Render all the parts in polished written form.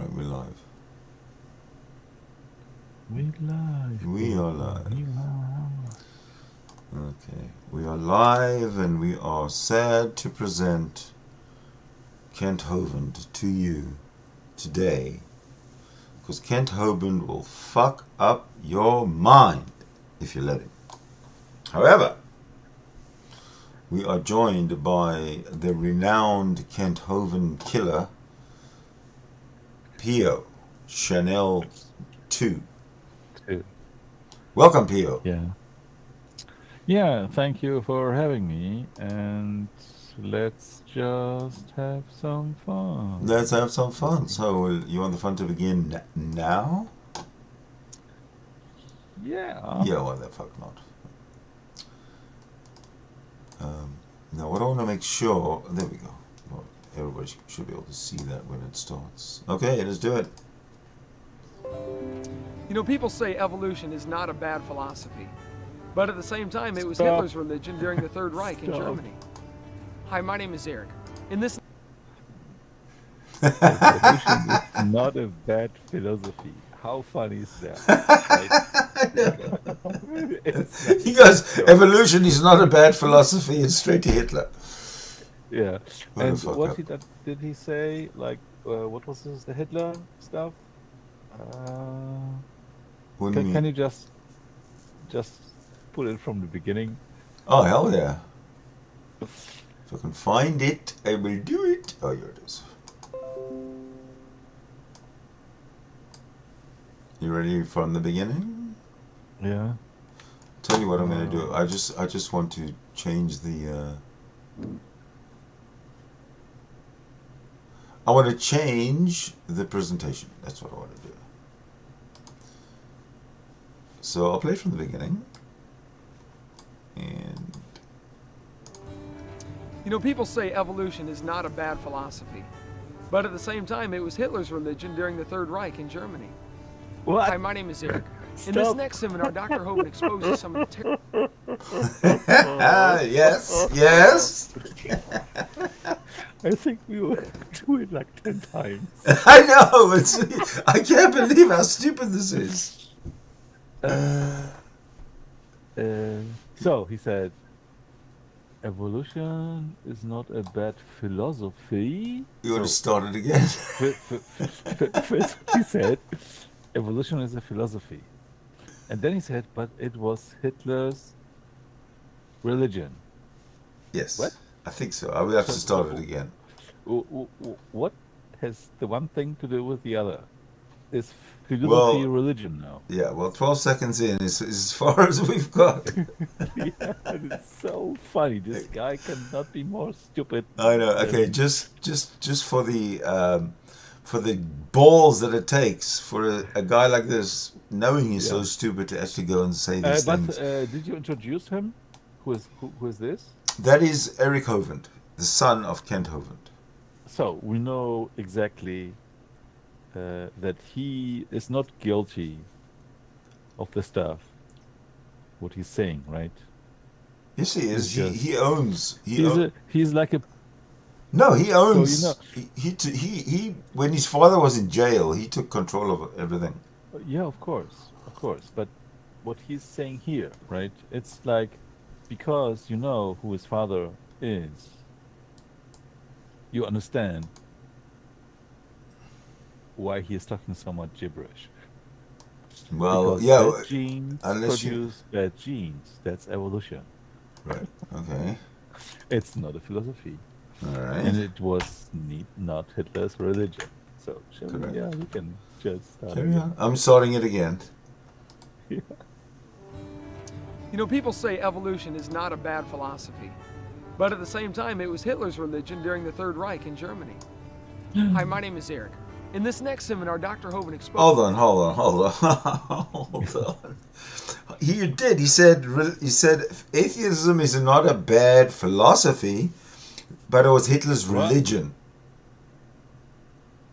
Alright, we're live. We live. We are live. We are. Okay. We are live and we are sad to present Kent Hovind to you today. Because Kent Hovind will fuck up your mind if you let him. However, we are joined by the renowned Kent Hovind killer, Pio, Chanel 2. Welcome, Pio. Yeah, thank you for having me, and let's just have some fun. Let's have some fun. So, you want the fun to begin now? Yeah. Yeah, why the fuck not? Now, what I want to make sure... There we go. Well, everybody should be able to see that when it starts. Okay, let's do it. You know, people say evolution is not a bad philosophy. But at the same time, it was Hitler's religion during the Third Reich in Germany. Hi, my name is Eric. In this... Evolution is not a bad philosophy. How funny is that? He goes, evolution is not a bad philosophy. It's straight to Hitler. Yeah. What And the fuck what up? did he say? Like, what was this? The Hitler stuff? What do you mean? Can you just put it from the beginning? Oh, hell yeah. If I can find it, I will do it. Oh, here it is. You ready from the beginning? Yeah. Tell you what I'm going to do. I just want to change the... I want to change the presentation. That's what I want to do. So I'll play from the beginning. And... You know, people say evolution is not a bad philosophy. But at the same time, it was Hitler's religion during the Third Reich in Germany. What? Hi, my name is Eric. In this next seminar, Dr. Hovind exposes some of the yes. I think we will do it like 10 times. I know. I can't believe how stupid this is. So he said, evolution is not a bad philosophy. You want to start it again? First he said, evolution is a philosophy. And then he said, but it was Hitler's religion. Yes. What? I think so. I will have to start it again. What has the one thing to do with the other? Is philosophy religion now? Yeah, well, 12 seconds in is as far as we've got. Yeah, it's so funny. This guy cannot be more stupid. I know. Okay, just for the balls that it takes for a guy like this, knowing he's so stupid, to actually go and say these things. Did you introduce him? Who is this? That is Eric Hovind, the son of Kent Hovind. So we know exactly that he is not guilty of the stuff. What he's saying, right? Yes, he is. He owns. He's like a. No, he owns. So, he when his father was in jail, he took control of everything. Yeah, of course. But what he's saying here, right? It's like, because you know who his father is, you understand why he is talking so much gibberish. Well, because yeah. bad genes produce bad genes. That's evolution. Right. Okay. It's not a philosophy. All right. And it was not Hitler's religion. So, we can just start again. I'm starting it again. Yeah. You know, people say evolution is not a bad philosophy. But at the same time, it was Hitler's religion during the Third Reich in Germany. Hi, my name is Eric. In this next seminar, Dr. Hovind exposes... Hold on. He did. He said atheism is not a bad philosophy, but it was Hitler's religion.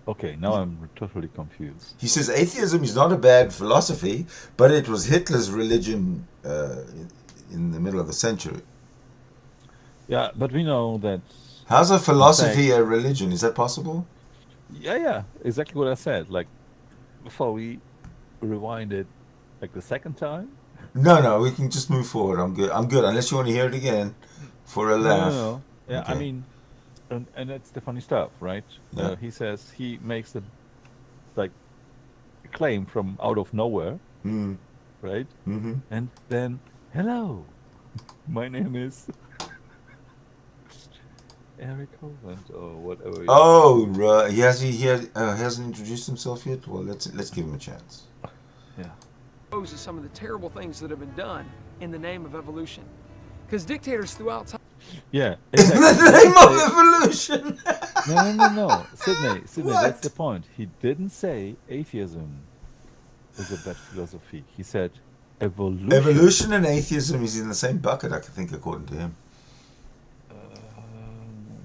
Okay, now I'm totally confused. He says atheism is not a bad philosophy, but it was Hitler's religion in the middle of the century. Yeah, but we know that... How's a philosophy a religion? Is that possible? Yeah, exactly what I said. Like before we rewind it, like the second time. No, we can just move forward. I'm good. I'm good. Unless you want to hear it again for a laugh. No. Yeah, I Okay. mean, and that's the funny stuff, right? Yeah. He says he makes the like claim from out of nowhere, Mm. right? Mm-hmm. And then, hello, my name is Eric Holland or whatever. Oh, right. Hasn't introduced himself yet. Well, let's give him a chance. Yeah. Exposes some of the terrible things that have been done in the name of evolution. Because dictators throughout time. Yeah, In exactly. the name of evolution. No. Sydney, What? that's the point. He didn't say atheism is a bad philosophy. He said evolution. Evolution and atheism is in the same bucket, I think, according to him.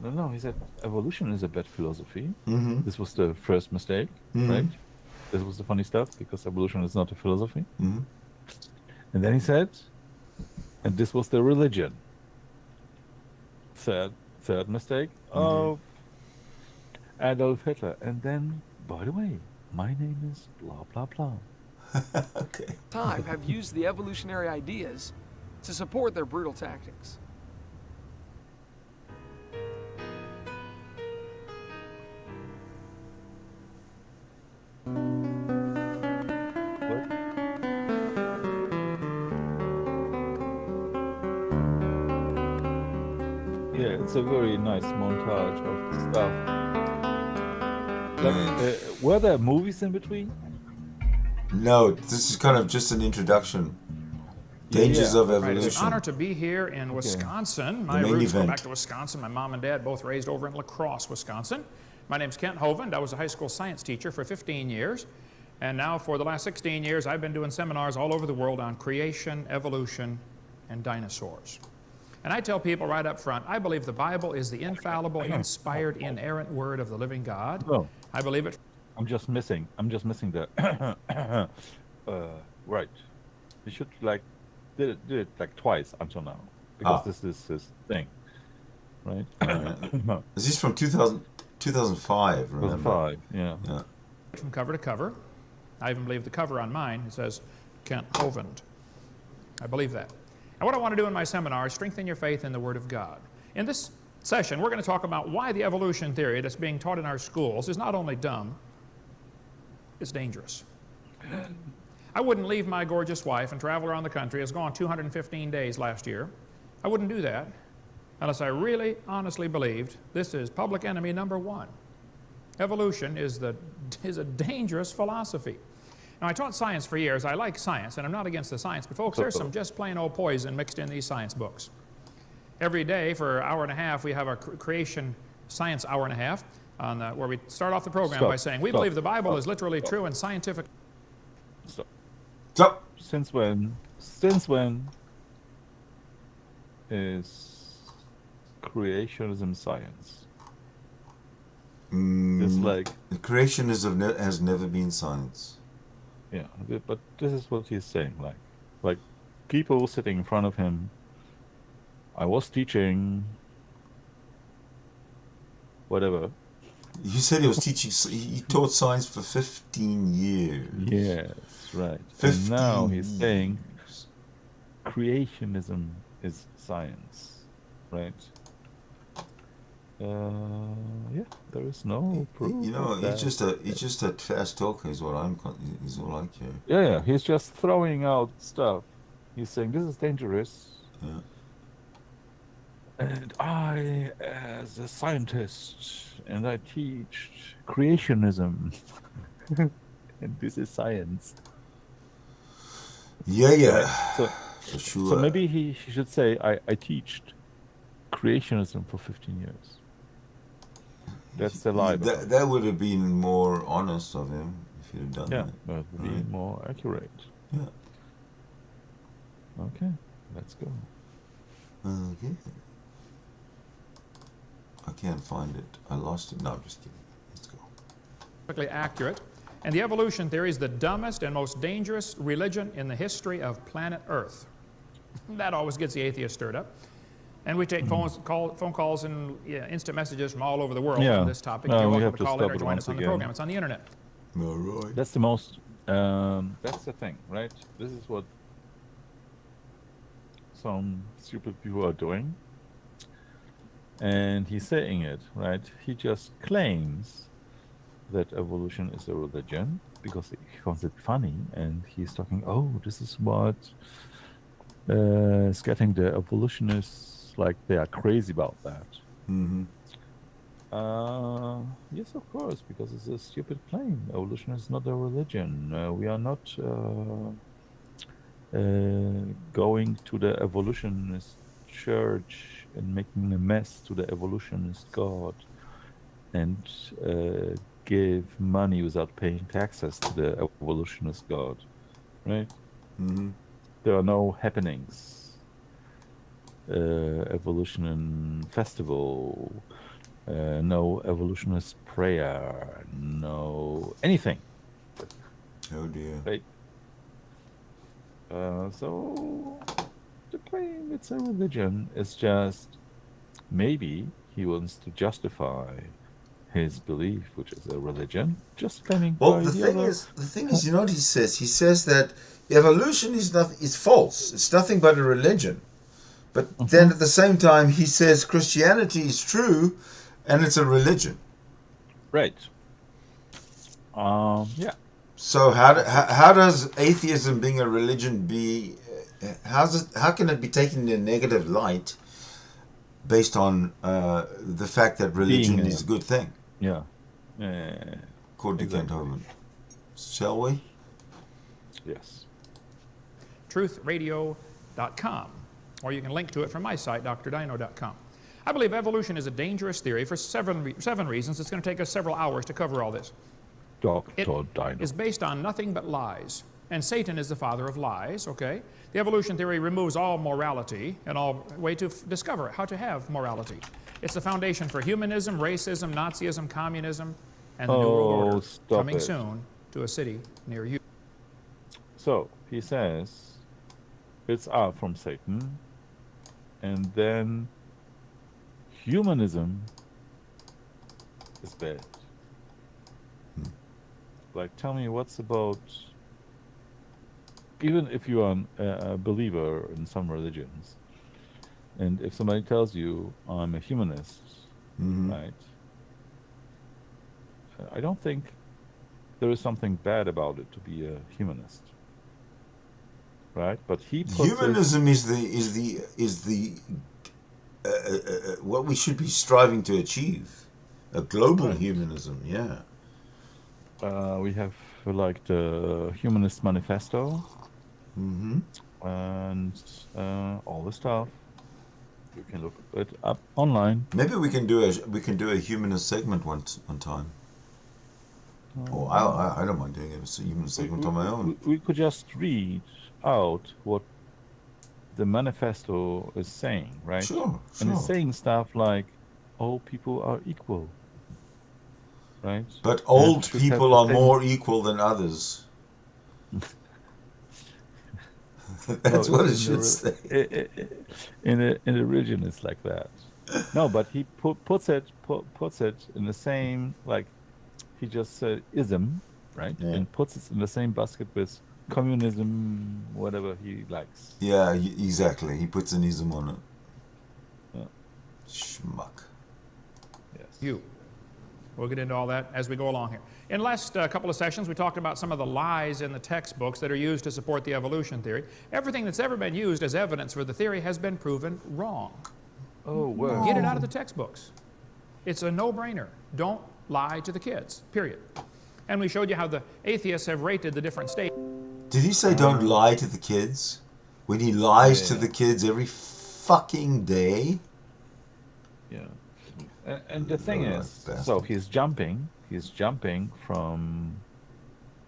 No, he said evolution is a bad philosophy. Mm-hmm. This was the first mistake, right? This was the funny stuff because evolution is not a philosophy. Mm-hmm. And then he said, and this was the religion. Third mistake of Adolf Hitler. And then, by the way, my name is blah, blah, blah. Okay. Time have used the evolutionary ideas to support their brutal tactics. What? Yeah, it's a very nice montage of stuff. Like, were there movies in between? No, this is kind of just an introduction. Dangers Yeah. of Right, it's evolution. an honor to be here in Wisconsin. My main roots go event. back to Wisconsin. My mom and dad both raised over in La Crosse, Wisconsin. My name's Kent Hovind. I was a high school science teacher for 15 years. And now for the last 16 years, I've been doing seminars all over the world on creation, evolution, and dinosaurs. And I tell people right up front, I believe the Bible is the infallible, inspired, inerrant word of the living God. Oh, I believe it. I'm just missing the right. You should like did it like twice until now because this is his thing, right? This is from 2005, remember? 2005, yeah. Yeah. From cover to cover. I even believe the cover on mine, it says Kent Hovind. I believe that. And what I want to do in my seminar is strengthen your faith in the Word of God. In this session, we're going to talk about why the evolution theory that's being taught in our schools is not only dumb, it's dangerous. I wouldn't leave my gorgeous wife and travel around the country. It's gone 215 days last year. I wouldn't do that unless I really, honestly believed this is public enemy number one. Evolution is a dangerous philosophy. Now, I taught science for years. I like science, and I'm not against the science, but folks, there's some just plain old poison mixed in these science books. Every day for an hour and a half, we have our creation science hour and a half on where we start off the program by saying, we believe the Bible is literally true and scientific. Stop. Stop. Since when is creationism science? It's like The creation has never been science. yeah, but this is what he's saying. Like people sitting in front of him. I was teaching whatever. You said he was teaching. He taught science for 15 years. Yes, right. 15 And now he's saying years. creationism is science, right? Yeah, there is no proof. You know, of that. he's just a fast talker. Is all I care. Yeah, he's just throwing out stuff. He's saying this is dangerous. Yeah. And I, as a scientist, and I teach creationism, and this is science. Yeah. So, For sure. so maybe he should say, I teached creationism for 15 years. That's the lie. That would have been more honest of him if he'd have done Yeah, that. that would be more accurate. Yeah. Okay, let's go. Okay. I can't find it. I lost it. No, I'm just kidding. Let's go. Perfectly accurate. And the evolution theory is the dumbest and most dangerous religion in the history of planet Earth. That always gets the atheist stirred up. And we take phone calls and instant messages from all over the world Yeah. on this topic. No, You're we welcome have to to call in stop or it join once us on the again. program. It's on the internet. All right. That's the most. That's the thing, right? This is what some stupid people are doing, and he's saying it, right? He just claims that evolution is a religion because he finds it funny, and he's talking, oh, this is what is getting the evolutionists, like, they are crazy about that. Mm-hmm. Yes, of course, because it's a stupid claim. Evolution is not a religion. We are not going to the evolutionist church and making a mess to the evolutionist God and give money without paying taxes to the evolutionist God, right? Mm-hmm. There are no happenings, evolution festival, no evolutionist prayer, no anything. Oh dear. Right. So the claim it's a religion is just maybe he wants to justify his belief, which is a religion, just claiming. Well, by the thing other- is, you know what he says? He says that evolution is false. It's nothing but a religion. But then at the same time, he says Christianity is true, and it's a religion. Right. Yeah. So how does atheism being a religion be? How can it be taken in a negative light based on the fact that religion Being, is a good thing, Yeah. according to Kent Exactly. Hovind? Shall we? Yes. truthradio.com, or you can link to it from my site, drdino.com. I believe evolution is a dangerous theory for seven reasons. It's going to take us several hours to cover all this. Dr. It Dino. is based on nothing but lies, and Satan is the father of lies, okay? The evolution theory removes all morality and all way to discover how to have morality. It's the foundation for humanism, racism, Nazism, communism, and the New World Order stop coming it. soon to a city near you. So he says it's out from Satan, and then humanism is bad. Like, tell me what's about, even if you are a believer in some religions, and if somebody tells you I'm a humanist, Mm-hmm. right? I don't think there is something bad about it to be a humanist, right? But he puts Humanism is the what we should be striving to achieve, a global Right. humanism. Yeah. we have like the Humanist Manifesto Mm-hmm. and all the stuff. You can look it up online. Maybe we can do a humanist segment one time. Or I don't mind doing a humanist segment on my own. We could just read out what the manifesto is saying, right? Sure, And it's sure. saying stuff like all people are equal, right? But old And should have people the are same- more equal than others. That's No, what it's it in the should re- say. in the religion it's like that. No, but he puts it in the same, like, he just said ism, right? Yeah. And puts it in the same basket with communism, whatever he likes. Yeah, exactly. He puts an ism on it. Yeah. Schmuck. Yes. You. We'll get into all that as we go along here. In the last couple of sessions, we talked about some of the lies in the textbooks that are used to support the evolution theory. Everything that's ever been used as evidence for the theory has been proven wrong. Oh, well. Get it out of the textbooks. It's a no-brainer. Don't lie to the kids, period. And we showed you how the atheists have rated the different states. Did he say don't lie to the kids? When he lies to Yeah. the kids every fucking day? Yeah. And the thing Alright, is, bastard. so he's jumping from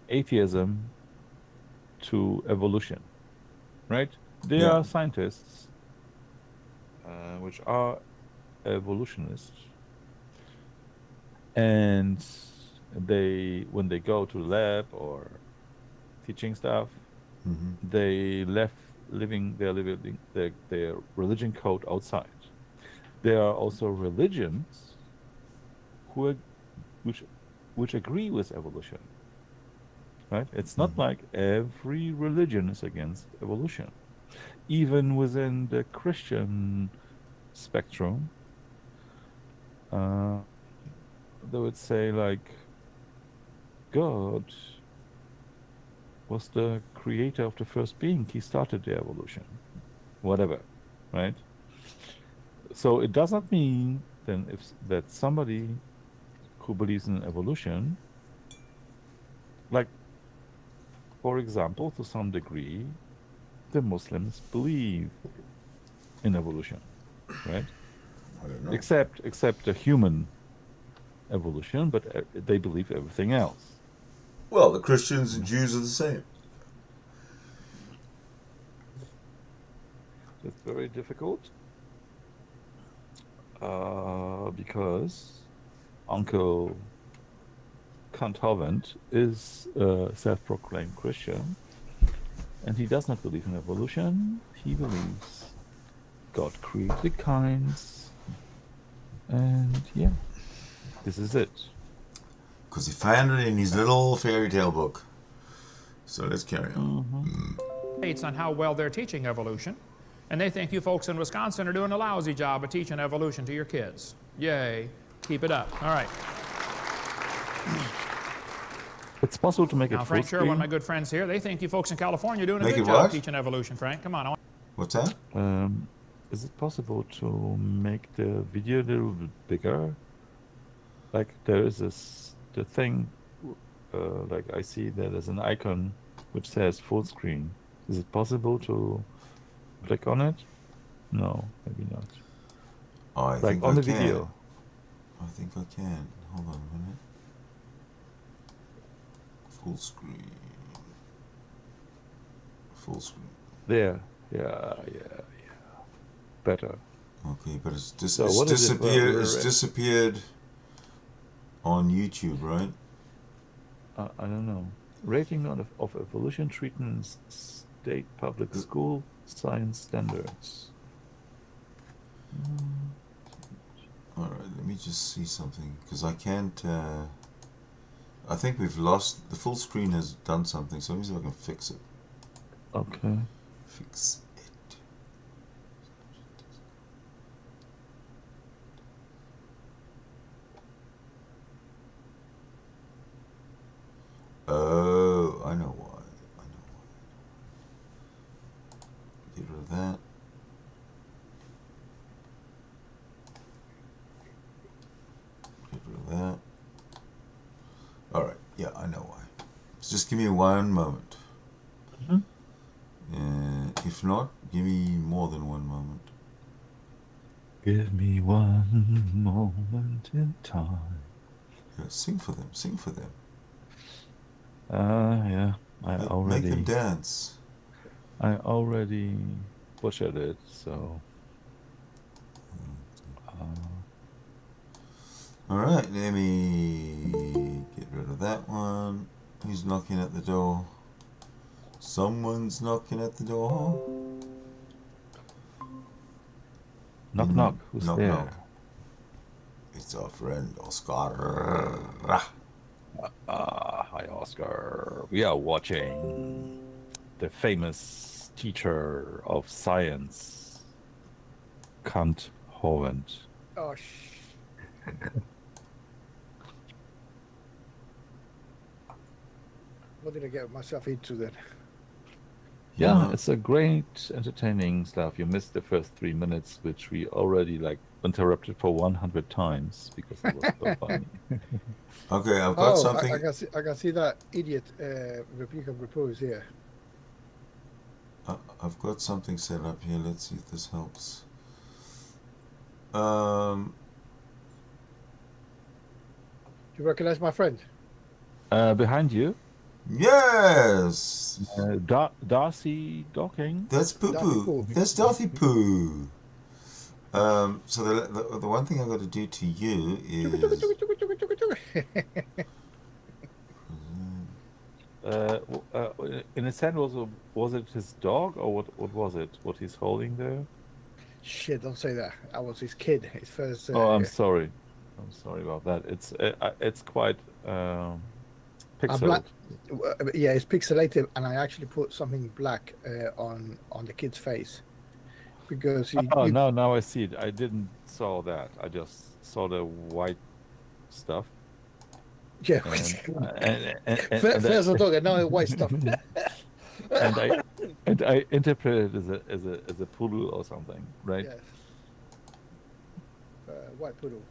atheism to evolution, right? There Yeah. are scientists which are evolutionists, and when they go to the lab or teaching stuff, Mm-hmm. they're living their religion code outside. there are also religions which agree with evolution. Right? It's not like every religion is against evolution. Even within the Christian spectrum, they would say like God was the creator of the first being. He started the evolution, whatever, right? So it does not mean then that somebody who believes in evolution, like, for example, to some degree, the Muslims believe in evolution, right? I don't know. Except the human evolution, but they believe everything else. Well, the Christians and Jews are the same. It's very difficult because Uncle Kant is a self-proclaimed Christian, and he does not believe in evolution. He believes God created kinds, and yeah, this is it. Because he found it in his little fairy tale book. So let's carry on. States on how well they're teaching evolution, and they think you folks in Wisconsin are doing a lousy job of teaching evolution to your kids. Yay. Keep it up. All right. It's possible to make it Now, full Frank screen. Sure, one of my good friends here, they think you folks in California are doing a Make good it job what? teaching evolution, Frank. Come on. What's that? Is it possible to make the video a little bit bigger? Like there is the thing, like I see that there's an icon which says full screen. Is it possible to click on it? No, maybe not. Oh, I Like think on I the can. video. I think I can. Hold on a minute. Full screen. Full screen. There. Yeah. Better. Okay, but it's, So it's what is it? disappeared. Well, It's disappeared on YouTube, right? I don't know. Rating of evolution treatment in state public school science standards. All right, let me just see something because I can't. I think we've lost the full screen. Has done something, so let me see if I can fix it. Okay. Fix it. Oh, I know why. Get rid of that. Get rid of that. Alright, yeah, I know why. So just give me 1 moment. If not, give me more than 1 moment. Give me one moment in time. Yeah, sing for them, sing for them. Yeah. Make them dance. I already butchered it, so. Alright, let me get rid of that one. Who's knocking at the door? Someone's knocking at the door. Knock knock. Who's knock, there? knock. It's our friend Oscar. Hi Oscar. We are watching the famous teacher of science, Kant Hovind. Oh, what did I get myself into then? Yeah, it's a great entertaining stuff. You missed the first 3 minutes, which we already like interrupted for 100 times because it was so funny. Okay, I've got Oh, something. I can see that idiot replica propose here. I've got something set up here. Let's see if this helps. Do you recognize my friend? Behind you, Yes! Darcy Docking. That's Poo Dorothy Poo. Poo. That's Dorothy Poo. So the one thing I've got to do to you is... In his hand was it his dog or what was it? What he's holding there? Shit, don't say that. I was his kid. His first. Oh, I'm sorry. I'm sorry about that. It's quite pixelated. Yeah, it's pixelated, and I actually put something black on the kid's face because Oh, now I see it. I didn't saw that. I just saw the white stuff. yeah. First I thought no white stuff. and I interpreted it as a poodle or something, right? Yes. White poodle.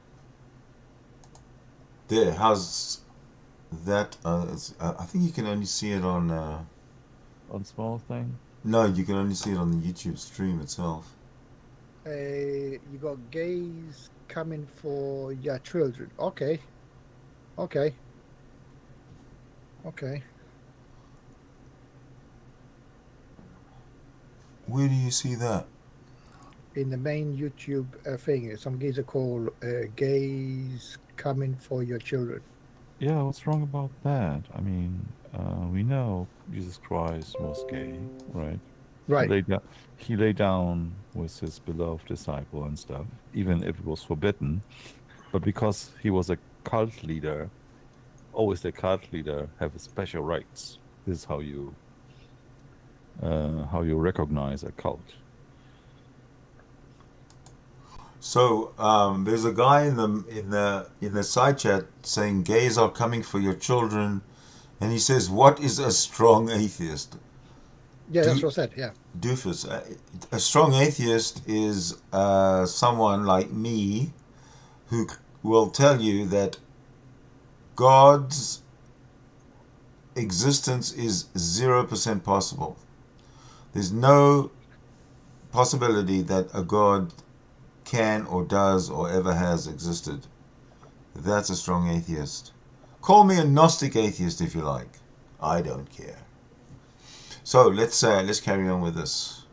There, how's that? I think you can only see it on. On small thing. No, you can only see it on the YouTube stream itself. You got gays coming for your children. Okay. Where do you see that? In the main YouTube thing, some gays are called gays coming for your children. Yeah, what's wrong about that? I mean, we know Jesus Christ was gay, right? Right. He lay down with his beloved disciple and stuff, even if it was forbidden. But because he was a cult leader, always the cult leader have special rights. This is how you recognize a cult. So there's a guy in the side chat saying gays are coming for your children, and he says, "What is a strong atheist?" Yeah, that's what I said. Yeah. Doofus. A strong atheist is someone like me who will tell you that God's existence is 0% possible. There's no possibility that a God can or does or ever has existed. That's a strong atheist. Call me a Gnostic atheist if you like. I don't care. So let's carry on with this.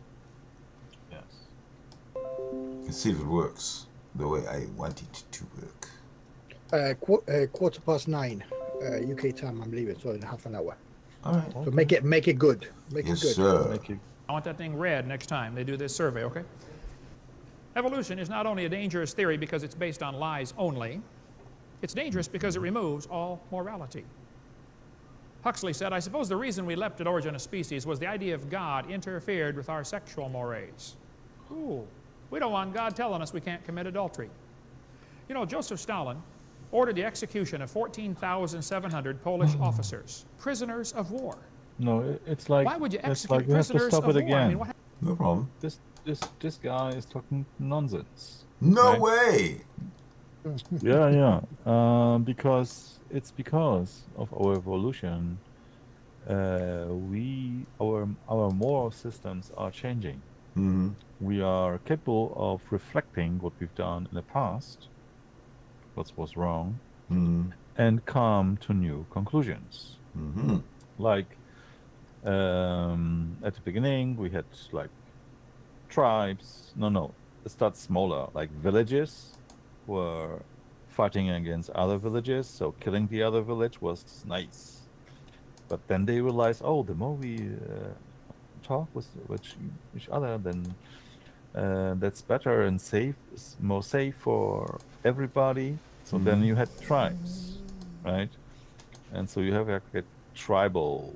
Yes. Let's see if it works the way I want it to work. 9:15 UK time. I'm leaving, so in half an hour. All right. So make it good. Make Yes, it good. sir. I want that thing red next time they do this survey, okay? Evolution is not only a dangerous theory because it's based on lies only, it's dangerous because it removes all morality. Huxley said, "I suppose the reason we leapt at origin of species was the idea of God interfered with our sexual mores." Ooh, we don't want God telling us we can't commit adultery. You know, Joseph Stalin ordered the execution of 14,700 Polish officers, prisoners of war. No, it's like Why would you it's execute like we have to prisoners stop of it war? I again. mean, what No problem. This guy is talking nonsense. No Right. way. Yeah. Because of our evolution, our moral systems are changing. Mm-hmm. We are capable of reflecting what we've done in the past, what was wrong, Mm-hmm. and come to new conclusions. Mm-hmm. Like at the beginning, we had like tribes. No, it starts smaller. Like villages were fighting against other villages, so killing the other village was nice. But then they realized, oh, the more we talk with each other, then that's better and safe, more safe for everybody. So then you had tribes, right? And so you have like a tribal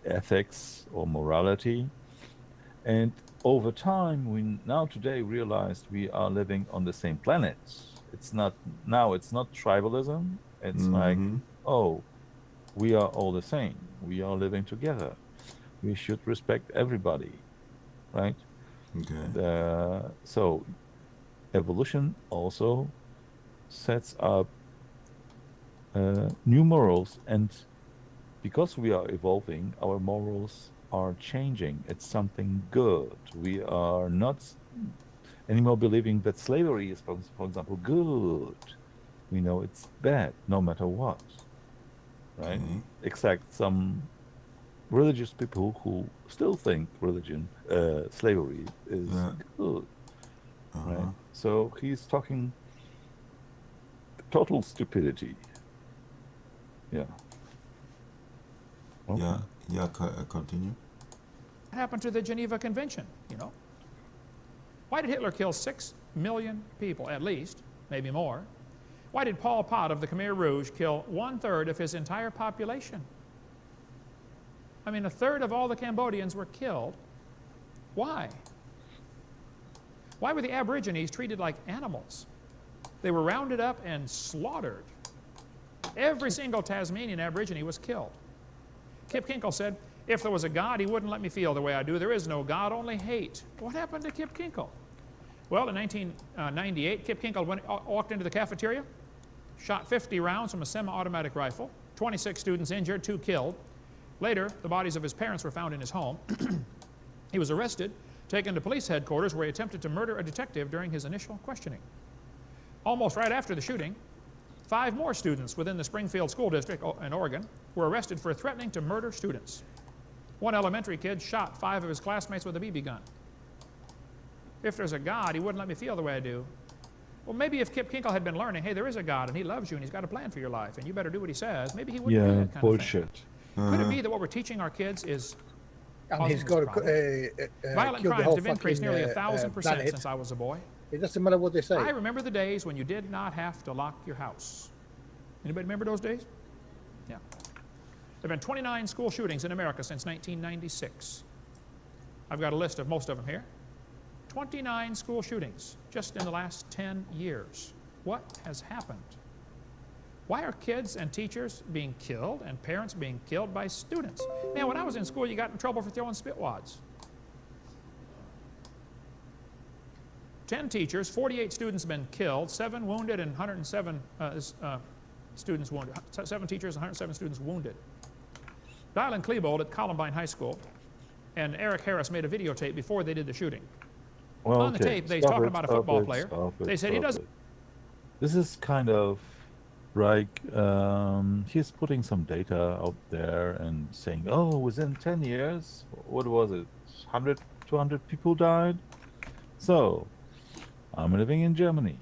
ethics or morality. And over time, we now today realized we are living on the same planet. It's not tribalism. It's like, oh, we are all the same. We are living together. We should respect everybody, right? Okay. So evolution also sets up new morals, and because we are evolving, our morals are changing. It's something good. We are not anymore believing that slavery is, for example, good. We know it's bad, no matter what, right? Except some religious people who still think slavery is good, right? So he's talking total stupidity. Yeah. Okay. Yeah. Continue. happened to the Geneva Convention, you know? Why did Hitler kill 6 million people, at least, maybe more? Why did Pol Pot of the Khmer Rouge kill 1/3 of his entire population? I mean, 1/3 of all the Cambodians were killed. Why? Why were the Aborigines treated like animals? They were rounded up and slaughtered. Every single Tasmanian Aborigine was killed. Kip Kinkle said, if there was a God, he wouldn't let me feel the way I do. There is no God, only hate. What happened to Kip Kinkle? Well, in 1998, Kip Kinkle walked into the cafeteria, shot 50 rounds from a semi-automatic rifle, 26 students injured, 2 killed. Later, the bodies of his parents were found in his home. He was arrested, taken to police headquarters where he attempted to murder a detective during his initial questioning. Almost right after the shooting, 5 more students within the Springfield School District in Oregon were arrested for threatening to murder students. One elementary kid shot 5 of his classmates with a BB gun. If there's a God, he wouldn't let me feel the way I do. Well, maybe if Kip Kinkle had been learning, hey, there is a God and he loves you and he's got a plan for your life and you better do what he says, maybe he wouldn't do that kind bullshit. of thing. Could it be that what we're teaching our kids is And he's got violent killed the crimes whole have increased nearly fucking, 1,000% planet. since I was a boy. It doesn't matter what they say. I remember the days when you did not have to lock your house. Anybody remember those days? Yeah. There have been 29 school shootings in America since 1996. I've got a list of most of them here. 29 school shootings just in the last 10 years. What has happened? Why are kids and teachers being killed and parents being killed by students? Man, when I was in school, you got in trouble for throwing spit wads. 10 teachers, 48 students have been killed, 7 wounded, and 107 students wounded. 7 teachers, 107 students wounded. Dylan Klebold at Columbine High School and Eric Harris made a videotape before they did the shooting. Well, On the tape, they're talking about a football player. They said he doesn't. This is kind of like he's putting some data out there and saying, oh, within 10 years, what was it, 100, 200 people died? So, I'm living in Germany.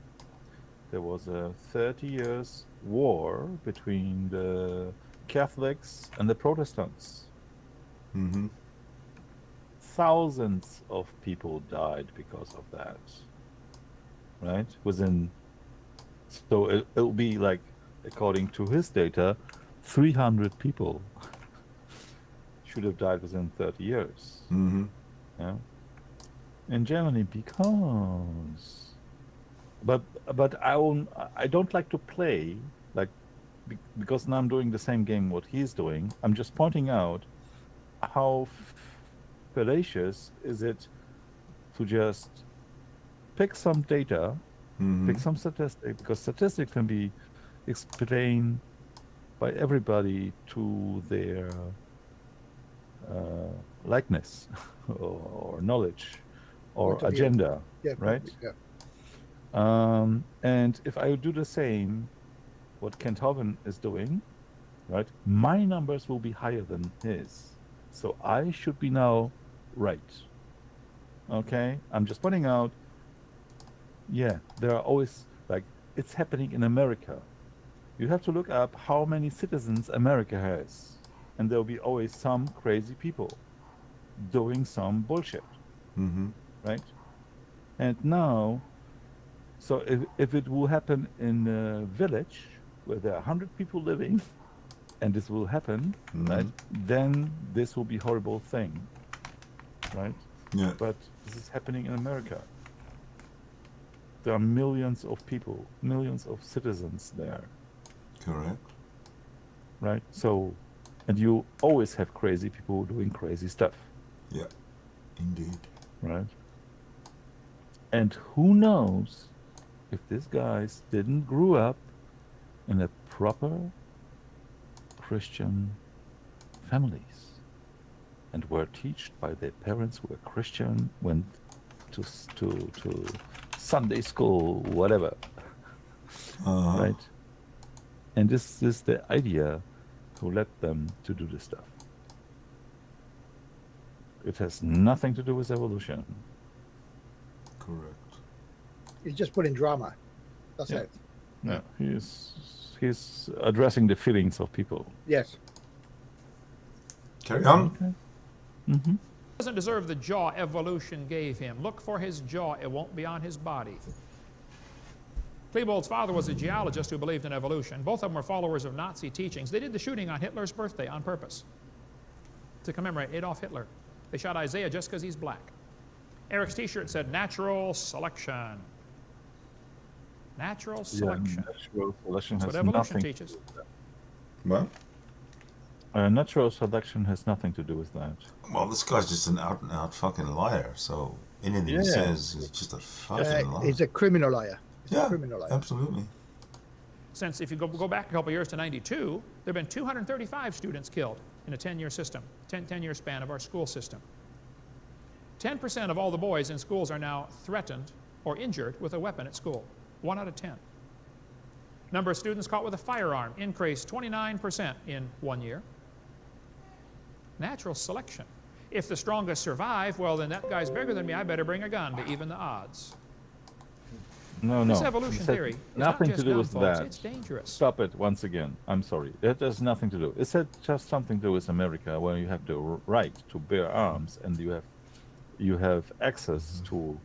There was a 30 years war between the Catholics and the Protestants. Mm-hmm. Thousands of people died because of that. Right? So it'll be like, according to his data, 300 people should have died within 30 years. Mm-hmm. Yeah. In Germany, because, but I don't like to play like because now I'm doing the same game what he's doing. I'm just pointing out how fallacious is it to just pick some data, pick some statistic, because statistics can be explained by everybody to their likeness or knowledge or agenda, right? Yeah. And if I do the same, what Kent Hovind is doing, right, my numbers will be higher than his. So I should be now right. Okay? I'm just pointing out, yeah, there are always, like, it's happening in America. You have to look up how many citizens America has. And there'll be always some crazy people doing some bullshit. Mm-hmm. Right? And now, so if it will happen in a village where there are 100 people living, and this will happen, right, then this will be a horrible thing, right? Yeah. But this is happening in America. There are millions of people, millions of citizens there. Correct. Right? So, and you always have crazy people doing crazy stuff. Yeah, indeed. Right? And who knows if these guys didn't grow up in a proper Christian families and were taught by their parents who were Christian, went to Sunday school, whatever. Right? And this is the idea who led them to do this stuff. It has nothing to do with evolution. Correct. He's just putting drama. That's Yeah. it. No, he's addressing the feelings of people. Yes. Carry on. Okay. Mm-hmm. doesn't deserve the jaw evolution gave him. Look for his jaw. It won't be on his body. Klebold's father was a geologist who believed in evolution. Both of them were followers of Nazi teachings. They did the shooting on Hitler's birthday on purpose to commemorate Adolf Hitler. They shot Isaiah just because he's black. Eric's t-shirt said natural selection. Natural selection. Yeah, natural selection That's has what evolution nothing. teaches. What? Natural selection has nothing to do with that. Well, this guy's just an out and out fucking liar. So anything he Yeah. says is just a fucking lie. He's a criminal liar. He's Yeah, a criminal liar. absolutely. Since if you go back a couple years to 92, there have been 235 students killed in a 10-year system, 10-year span of our school system. 10% of all the boys in schools are now threatened or injured with a weapon at school. 1 out of 10. Number of students caught with a firearm increased 29% in 1 year. Natural selection. If the strongest survive, well, then that guy's bigger than me. I better bring a gun to even the odds. No, This no. evolution It said theory is nothing not just to do gun, with folks. that. It's dangerous. Stop it once again. I'm sorry. It has nothing to do. It said just something to do with America, where you have the right to bear arms and you have access to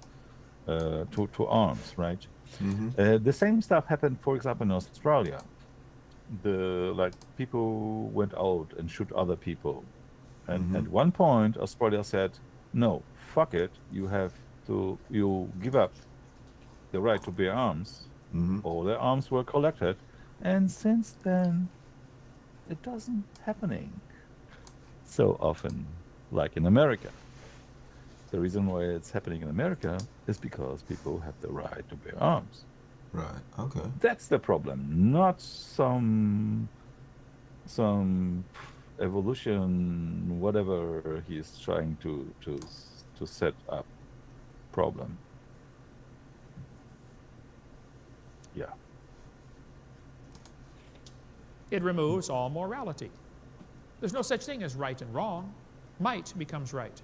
arms, right? Mm-hmm. The same stuff happened, for example, in Australia. People went out and shoot other people, and at one point Australia said, "No, fuck it. You give up the right to bear arms." All their arms were collected, and since then, it doesn't happening so often like in America. The reason why it's happening in America is because people have the right to bear arms. Right. Okay. That's the problem, not some evolution, whatever he's trying to set up problem. Yeah. It removes all morality. There's no such thing as right and wrong. Might becomes right.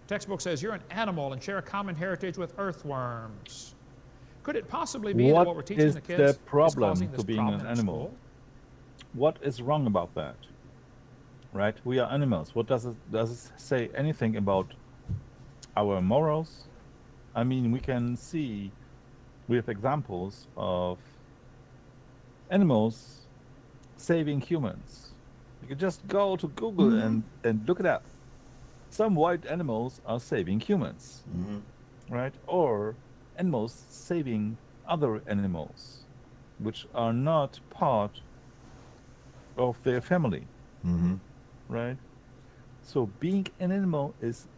Textbook says you're an animal and share a common heritage with earthworms. Could it possibly be that what we're teaching the kids the is problem causing this to being problem an in animal? school? What is wrong about that? Right? We are animals. What does it say anything about our morals? I mean, we can see with examples of animals saving humans. You can just go to Google and look it up. Some white animals are saving humans, right? Or animals saving other animals, which are not part of their family, right? So being an animal is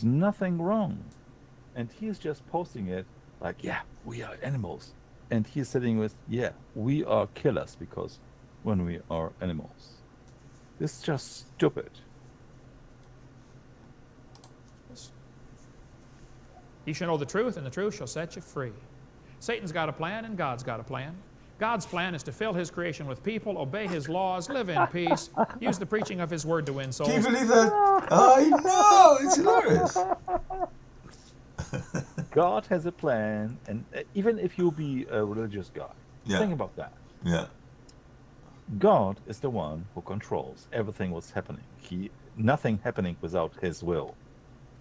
nothing wrong, and he's just posting it like, yeah, we are animals, and he's sitting with, yeah, we are killers because when we are animals, it's just stupid. You shall know the truth, and the truth shall set you free. Satan's got a plan, and God's got a plan. God's plan is to fill his creation with people, obey his laws, live in peace, use the preaching of his word to win souls. Can you believe that? I know, it's hilarious. God has a plan, and even if you be a religious guy, think about that. Yeah. God is the one who controls everything what's happening. Nothing happening without his will.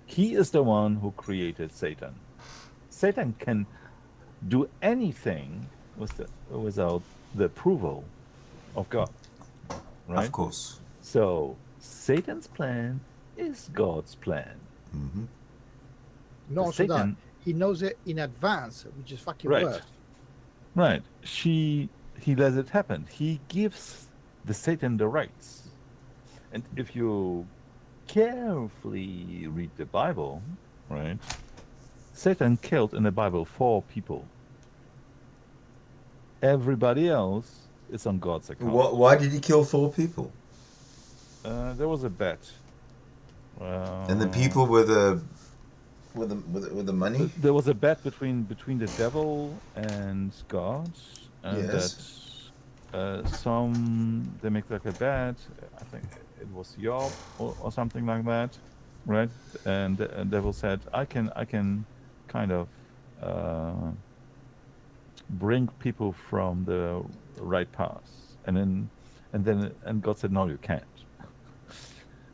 He is the one who created Satan. Satan can do anything without the approval of God, right? Of course. So Satan's plan is God's plan. And also Satan, that he knows it in advance, which is fucking Right. worse. right? He lets it happen. He gives the Satan the rights, and if you carefully read the Bible, right? Satan killed in the Bible 4 people. Everybody else is on God's account. Why did he kill 4 people? There was a bet. And the people with the money? There was a bet between the devil and God, and Yes. that they make like a bet. I think it was Job or something like that, right? And the devil said, "I can kind of bring people from the right path," and God said, "No, you can't."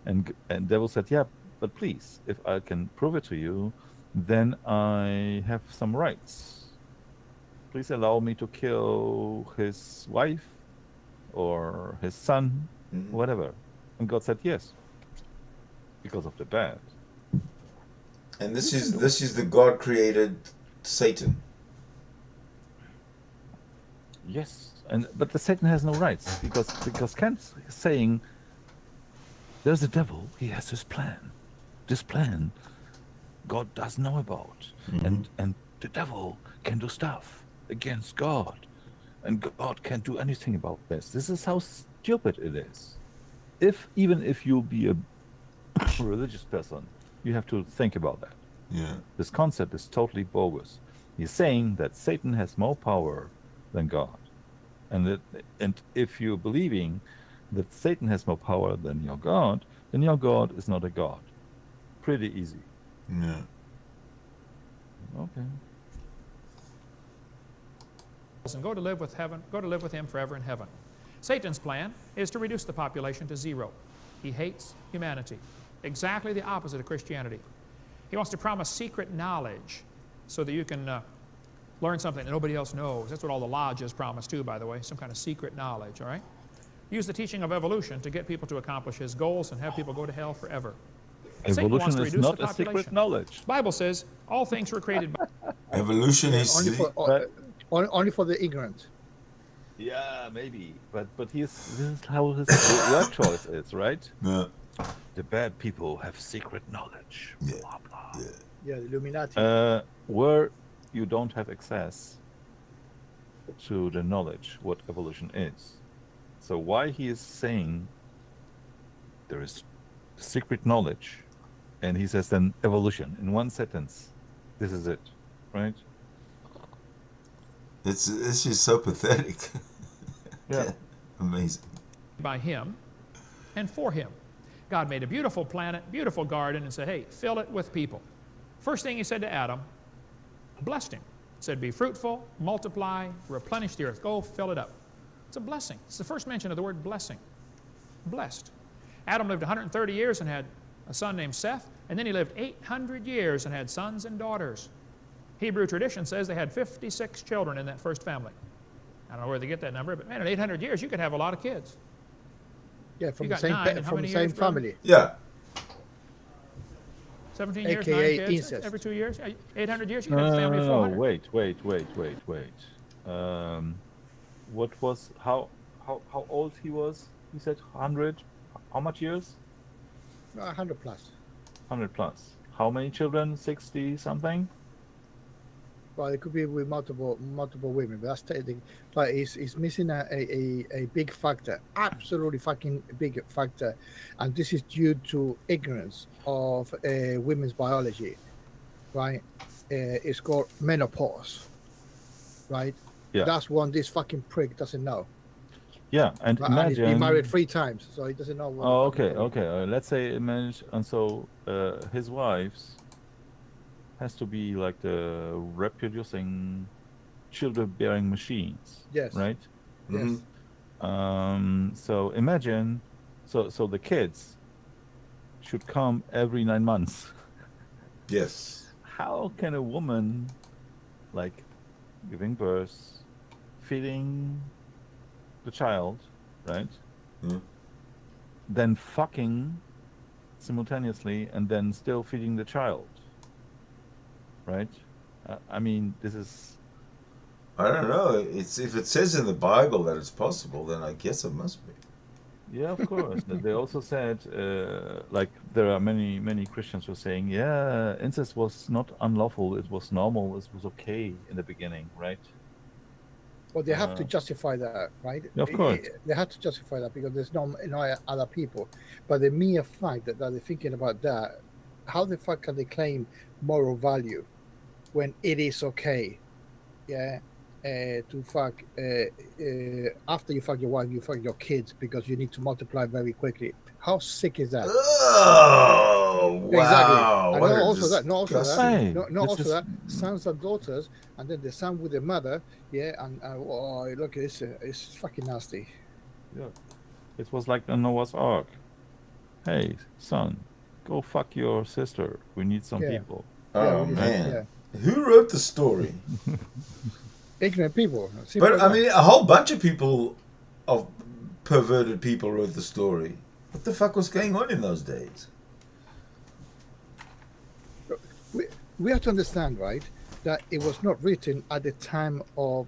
And devil said, "Yeah, but please, if I can prove it to you, then I have some rights. Please allow me to kill his wife or his son, whatever. And God said yes, because of the bad. And this is the God created Satan. Yes, but the Satan has no rights because Kant's saying there's a devil. He has his plan. This plan God does know about, and the devil can do stuff against God, and God can't do anything about this. This is how stupid it is. Even if you be a religious person, you have to think about that. Yeah. This concept is totally bogus. He's saying that Satan has more power than God, and if you're believing that Satan has more power than your God, then your God is not a God. Pretty easy. Yeah. Okay. And go to live with him forever in heaven. Satan's plan is to reduce the population to 0. He hates humanity. Exactly the opposite of Christianity. He wants to promise secret knowledge so that you can learn something that nobody else knows. That's what all the lodges promise too, by the way, some kind of secret knowledge, all right? Use the teaching of evolution to get people to accomplish his goals and have people go to hell forever. Satan wants to Evolution is reduce not the a population. secret knowledge. The Bible says all things were created by Evolution is only for the ignorant. Yeah, maybe, but this is how his word choice is, right? Yeah. The bad people have secret knowledge. Yeah. Blah blah. Yeah, the Illuminati. Where you don't have access to the knowledge what evolution is. So why he is saying there is secret knowledge, and he says then evolution in one sentence. This is it, right? It's just so pathetic. Yeah. Amazing. by him and for him. God made a beautiful planet, beautiful garden, and said, hey, fill it with people. First thing he said to Adam, blessed him. Said, be fruitful, multiply, replenish the earth. Go fill it up. It's a blessing. It's the first mention of the word blessing. Blessed. Adam lived 130 years and had a son named Seth, and then he lived 800 years and had sons and daughters. Hebrew tradition says they had 56 children in that first family. I don't know where they get that number, but man, in 800 years, you could have a lot of kids. Yeah, from You the got same nine, and how from the many same years, brother? family. Yeah. 17 years, AKA 9 kids, incest. every 2 years. 800 years, you could have a family of 400. Wait. What was, how old he was? He said 100, how much years? 100 plus. 100 plus. How many children? 60 something? Well, it could be with multiple women, but that's technically, but it's missing a big factor, absolutely fucking big factor, and this is due to ignorance of women's biology, right? It's called menopause, right? Yeah. That's one this fucking prick doesn't know. Yeah, and Right? And he's imagine. been married 3 times, so he doesn't know. What Oh, the fuck okay, he's doing. okay. Let's say imagine, and so his wives has to be like the reproducing children-bearing machines. Yes. Right. Yes. So imagine, so the kids should come every 9 months. Yes. How can a woman, like, giving birth, feeding the child, right? Mm. Then fucking simultaneously, and then still feeding the child, right? I mean, this is. I don't know. It's if it says in the Bible that it's possible, then I guess it must be. Yeah, of course. They also said, like, there are many Christians who are saying, yeah, incest was not unlawful, it was normal, it was okay in the beginning, right? Well, they have to justify that, right? Yeah, of course. They have to justify that because there's no other people. But the mere fact that they're thinking about that, how the fuck can they claim moral value when it is okay, yeah, to fuck after you fuck your wife, you fuck your kids because you need to multiply very quickly. How sick is that? Oh, wow. Exactly. And What not a also that, not also disgusting- that, Hey, not this also is- that, sons and daughters, and then the son with the mother, yeah, and oh, look, it's fucking nasty. Yeah. It was like a Noah's Ark. Hey, son, go fuck your sister. We need some Yeah. people. Oh we man, yeah. who wrote the story? Ignorant people. Simple But as I mean, a whole bunch of people, of perverted people, wrote the story. What the fuck was going on in those days? that. We have to understand, right, that it was not written at the time of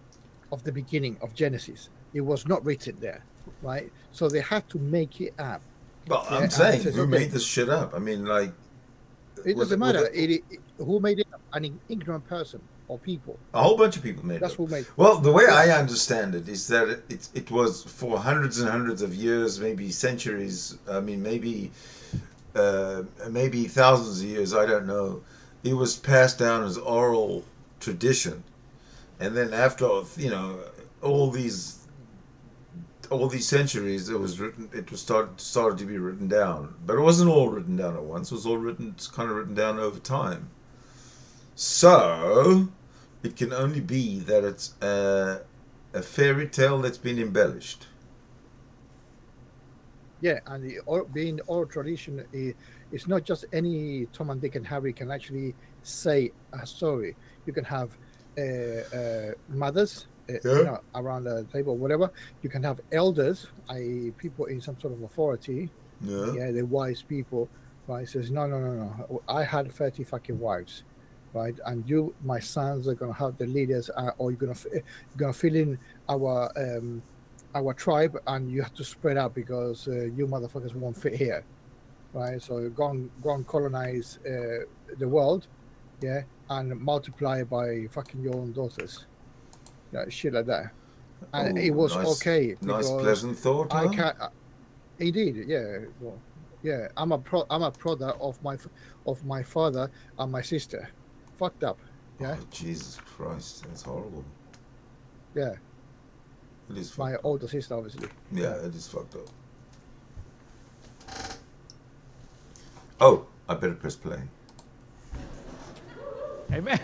the beginning of Genesis. It was not written there, right? So they had to make it up. Well, Yeah, I'm and saying, it says, who okay, made this shit up? I mean, like, it was doesn't was matter. Who made it up? An ignorant person or people. a whole bunch of people made That's it who up. made. Well, the way Yeah. I understand it is that it was for hundreds and hundreds of years, maybe centuries. I mean, maybe thousands of years. I don't know. It was passed down as oral tradition, and then after all these centuries, it was started to be written down. But it wasn't all written down at once. It was all kind of written down over time. So it can only be that it's a fairy tale that's been embellished. Yeah, and being oral tradition, it's not just any Tom and Dick and Harry can actually say a story. You can have mothers around the table, whatever. You can have elders, i.e., people in some sort of authority. Yeah, the wise people, right? Says no. I had 30 fucking wives, right? And you, my sons, are gonna have the leaders, or you're gonna fill in our tribe, and you have to spread out because you motherfuckers won't fit here, right? So go and colonize the world, yeah, and multiply by fucking your own daughters, yeah, shit like that. And it was okay. Nice, pleasant thought. I can't. Indeed, yeah. Well, yeah, I'm a product of my father and my sister. Fucked up. Yeah. Oh, Jesus Christ, that's horrible. Yeah. It is My fucked up. older sister, obviously. Yeah, it is fucked up. Oh, I better press play. Amen.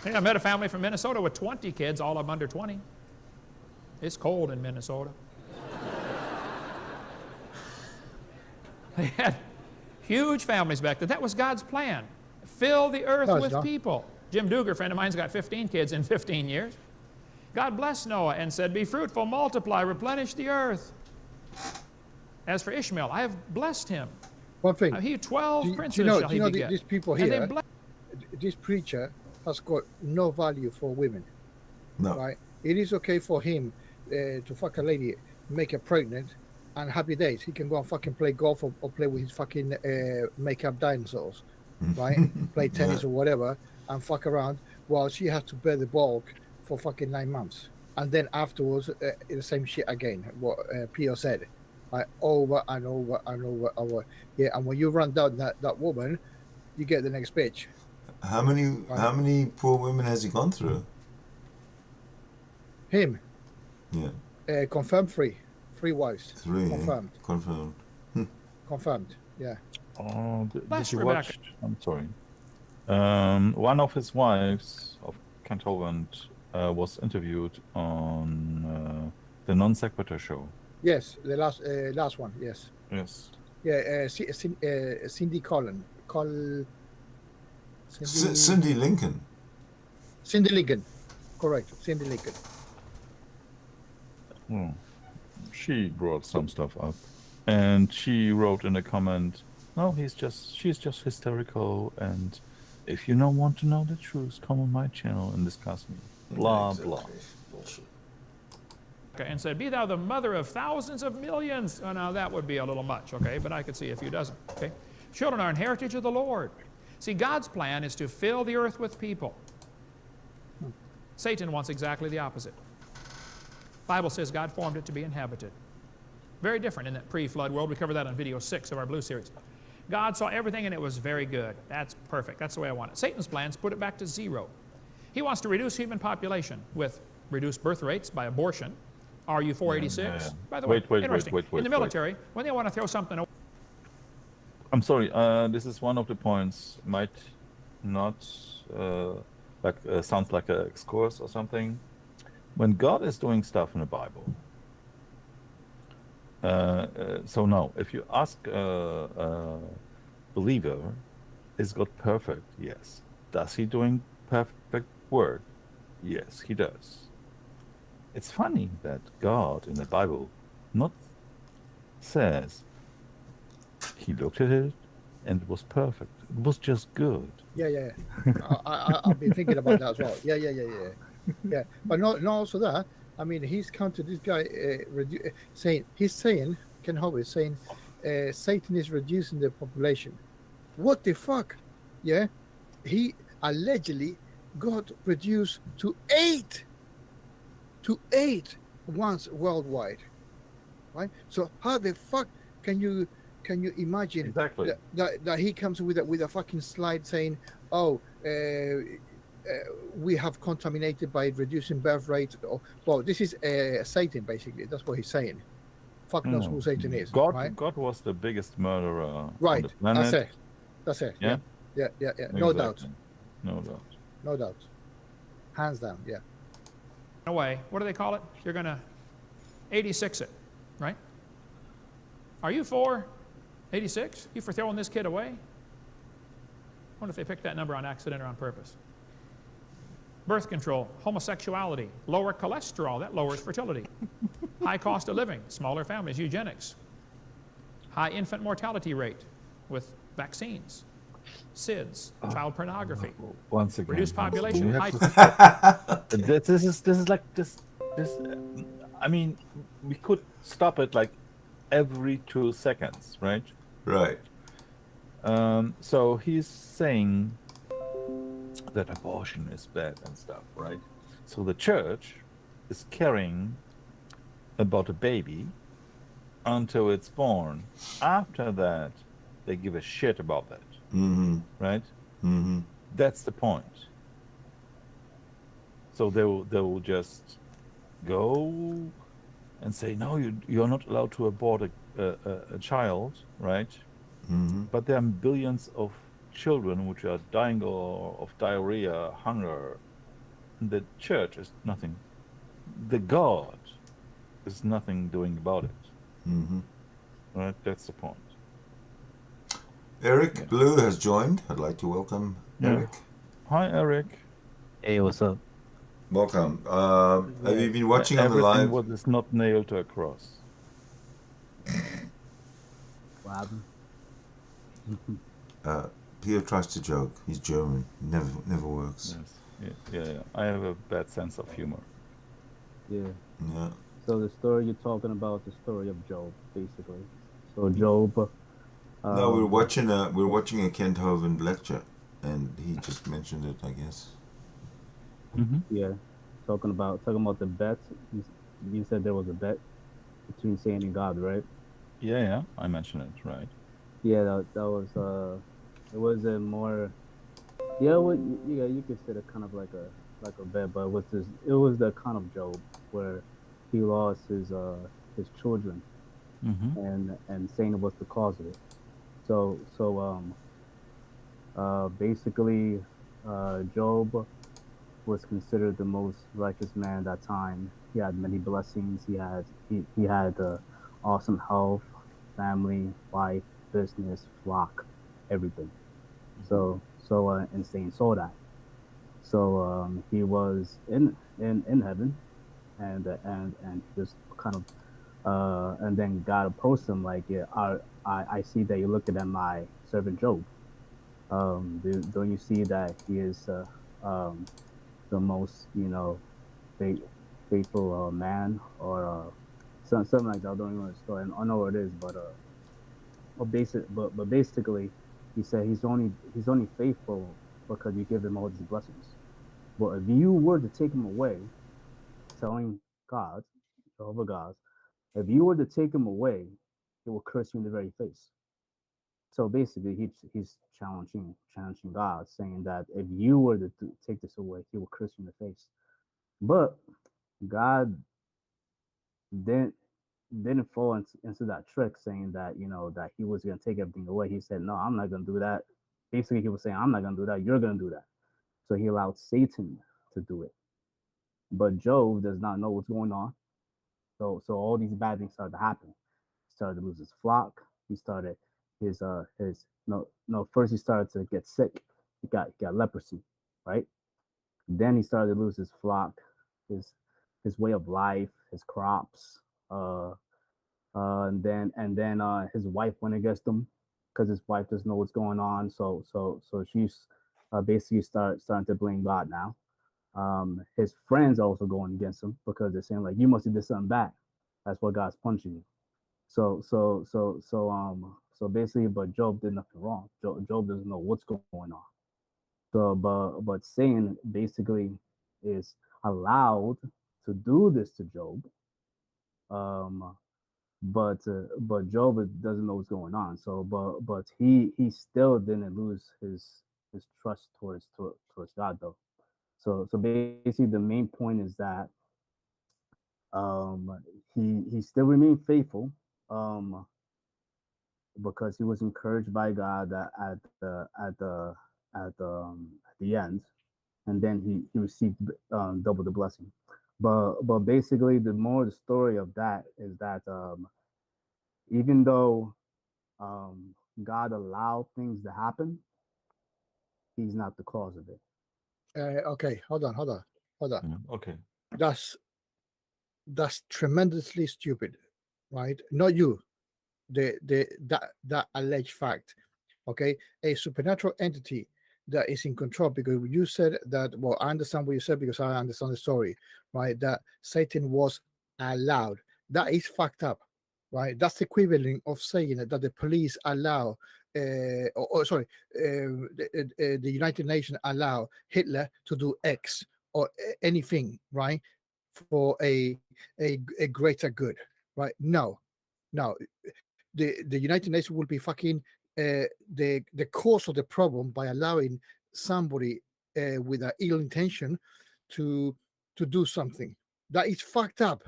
Hey, I met a family from Minnesota with 20 kids, all of them under 20. It's cold in Minnesota. They had huge families back then. That was God's plan. Fill the earth with people. Jim Duger, a friend of mine's got 15 kids in 15 years. God blessed Noah and said, be fruitful, multiply, replenish the earth. As for Ishmael, I have blessed him. One thing. He 12 princes shall he beget. These people here, this preacher has got no value for women. No. Right? It is okay for him to fuck a lady, make her pregnant, and happy days. He can go and fucking play golf or play with his fucking make-up dinosaurs, right? Play tennis or whatever, and fuck around while she has to bear the bulk for fucking 9 months. And then afterwards, the same shit again, what Pio said. Right? Over and over and over. Yeah, and when you run down that woman, you get the next bitch. How many poor women has he gone through? Him. Yeah. Confirmed 3 wives. 3. Confirmed. Confirmed. Confirmed. Yeah. Oh, did you Rebecca. watch? I'm sorry. One of his wives of Kent Hovind was interviewed on the Non Sequitur show. Yes, the last one. Yes. Yes. Yeah. Cindy Collin. Cindy Lincoln. Cindy Lincoln. Correct. Cindy Lincoln. Oh. She brought some stuff up, and she wrote in a comment, "No, she's just hysterical, and if you don't want to know the truth, come on my channel and discuss me." Blah blah. Bullshit. And said, be thou the mother of thousands of millions. Oh, now that would be a little much, okay? But I could see a few dozen, okay? Children are an heritage of the Lord. See, God's plan is to fill the earth with people. Satan wants exactly the opposite. Bible says God formed it to be inhabited. Very different in that pre-flood world. We covered that on video 6 of our Blue series. God saw everything and it was very good. That's perfect. That's the way I want it. Satan's plans put it back to 0. He wants to reduce human population with reduced birth rates by abortion. RU 486. By the way, interesting. In the military, when they want to throw something away. I'm sorry. This is one of the points. Might not sounds like an excursus or something. When God is doing stuff in the Bible, So now, if you ask a believer, is God perfect? Yes. Does he doing perfect work? Yes, he does. It's funny that God in the Bible not says he looked at it and it was perfect. It was just good. Yeah. I've been thinking about that as well. Yeah. But not also that. I mean, he's counted this guy saying Ken Hovind is saying Satan is reducing the population. What the fuck? Yeah, he allegedly got reduced to eight once worldwide, right? So how the fuck can you imagine Exactly. that he comes with a fucking slide saying, "Oh, we have contaminated by reducing birth rate." Or, well, this is Satan, basically. That's what he's saying. Fuck knows who Satan is, right? God was the biggest murderer on Right. the planet. That's it. Yeah. Yeah. No doubt. No doubt. No doubt. Hands down. Yeah. Away. What do they call it? You're going to 86 it, right? Are you for 86? You for throwing this kid away? I wonder if they picked that number on accident or on purpose. Birth control, homosexuality, lower cholesterol, that lowers fertility. High cost of living, smaller families, eugenics. High infant mortality rate with vaccines. SIDS, child pornography. Once again, reduced population. This is like this. I mean, we could stop it like every 2 seconds, right? Right. So he's saying that abortion is bad and stuff, right? So the church is caring about a baby until it's born. After that, they give a shit about that. Mm-hmm. Right? Mm-hmm. That's the point. So they will just go and say, no, you're not allowed to abort a child, right? Mm-hmm. But there are billions of children which are dying of diarrhea, hunger. The church is nothing. The God is nothing doing about it. Mm-hmm. Right? That's the point. Eric Blue has joined. I'd like to welcome Eric. Hi, Eric. Hey, what's up? Welcome. Have you been watching on the live? Everything what is not nailed to a cross. What happened? Peter tries to joke. He's German. Never works. Yes. Yeah. I have a bad sense of humor. Yeah. Yeah. So the story you're talking about, the story of Job, basically. So Job. No, we're watching a Kent Hovind lecture, and he just mentioned it, I guess. Mm-hmm. Yeah. Talking about the bet. You said there was a bet between Satan and God, right? Yeah. I mentioned it, right? Yeah, that was it was a more you could say it kind of like a bet, but it was the kind of Job where he lost his children, Mm-hmm. and Satan was the cause of it. So basically, Job was considered the most righteous man at that time. He had many blessings. He had awesome health, family, wife, business, flock, everything. So and Satan saw that. So he was in heaven, and just kind of and then God approached him like, yeah, I see that you're looking at my servant Job. Don't you see that he is the most faithful man, or something like that? I don't even know the story. I know what it is, but basically, he said he's only faithful because you give him all these blessings. But if you were to take him away, telling God, Jehovah God, if you were to take him away, he will curse you in the very face. So basically, he's challenging God, saying that if you were to take this away, he will curse you in the face. But God didn't fall into that trick, saying that that he was going to take everything away. He said, no, I'm not going to do that. Basically, he was saying, I'm not going to do that. You're going to do that. So he allowed Satan to do it. But Job does not know what's going on. So all these bad things start to happen. started to lose his flock. He started his first he started to get sick. He got leprosy, right? Then he started to lose his flock, his way of life, his crops. And then his wife went against him because his wife doesn't know what's going on. So she's basically starting to blame God now. His friends are also going against him because they're saying like, you must have did something bad. That's why God's punching you. So basically, but Job did nothing wrong. Job doesn't know what's going on. So but Satan basically is allowed to do this to Job. But Job doesn't know what's going on. So but he still didn't lose his trust towards God though. So basically the main point is that he still remained faithful because he was encouraged by God at the end, and then he received double the blessing. But basically the more the story of that is that even though God allowed things to happen, he's not the cause of it. Okay, hold on. Okay. That's tremendously stupid, right? Not you, that alleged fact. Okay, a supernatural entity that is in control, because you said that. Well, I understand what you said because I understand the story, right? That Satan was allowed. That is fucked up, right? That's the equivalent of saying that the police allow, the United Nations allow Hitler to do X or anything, right, for a greater good, right? No, the United Nations will be fucking the cause of the problem by allowing somebody with an ill intention to do something that is fucked up.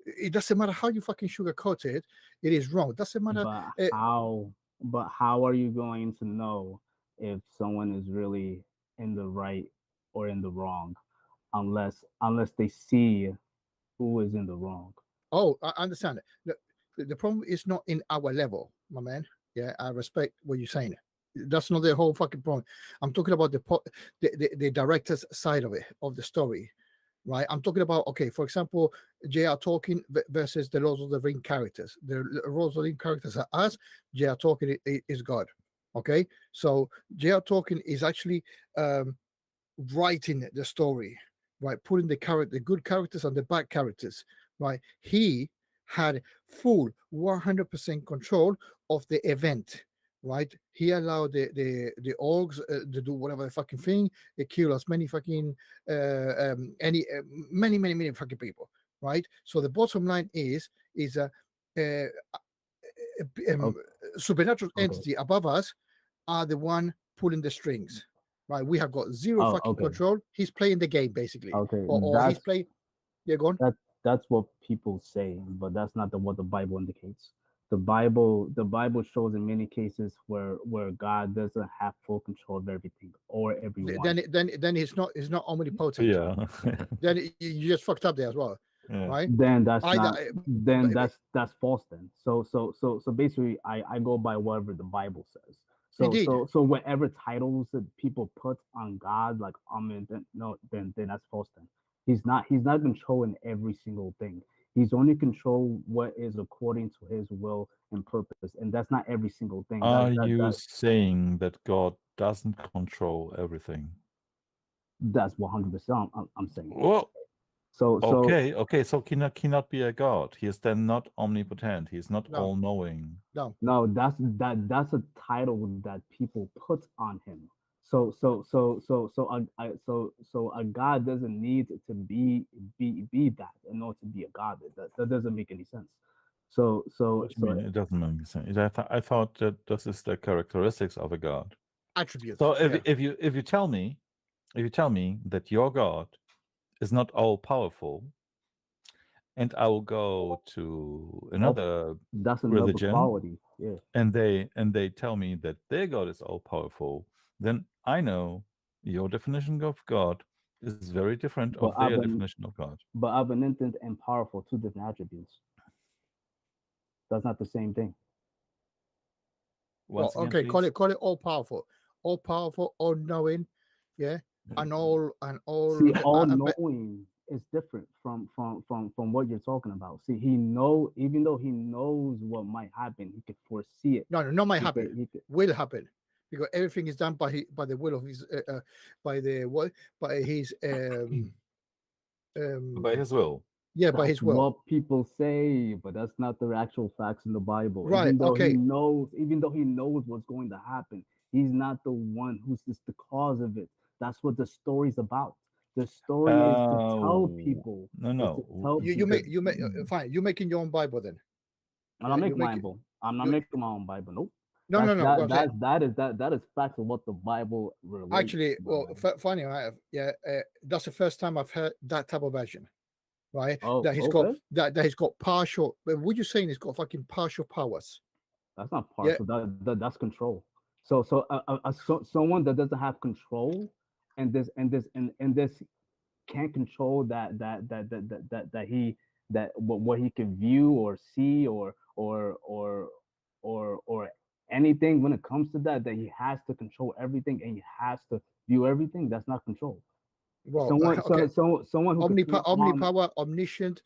It doesn't matter how you fucking sugarcoat it; it is wrong. It doesn't matter. But how are you going to know if someone is really in the right or in the wrong, unless they see who is in the wrong? Oh, I understand it. The problem is not in our level, my man. Yeah, I respect what you're saying. That's not the whole fucking problem. I'm talking about the director's side of it, of the story, right? I'm talking about, okay, for example, J.R. Tolkien versus the Lord of the Ring characters. The Lord of the Ring characters are us. J.R. Tolkien is God. Okay, so J.R. Tolkien is actually writing the story, right? Putting the good characters and the bad characters, right? He had full 100% control of the event, right? He allowed the orcs to do whatever the fucking thing. They kill as many fucking many fucking people, right? So the bottom line is a supernatural entity above us are the one pulling the strings, right? We have got zero fucking control. He's playing the game basically, or he's playing. Yeah, go on. That's what people say, but that's not what the Bible indicates. The Bible shows in many cases where God doesn't have full control of everything or everyone. Then he's not omnipotent. Yeah. Then you just fucked up there as well, right? Then that's that's false. Then so basically, I go by whatever the Bible says. So whatever titles that people put on God, like then that's false. Then he's not controlling every single thing. He's only control what is according to his will and purpose, and that's not every single thing. Are you saying that God doesn't control everything? That's 100%. I'm saying. Well, so cannot be a God. He is then not omnipotent. He is not all-knowing. No, that's a title that people put on him. So a God doesn't need to be that in order to be a God. That doesn't make any sense. So it doesn't make sense. I thought that this is the characteristics of a God. Attributes. So if you tell me that your God is not all powerful, and I will go to another religion, quality. Yeah. and they tell me that their God is all powerful, then I know your definition of God is very different of their definition of God. But omnipotent and powerful, two different attributes. That's not the same thing. Once Well, again, okay, please. call it all powerful, all knowing, yeah, and all See, all knowing is different from what you're talking about. See, even though he knows what might happen, he could foresee it. no, not might He happen, could- will happen, because everything is done by the will of his by his By his will. yeah, by That's his will. what people say, but that's not the actual facts in the Bible. Right, Even though okay. he knows what's going to happen, he's not the one who's just the cause of it. That's what the story's about. The story is to tell people. No. You make fine. You're making your own Bible then. I'm not making my Bible. I'm not making my own Bible. Nope. No. That is facts of what the Bible relates. Actually, well, funny, that's the first time I've heard that type of version, right? Oh, that he's okay. got that he's got partial. But what you're saying is got fucking partial powers. That's not partial. That's control. So someone that doesn't have control and this can't control what he can view or see or anything when it comes to that he has to control everything and he has to view everything. That's not control. Well, someone who omnipower, omniscient,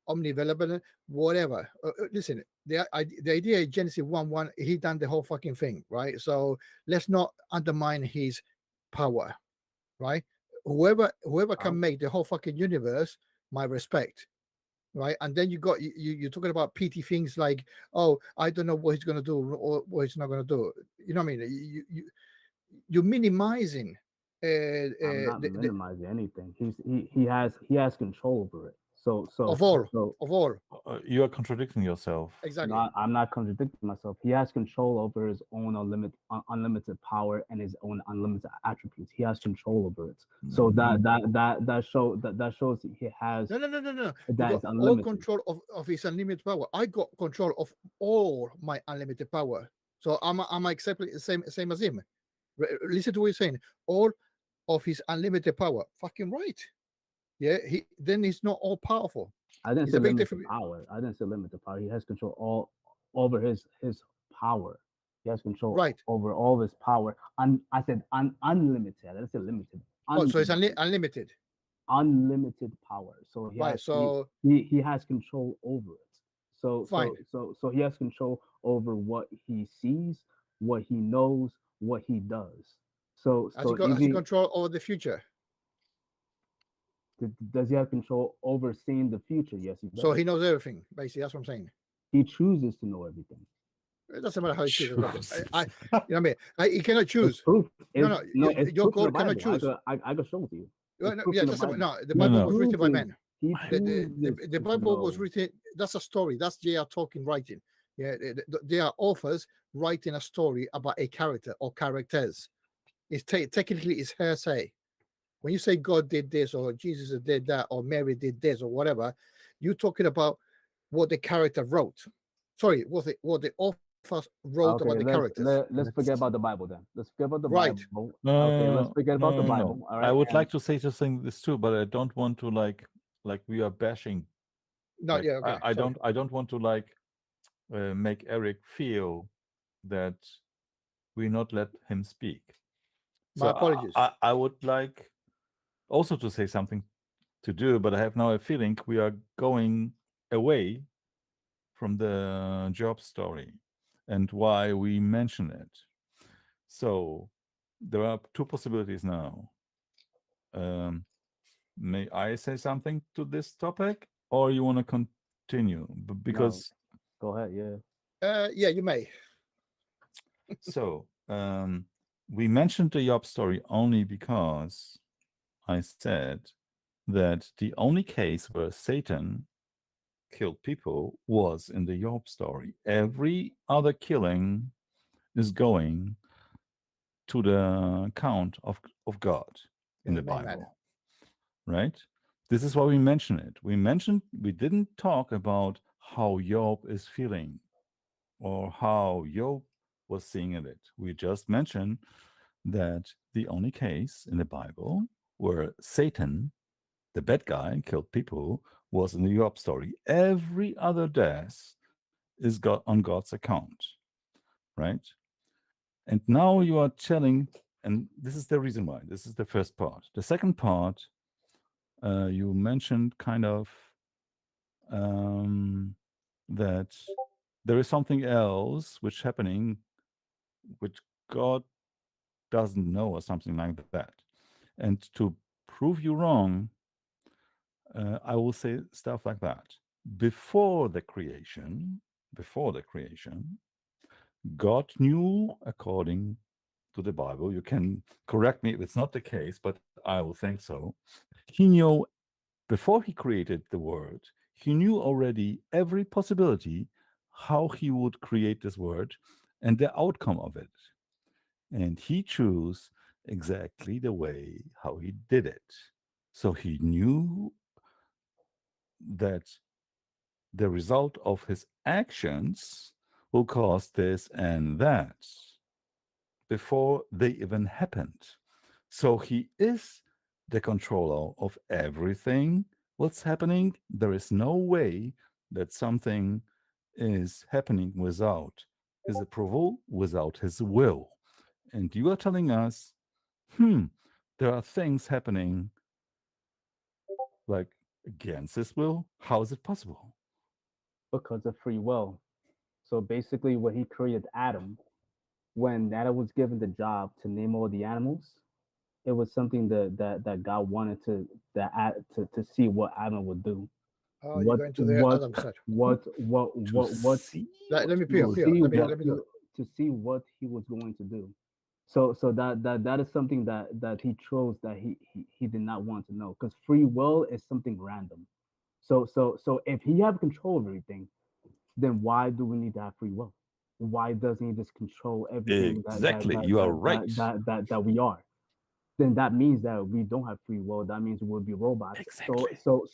omnivelable, whatever. Listen, the idea is Genesis 1:1. He done the whole fucking thing, right? So let's not undermine his power, right? Whoever can make the whole fucking universe, my respect, right? And then you're talking about petty things like, oh, I don't know what he's gonna do or what he's not gonna do. You know what I mean? You're minimizing. I'm not minimizing anything. He has control over it. So of all. You are contradicting yourself. Exactly. No, I'm not contradicting myself. He has control over his own unlimited power and his own unlimited attributes. He has control over it. So that shows he has. No. That is all unlimited. control of his unlimited power. I got control of all my unlimited power. So I'm exactly the same as him. Listen to what he's saying. All of his unlimited power. Fucking right. Yeah, then he's not all powerful. I didn't say limited power. I didn't say limited power. He has control all over his power. He has control over all his power. I said unlimited. I didn't say limited. So it's unlimited. Unlimited power. So he has control over it. So he has control over what he sees, what he knows, what he does. Has he control over the future? Does he have control over seeing the future? Yes, he does. So he knows everything. Basically, that's what I'm saying. He chooses to know everything. It doesn't matter how he chooses. You know what I mean? He cannot choose. Proof. No. Your God cannot choose. I can show it to you. The Bible was written by men. The Bible was written. That's a story. That's J.R. Tolkien writing. Yeah, they are authors writing a story about a character or characters. It's technically it's hearsay. When you say God did this or Jesus did that or Mary did this or whatever, you're talking about what the character wrote. Sorry, what the authors wrote about the characters. Let's forget about the Bible then. Let's forget about the Bible. Let's forget about the Bible. No. All right. I would like to say this too, but I don't want to like we are bashing. No, like, yeah, okay. I don't want to make Eric feel that we not let him speak. My apologies. I would like also to say something to do, but I have now a feeling we are going away from the job story and why we mention it. So there are two possibilities now. May I say something to this topic, or you want to continue? Because go ahead, yeah, you may. So we mentioned the Job story only because I said that the only case where Satan killed people was in the Job story. Every other killing is going to the account of God in the Bible, right? This is why we mention it. We didn't talk about how Job is feeling or how Job was seeing it. We just mentioned that the only case in the Bible where Satan, the bad guy, killed people was in the Job story. Every other death is on God's account, right? And now you are telling, and this is the reason why. This is the first part. The second part, you mentioned kind of that there is something else which happening, which God doesn't know, or something like that. And to prove you wrong, I will say stuff like that. Before the creation, God knew, according to the Bible, you can correct me if it's not the case, but I will think so. He knew, before he created the world, he knew already every possibility how he would create this world and the outcome of it. And he chose exactly the way how he did it. So he knew that the result of his actions will cause this and that before they even happened. So he is the controller of everything what's happening. There is no way that something is happening without his approval, without his will. And you are telling us, there are things happening like against his will. How is it possible? Because of free will. So basically, when he created Adam, when Adam was given the job to name all the animals, it was something that God wanted to see what Adam would do. Oh, you're going to the Adam side. Let me to see what he was going to do. So that is something that he chose, that he did not want to know, because free will is something random. So if he have control of everything, then why do we need to have free will? Why doesn't he just control everything? Exactly, you are right. That we are. Then that means that we don't have free will. That means we'll be robots. Exactly. So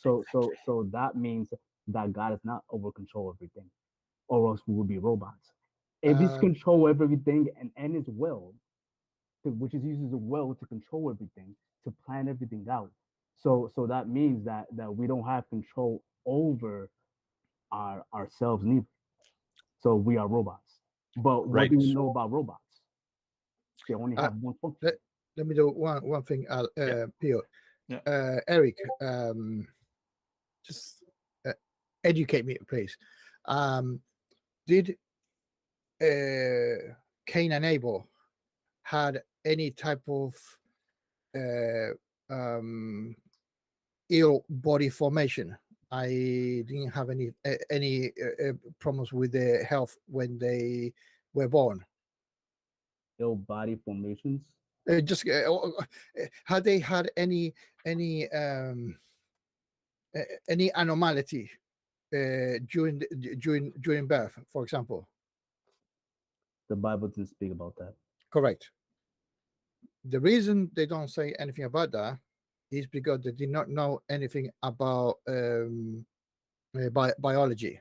that means that God is not over control everything, or else we will be robots. If he's control everything and his will, which is uses the will to control everything, to plan everything out. So that means that we don't have control over ourselves neither. So we are robots. But what do we know about robots? They only have one function. Let me do one thing, Pio. Eric, just educate me, please. Did Cain and Abel had any type of ill body formation? I didn't have any problems with their health when they were born. Ill body formations. Just had they had any anomaly during birth, for example? The Bible didn't speak about that. Correct. The reason they don't say anything about that is because they did not know anything about biology,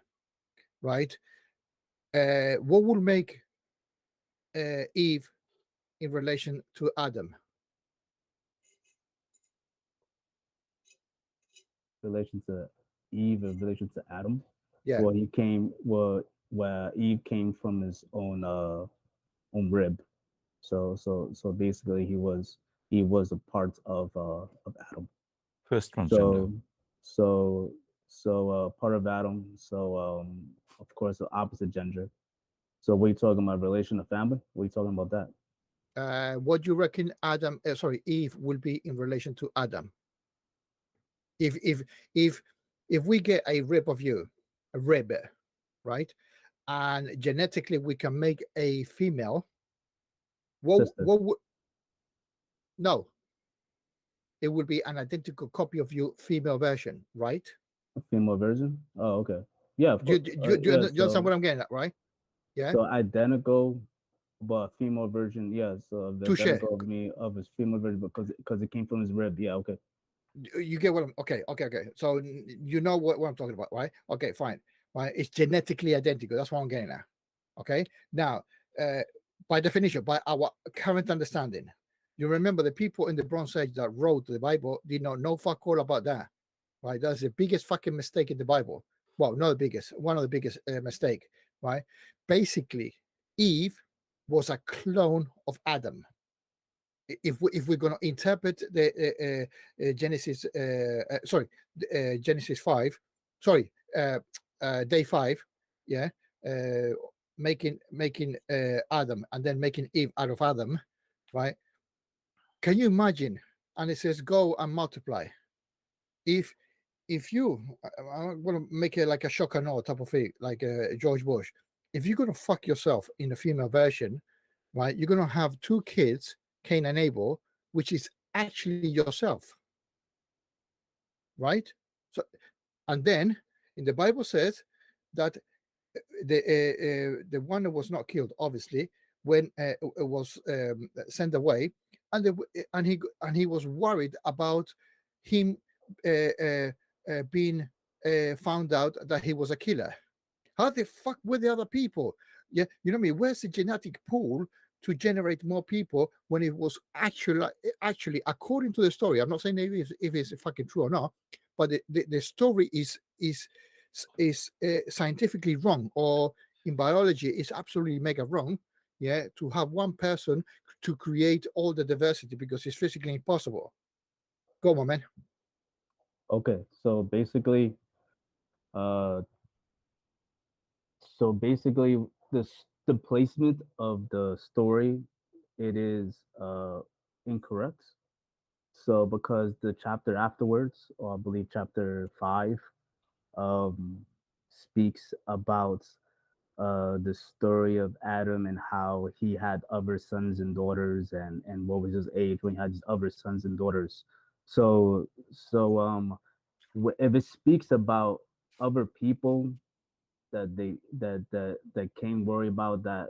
right? What would make Eve in relation to Adam? Relation to Eve in relation to Adam? Yeah. Well, where Eve came from his own rib. So basically he was a part of Adam. First transgender. So part of Adam. So of course the opposite gender. So what are you talking about? Relation to family? What are you talking about that? What do you reckon Eve will be in relation to Adam? If we get a rib of you, a rib, right, and genetically we can make a female, what would no? It will be an identical copy of your female version, right? A female version? Oh, okay. Yeah. Do you understand what I'm getting at, right? Yeah. So identical, but female version. Yeah. So the identical of me of his female version, because it came from his rib. Yeah. Okay. You get what I'm okay. So you know what I'm talking about, right? Okay, fine. Right, it's genetically identical. That's what I'm getting at. Okay. Now, by definition, by our current understanding, you remember the people in the Bronze Age that wrote the Bible did not know fuck all about that. right? That's the biggest fucking mistake in the Bible. Well, not the biggest, one of the biggest mistake, right? Basically, Eve was a clone of Adam. If we're going to interpret the Genesis, Genesis 5, day 5, yeah, making Adam and then making Eve out of Adam, right? Can you imagine? And it says, "Go and multiply." If you, I'm going to make it like a shock and awe type of thing, like George Bush. If you're going to fuck yourself in the female version, right, you're going to have 2 kids, Cain and Abel, which is actually yourself, right? So, and then in the Bible says that the one that was not killed, obviously, when it was sent away, and he was worried about him being found out that he was a killer. How the fuck were the other people? Yeah, you know what I mean? Where's the genetic pool to generate more people when it was actually according to the story? I'm not saying if it's fucking true or not, but the story is scientifically wrong, or in biology is absolutely mega wrong. Yeah, to have one person to create all the diversity, because it's physically impossible. Go on, man. Okay, so basically, uh, the placement of the story, it is incorrect. So because the chapter afterwards, or I believe chapter 5, speaks about the story of Adam and how he had other sons and daughters, and what was his age when he had his other sons and daughters. So if it speaks about other people that that Cain worry about, that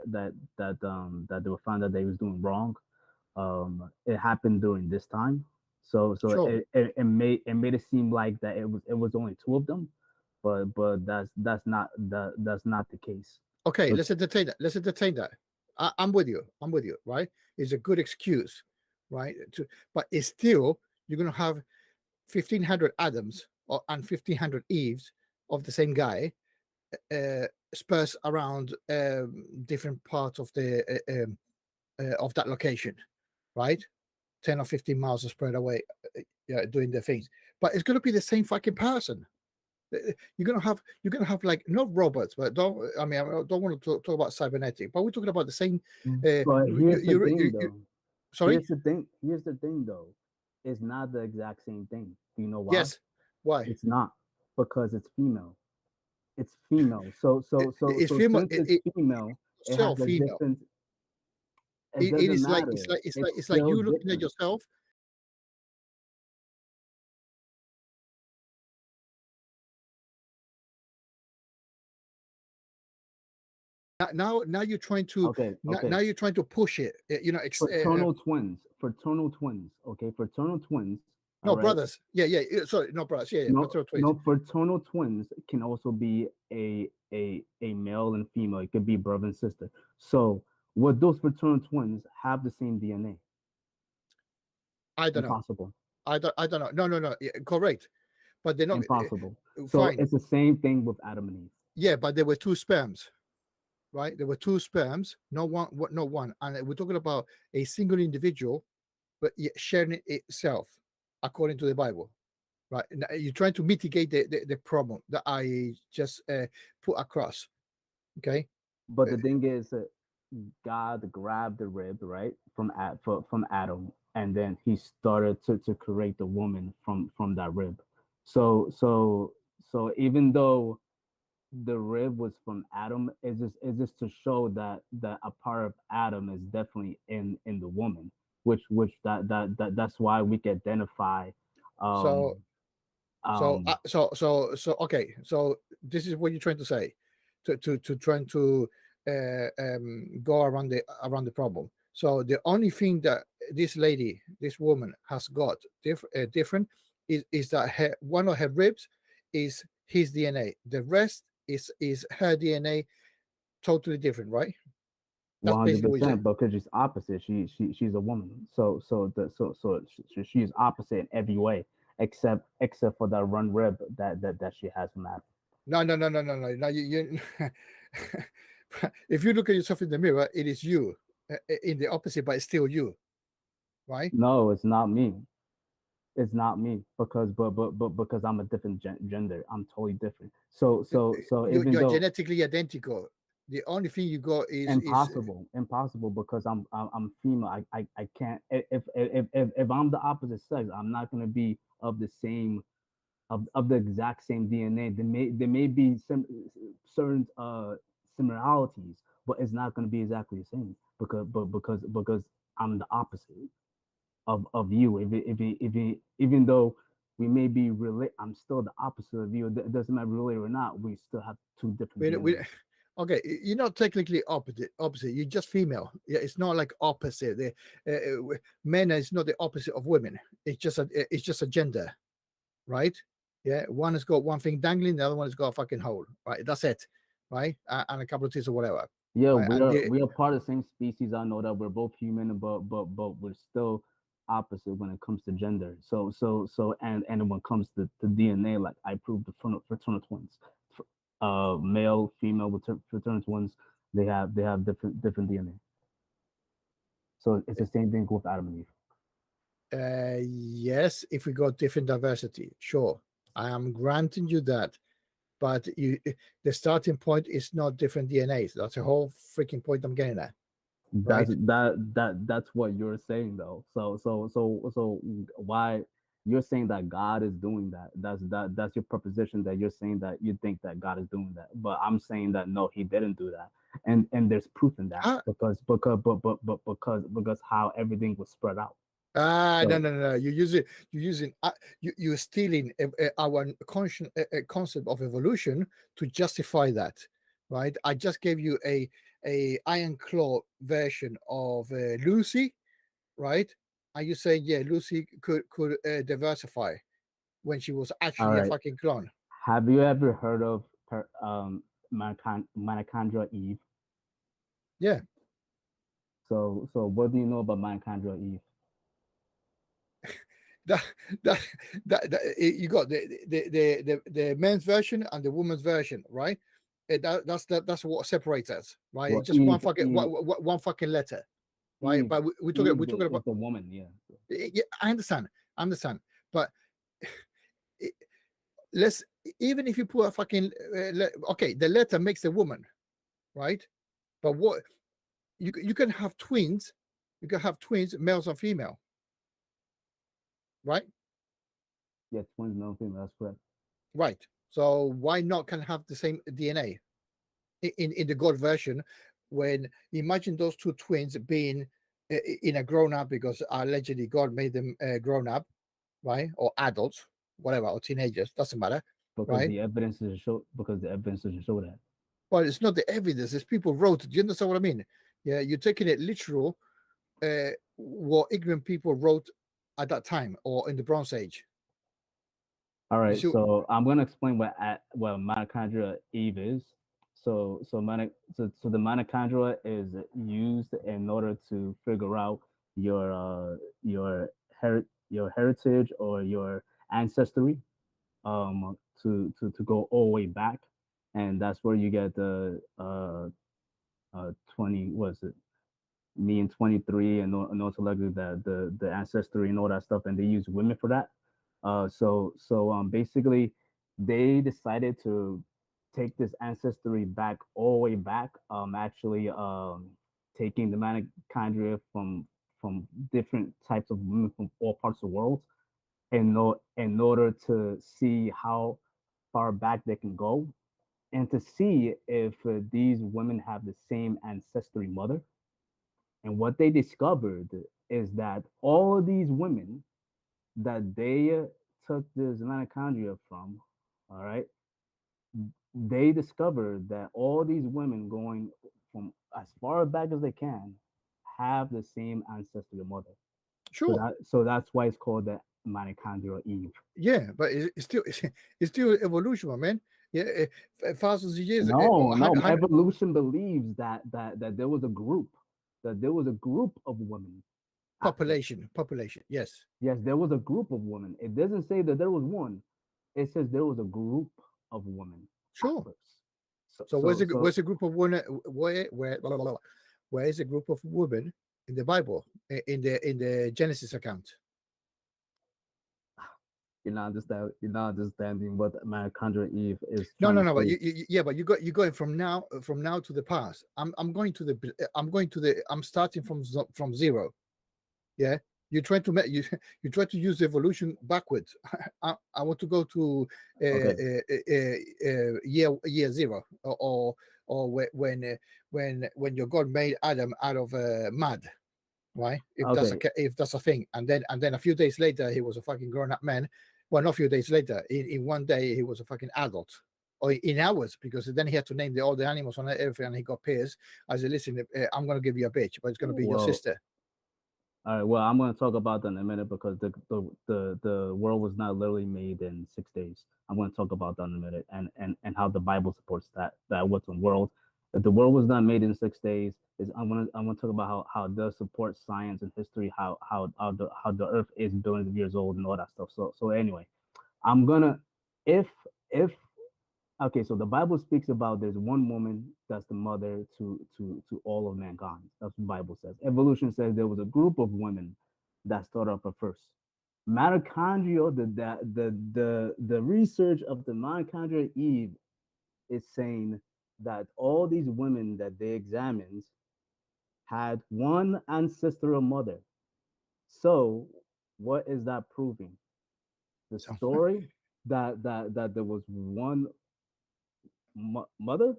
they were found that they was doing wrong, it happened during this time. So Sure. it made it seem like that it was only 2 of them, but that's not the case. Okay, So let's entertain that. Let's entertain that. I'm with you. I'm with you. Right? It's a good excuse, right? But it's still, you're gonna have 1,500 Adams and 1,500 Eves of the same guy, sparse around different parts of the of that location, right? 10 or 15 miles spread away, doing their things. But it's gonna be the same fucking person. You're gonna have like, not robots, but don't, I mean, I don't want to talk about cybernetic, but we're talking about the same. but here's the thing, though. Sorry. Here's the thing, though. It's not the exact same thing. Do you know why? Yes. Why? It's not, because it's female. It's female. It's female. Since it's female, it So has a female. different. It It doesn't is like matter. it's like still you looking at different. yourself. Now you're trying to Okay. now you're trying to push it. Fraternal twins. Okay, fraternal twins. No, all right? brothers. Yeah. Sorry, no brothers. Yeah. No, Fraternal twins. no, fraternal twins can also be a male and female. It could be brother and sister. So would those fraternal twins have the same DNA? I don't Impossible. know. I don't know. No. Yeah, correct. But they're not Impossible. So fine. it's the same thing with Adam and Eve. Yeah, but there were 2 sperms, right? There were 2 sperms, no one, and we're talking about a single individual, but sharing itself according to the Bible, right? Now, you're trying to mitigate the problem that I just put across. Okay. But the thing is that God grabbed the rib, right, from Adam, and then he started to create the woman from that rib. So even though the rib was from Adam, is just to show that a part of Adam is definitely in the woman, which that's why we can identify. So okay. So this is what you're trying to say, to trying to go around the problem. So the only thing that this woman has got different is that one of her ribs is his DNA. The rest is her DNA, totally different, right? That's basically what you're 100%, because she's opposite. She's a woman, so she's opposite in every way. except for that run rib that she has from Adam. No. Now you if you look at yourself in the mirror, it is you in the opposite, but it's still you, right? No, it's not me. It's not me because because I'm a different gender. I'm totally different. So even You're though genetically identical. The only thing you got is impossible because I'm female. I can't if I'm the opposite sex, I'm not gonna be of the same of the exact same DNA. There may be some certain similarities, but it's not gonna be exactly the same because I'm the opposite of you. Even though we may be related, I'm still the opposite of you. It doesn't matter related or not. We still have two different. Okay, you're not technically opposite. You're just female. Yeah, it's not like opposite. Men is not the opposite of women. It's just a gender, right? Yeah, one has got one thing dangling, the other one has got a fucking hole. Right, that's it. Right, and a couple of teeth or whatever. Yeah, right? we are part of the same species. I know that we're both human, but we're still opposite when it comes to gender. So and when it comes to DNA, like I proved the fraternal twins, male, female fraternal twins, they have different DNA. So it's the same thing with Adam and Eve. Yes, if we got different diversity, sure, I am granting you that. But the starting point is not different DNAs. That's the whole freaking point I'm getting at. That's that's what you're saying though. So why you're saying that God is doing that? That's your proposition, that you're saying that you think that God is doing that. But I'm saying that no, he didn't do that. And there's proof in that because how everything was spread out. No. You're stealing our concept of evolution to justify that, right? I just gave you a Iron Claw version of Lucy, right? Are you saying Lucy could diversify when she was actually a fucking clone? Have you ever heard of her, mitochondria Eve? Yeah. So what do you know about mitochondria Eve? That you got the men's version and the woman's version, right? That's what separates us, right? Well, just Eve, one fucking letter, right? Eve, but we're talking about the woman, yeah. Yeah, I understand, but let's, even if you put a fucking okay, the letter makes the woman, right? But what you can have twins, males and female. Right? Yeah, twins, male, female. That's correct. Right. So why not can have the same DNA in the God version? When imagine those two twins being in a grown up, because allegedly God made them grown up, right? Or adults, whatever, or teenagers, doesn't matter. Because right? the evidence doesn't show. Because the evidence doesn't show that. Well, it's not the evidence. It's people wrote. Do you understand what I mean? Yeah, you're taking it literal. What ignorant people wrote at that time or in the Bronze Age. All right, so I'm going to explain what mitochondria Eve is. So the mitochondria is used in order to figure out your heritage or your ancestry, to go all the way back, and that's where you get the 20, what is it? Me and 23 and also like the ancestry and all that stuff, and they use women for that. So basically they decided to take this ancestry back all the way back, actually taking the mitochondria from different types of women from all parts of the world, in order to see how far back they can go, and to see if these women have the same ancestry mother. And what they discovered is that all of these women that they took this mitochondria from, all right, they discovered that all these women going from as far back as they can have the same ancestral mother. Sure. So that's why it's called the mitochondrial Eve. Yeah, but it's still evolution, my man. Yeah, thousands of years ago. No, evolution believes that there was a group, of women Population. Yes. Yes, there was a group of women. It doesn't say that there was one. It says there was a group of women. Sure. So, So where's a group of women? Where is a group of women in the Bible, in the Genesis account? You're not understanding what mitochondria Eve is. No. But say. you're going from now to the past. I'm starting from zero. Yeah. You try to you try to use evolution backwards. I want to go to year zero, or when your God made Adam out of mud, right? If that's a thing, and then a few days later he was a fucking grown up man. Well, not a few days later, in one day he was a fucking adult, or in hours, because then he had to name all the animals on everything, and he got pissed. I said, listen, I'm going to give you a bitch, but it's going to be your sister. All right. Well, I'm going to talk about that in a minute, because the world was not literally made in 6 days. I'm going to talk about that in a minute, and how the Bible supports that what's in the world. That the world was not made in 6 days is I'm going to talk about how it does support science and history, how the Earth is billions of years old and all that stuff. So anyway, I'm gonna okay, so the Bible speaks about there's one woman that's the mother to all of mankind. That's what the Bible says. Evolution says there was a group of women that started up first. Mitochondria, the research of the mitochondria Eve is saying that all these women that they examined had one ancestral mother. So what is that proving? The story that there was one mother,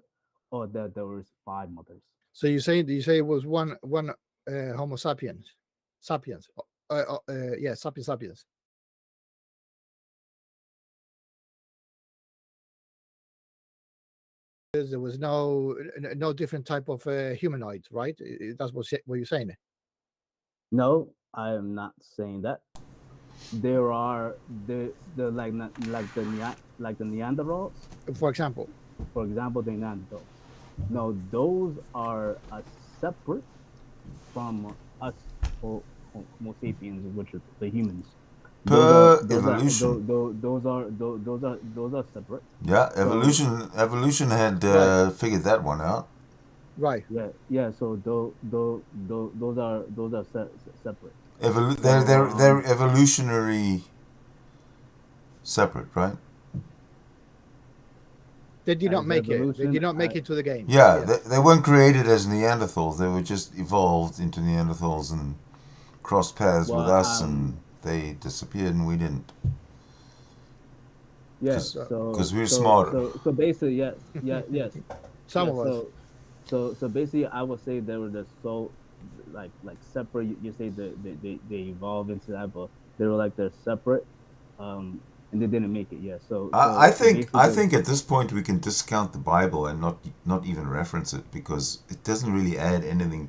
or that there was 5 mothers? So you say it was one Homo sapiens, sapiens sapiens. There was no different type of humanoid, right? That's what you're saying. No, I am not saying that. There are the Neanderthals. For example, the Neanderthals. No, those are separate from us Homo sapiens, which are the humans. Evolution. Those are separate. Yeah, evolution had figured that one out. Right. Yeah. So those are separate. They're evolutionary separate, right? They did not make it. They did not make it to the game. Yeah, they weren't created as Neanderthals. They were just evolved into Neanderthals and crossed paths with us, and they disappeared, and we didn't. Yes, because we were smarter. So basically, yes. Some of us. So basically, I would say they were just so like separate. You say they evolved into that, but they were they're separate, and they didn't make it. Yeah. So I think at this point we can discount the Bible and not even reference it, because it doesn't really add anything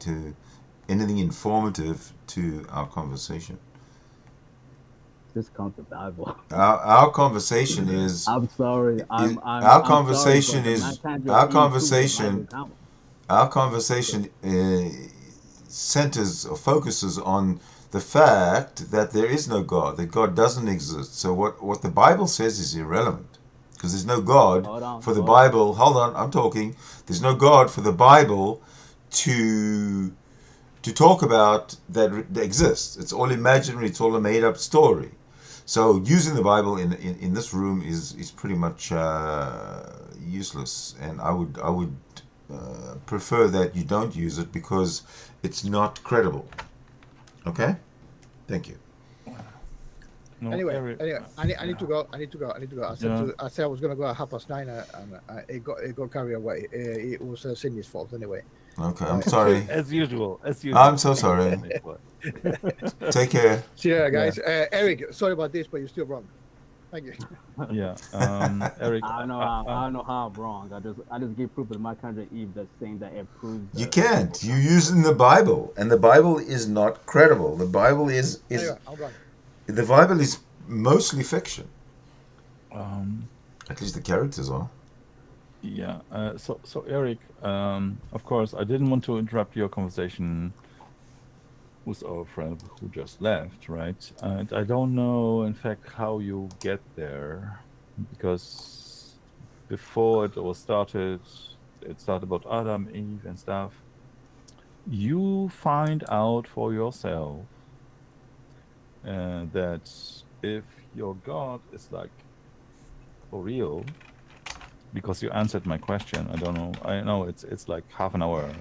informative to our conversation. Discount the Bible. Our conversation is. I'm sorry. Our conversation centers or focuses on the fact that there is no God, that God doesn't exist. So what the Bible says is irrelevant, because there's no God for the Bible. Hold on, I'm talking. There's no God for the Bible to talk about that exists. It's all imaginary. It's all a made-up story. So using the Bible in this room is pretty much useless, and I would prefer that you don't use it, because it's not credible. Okay? Thank you. No, anyway, I need to go. I said I was going to go at 9:30, and it got carried away. It was Sydney's fault anyway. Okay, I'm sorry. As usual. I'm so sorry. Take care. See you later, guys. Yeah. Eric, sorry about this, but you're still wrong. Thank you. Yeah, Eric. I don't know how I'm wrong. I just gave proof of my mitochondria Eve that's saying that it proves. You can't. You use in the Bible, and the Bible is not credible. The Bible is. Anyway, I'm wrong. The Bible is mostly fiction. At least the characters are. Yeah. So Eric, of course, I didn't want to interrupt your conversation with our friend who just left, right? And I don't know, in fact, how you get there, because before it all started, it started about Adam, Eve, and stuff. You find out for yourself that if your God is like for real, because you answered my question. I don't know. I know it's like half an hour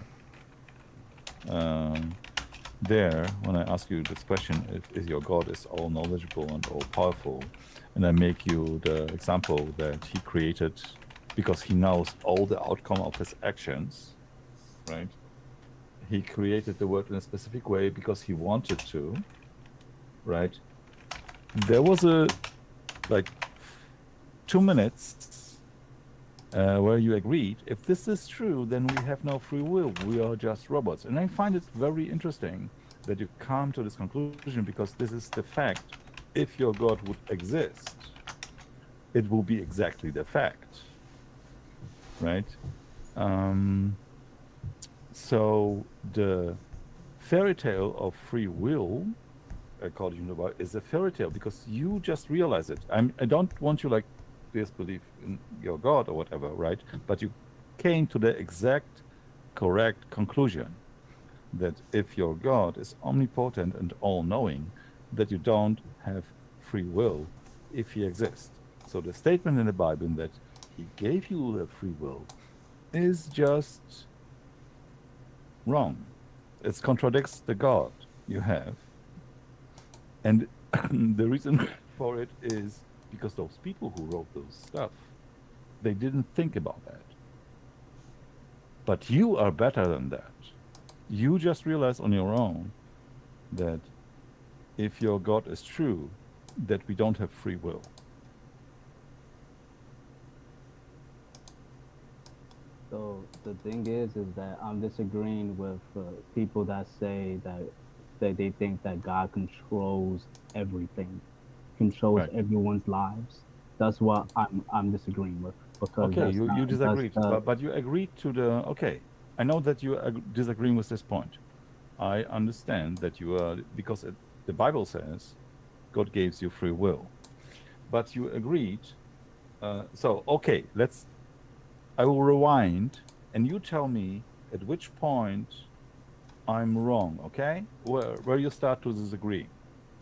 there when I ask you this question. If your God is all knowledgeable and all powerful, and I make you the example that he created because he knows all the outcome of his actions, right? He created the world in a specific way because he wanted to, right? There was a like 2 minutes where you agreed, if this is true, then we have no free will. We are just robots. And I find it very interesting that you come to this conclusion, because this is the fact. If your God would exist, it will be exactly the fact, right? So the fairy tale of free will, according to the Bible, is a fairy tale because you just realize it. I don't want you like disbelieve in your God or whatever, right? But you came to the exact correct conclusion that if your God is omnipotent and all-knowing, that you don't have free will if he exists. So the statement in the Bible that he gave you the free will is just wrong. It contradicts the God you have. And the reason for it is because those people who wrote those stuff, they didn't think about that. But you are better than that. You just realize on your own that if your God is true, that we don't have free will. So the thing is that I'm disagreeing with people that say that they think that God controls everything, controls Right. everyone's lives. That's what I'm disagreeing with, because Okay, that's you not, disagreed, that's, but you agreed to the, okay, I know that you are disagreeing with this point. I understand that you are, because the Bible says God gives you free will. But you agreed, so, okay, I will rewind, and you tell me at which point I'm wrong, okay? Where you start to disagree,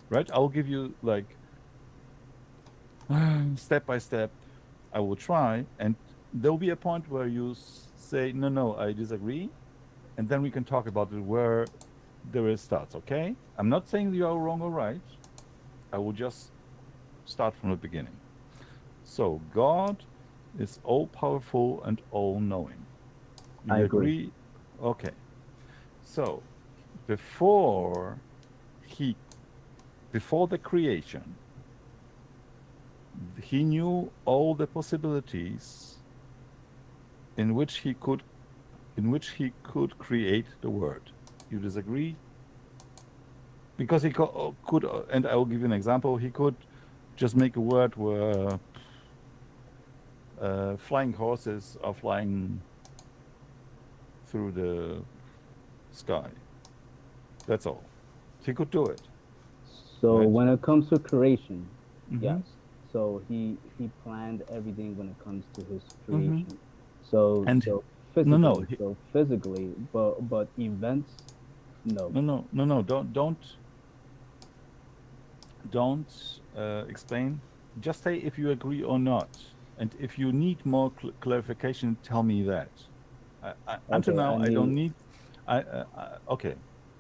right? I'll give you, like, step by step, I will try, and there'll be a point where you say, no, I disagree, and then we can talk about it where there is starts, okay? I'm not saying you are wrong or right. I will just start from the beginning. So God is all-powerful and all-knowing. You I agree. Okay. So before the creation, he knew all the possibilities in which he could create the world. You disagree? Because he could, and I will give you an example. He could just make a world where flying horses are flying through the sky. That's all. He could do it. So Right. when it comes to creation, Mhm. yes. So he planned everything when it comes to his Mhm. creation. So And- so physically, no, so physically, but events, no. No. Don't explain. Just say if you agree or not. And if you need more clarification, tell me that. Until Okay, now, I don't need. Okay.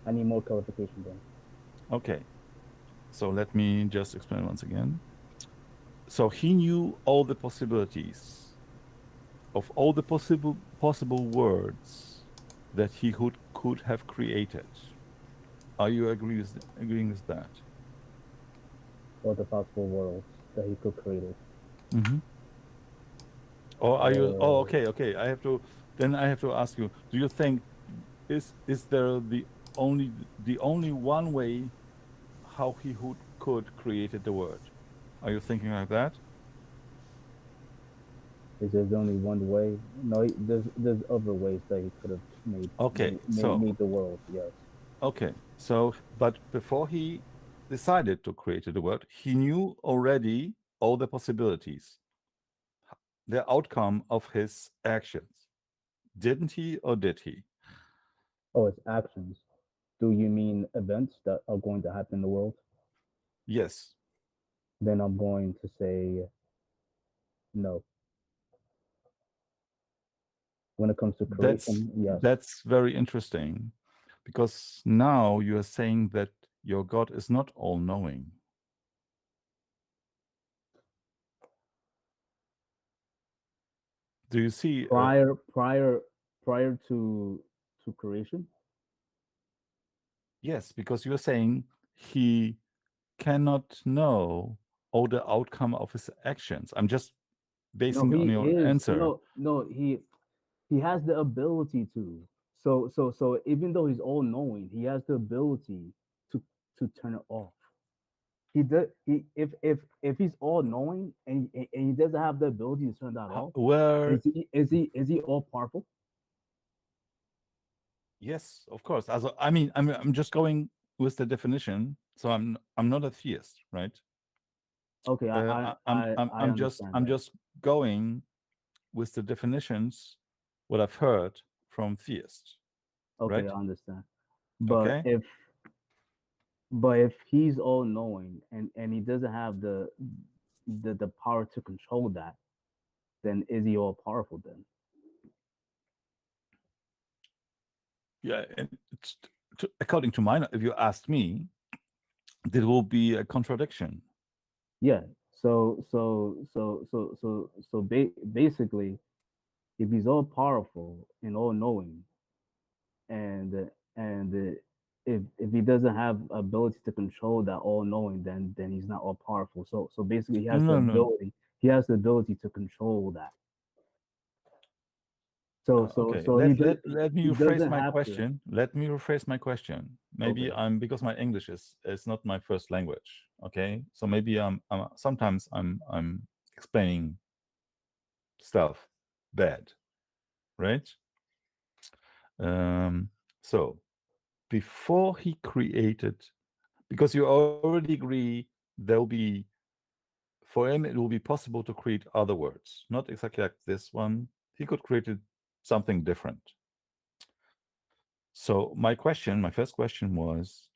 I need more clarification then. Okay. So let me just explain once again. So he knew all the possibilities of all the possible words that he could have created. Are you agreeing with that? All the possible worlds that he could create. Mm-hmm. Or are you? Oh, okay. I have to ask you. Do you think is there the only one way how he could created the world? Are you thinking like that? Is there only one way? No, there's other ways that he could have made Okay, made the world. Yes. Okay, so, but before he decided to create the world, he knew already all the possibilities, the outcome of his actions. Didn't he, or did he? Oh, it's actions. Do you mean events that are going to happen in the world? Yes. Then I'm going to say no. When it comes to creation, yes. That's very interesting, because now you are saying that your God is not all-knowing. Do you see prior to creation? Yes, because you're saying he cannot know all the outcome of his actions. I'm just No, basing he on your is answer. no, he has the ability to. So even though he's all knowing, he has the ability to turn it off. He does. He if he's all knowing and he doesn't have the ability to turn that off, Where is he all powerful? yes, of course. Also, I mean, I'm just going with the definition. So I'm not a theist, right? Okay, I understand I'm that. just going with the definitions what I've heard from theists, Okay, right? I understand. Okay. But if he's all knowing and he doesn't have the power to control that, then is he all powerful then? Yeah, and according to mine, if you asked me, there will be a contradiction. Yeah. Basically, if he's all powerful and all knowing, and if he doesn't have ability to control that all knowing, then he's not all powerful. So basically, No. he has the ability to control that. Okay, So he does let me he rephrase doesn't my have to. question. Let me rephrase my question. Maybe Okay. I'm because my English is not my first language. Okay, so maybe I'm sometimes I'm explaining stuff bad, right? So before he created, because you already agree there'll be for him it will be possible to create other words, not exactly like this one. He could create something different. So my first question was,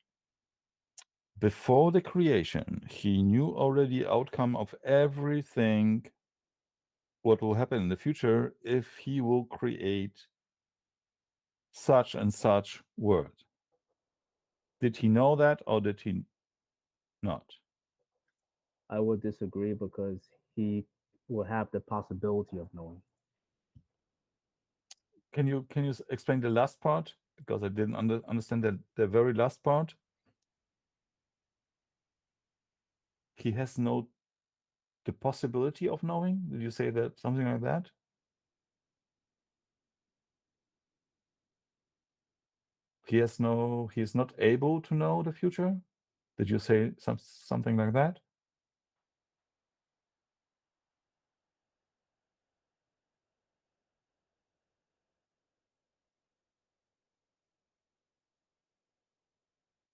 before the creation, he knew already outcome of everything, what will happen in the future if he will create such and such word. Did he know that, or did he not? I would disagree because he will have the possibility of knowing. Can you explain the last part? Because I didn't understand the very last part. He has the possibility of knowing. Did you say that something like that? He is not able to know the future. Did you say something like that?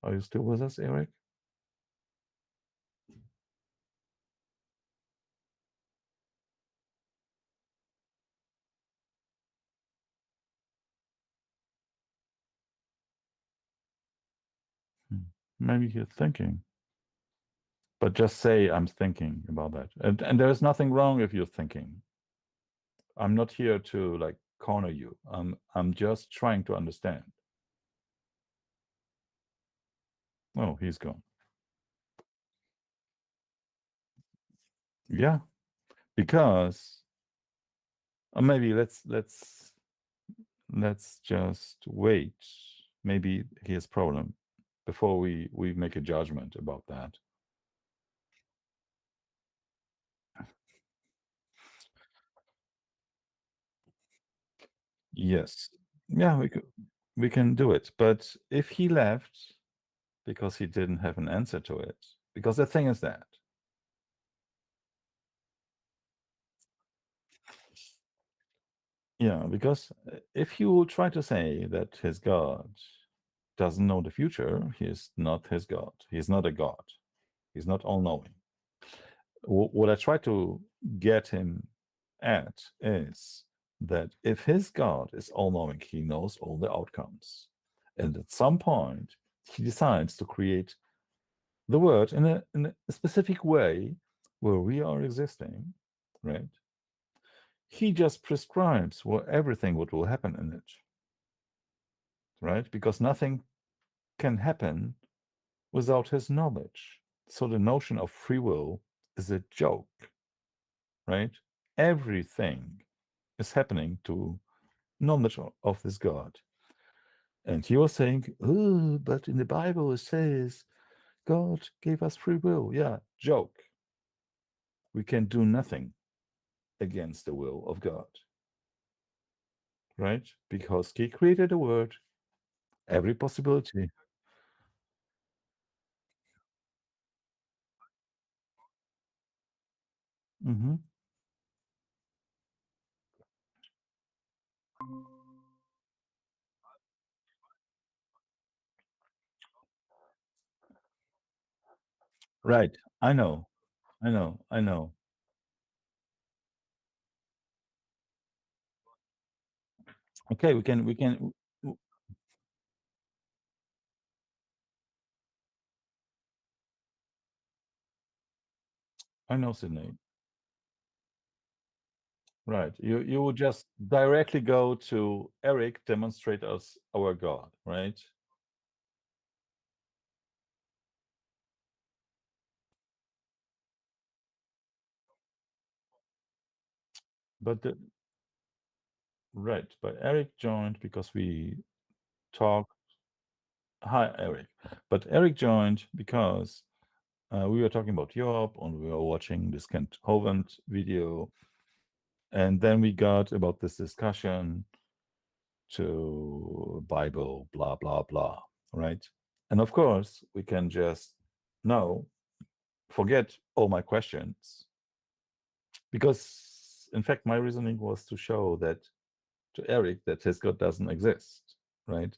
Are you still with us, Eric? Maybe you're thinking. But just say, I'm thinking about that. And there's nothing wrong if you're thinking. I'm not here to like corner you. I'm just trying to understand. Oh, he's gone. Yeah, because maybe let's just wait. Maybe he has problem before we make a judgment about that. Yes. Yeah, we can do it. But if he left because he didn't have an answer to it, because the thing is that yeah, because if you try to say that his God doesn't know the future, he is not his God. He is not a God. He's not all-knowing. What I try to get him at is that if his God is all-knowing, he knows all the outcomes. And at some point, he decides to create the world in a specific way where we are existing, right? He just prescribes everything what will happen in it, right? Because nothing can happen without his knowledge. So the notion of free will is a joke, right? Everything is happening to knowledge of this God. And he was saying, oh, but in the Bible it says God gave us free will. Yeah, joke. We can do nothing against the will of God, right? Because he created the world, every possibility. Mm-hmm. Right. I know. I know. Okay, we can I know, Sydney. Right. You would just directly go to Eric, demonstrate us our God, right? But right, but Eric joined because we talked. Hi, Eric. But Eric joined because we were talking about Europe and we were watching this Kent Hovind video. And then we got about this discussion to Bible, blah, blah, blah, right? And of course, we can just forget all my questions. Because, in fact, my reasoning was to show that to Eric that his God doesn't exist, right?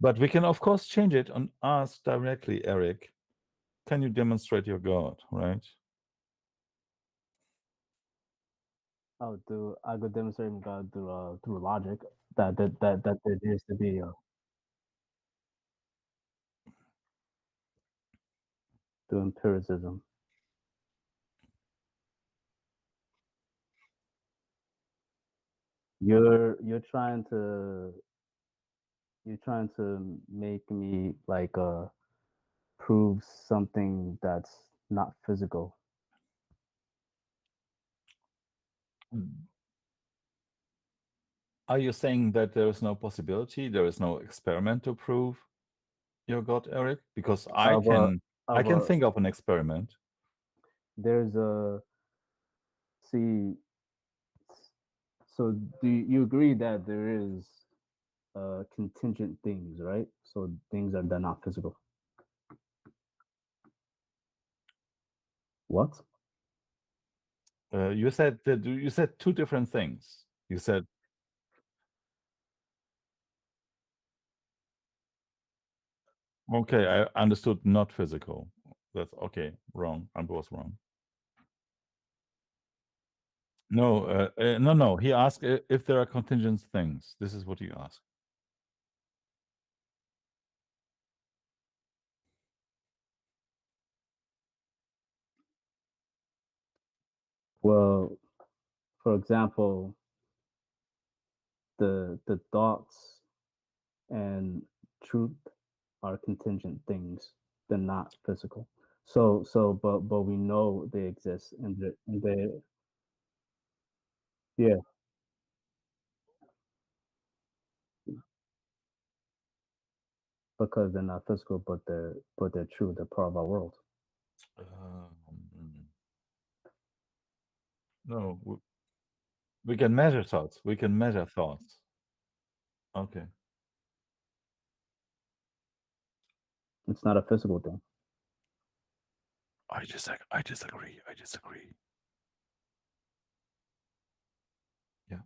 But we can, of course, change it and ask directly, Eric, can you demonstrate your God, right? I could demonstrate God through logic that there needs to be through empiricism. You're trying to make me like prove something that's not physical. Are you saying that there is no possibility, there is no experiment to prove your God, Eric? Because I can think of an experiment. There's a see. So do you agree that there is contingent things, right? So things that are not physical. What? You said two different things. You said okay, I understood not physical. That's okay. Wrong. I was wrong. No, no. He asked if there are contingent things. This is what he asked. Well, for example, the thoughts and truth are contingent things. They're not physical. But we know they exist and they yeah, because they're not physical, but they're true. They're part of our world. No, we can measure thoughts. We can measure thoughts. Okay. It's not a physical thing. I disagree. I disagree. Yeah.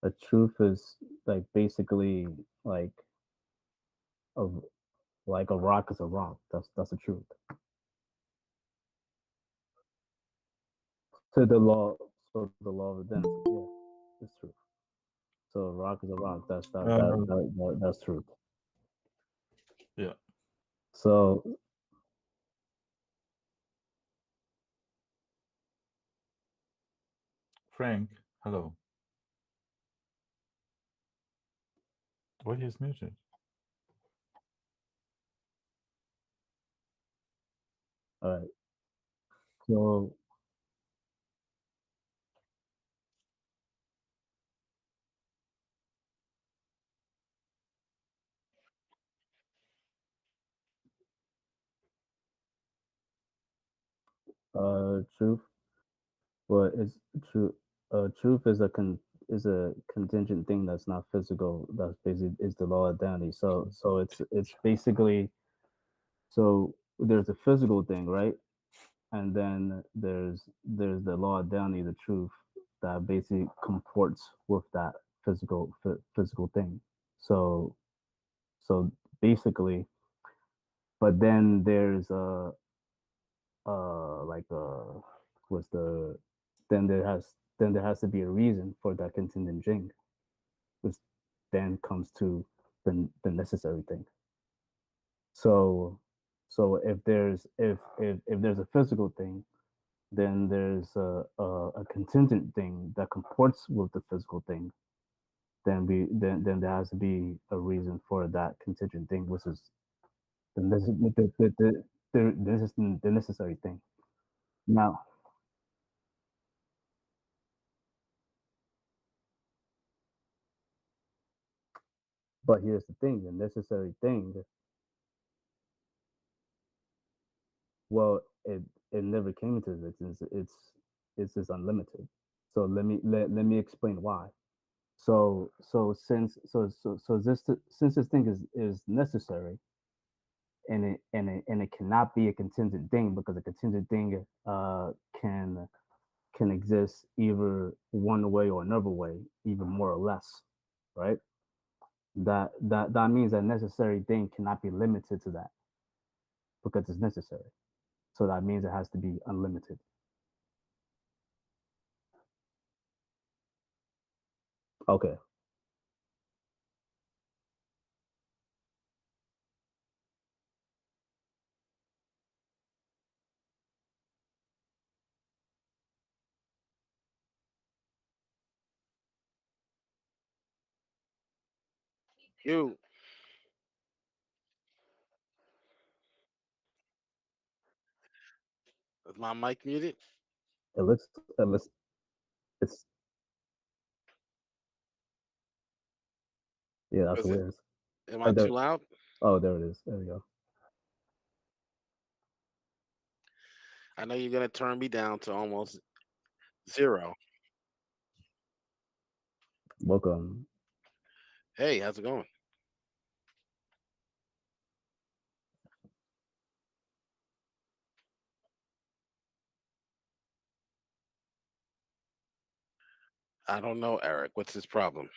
A truth is like basically like a like a rock is a rock. That's the truth. To the law, so the law of identity. Yeah, it's true. So a rock is a rock. That's truth. Yeah. So Frank, hello. Why he's muted? all right. So truth. Well, it's true. Truth is is a contingent thing that's not physical. That's basically is the law of identity. So it's basically so there's a physical thing, right? And then there's the law of identity, the truth that basically comports with that physical thing. So so basically, but then there's like what's the then there has to be a reason for that contingent thing, which then comes to the necessary thing. So so if there's a physical thing, then there's a contingent thing that comports with the physical thing. Then there has to be a reason for that contingent thing, which is the necessary thing. Now, but here's the thing: the necessary thing. Well, it never came into existence. It's just unlimited. So let me explain why. So since this thing is necessary, and it cannot be a contingent thing, because a contingent thing can exist either one way or another way, even more or less, right? That means that necessary thing cannot be limited to that because it's necessary. So that means it has to be unlimited. Okay. You, is my mic muted? It looks it's yeah, that's Is it? weird. Am Oh I there too loud? oh there it is. There we go. I know you're gonna turn me down to almost zero. Welcome. Hey, how's it going? I don't know, Eric. What's his problem?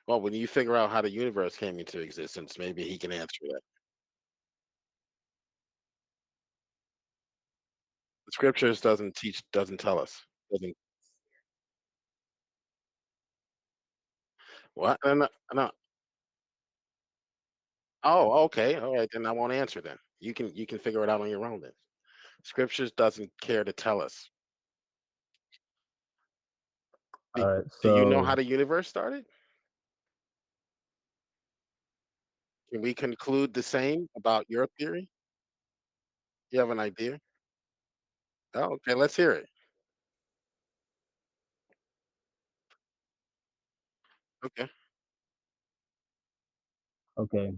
Well, when you figure out how the universe came into existence, maybe he can answer that. The scriptures doesn't teach, doesn't tell us. Doesn't what? No, no. Oh, okay. All right, then I won't answer then. You can figure it out on your own then. Scriptures doesn't care to tell us. Do, All right. do you know how So the universe started? Can we conclude the same about your theory? You have an idea? Oh, okay, let's hear it. Okay. okay.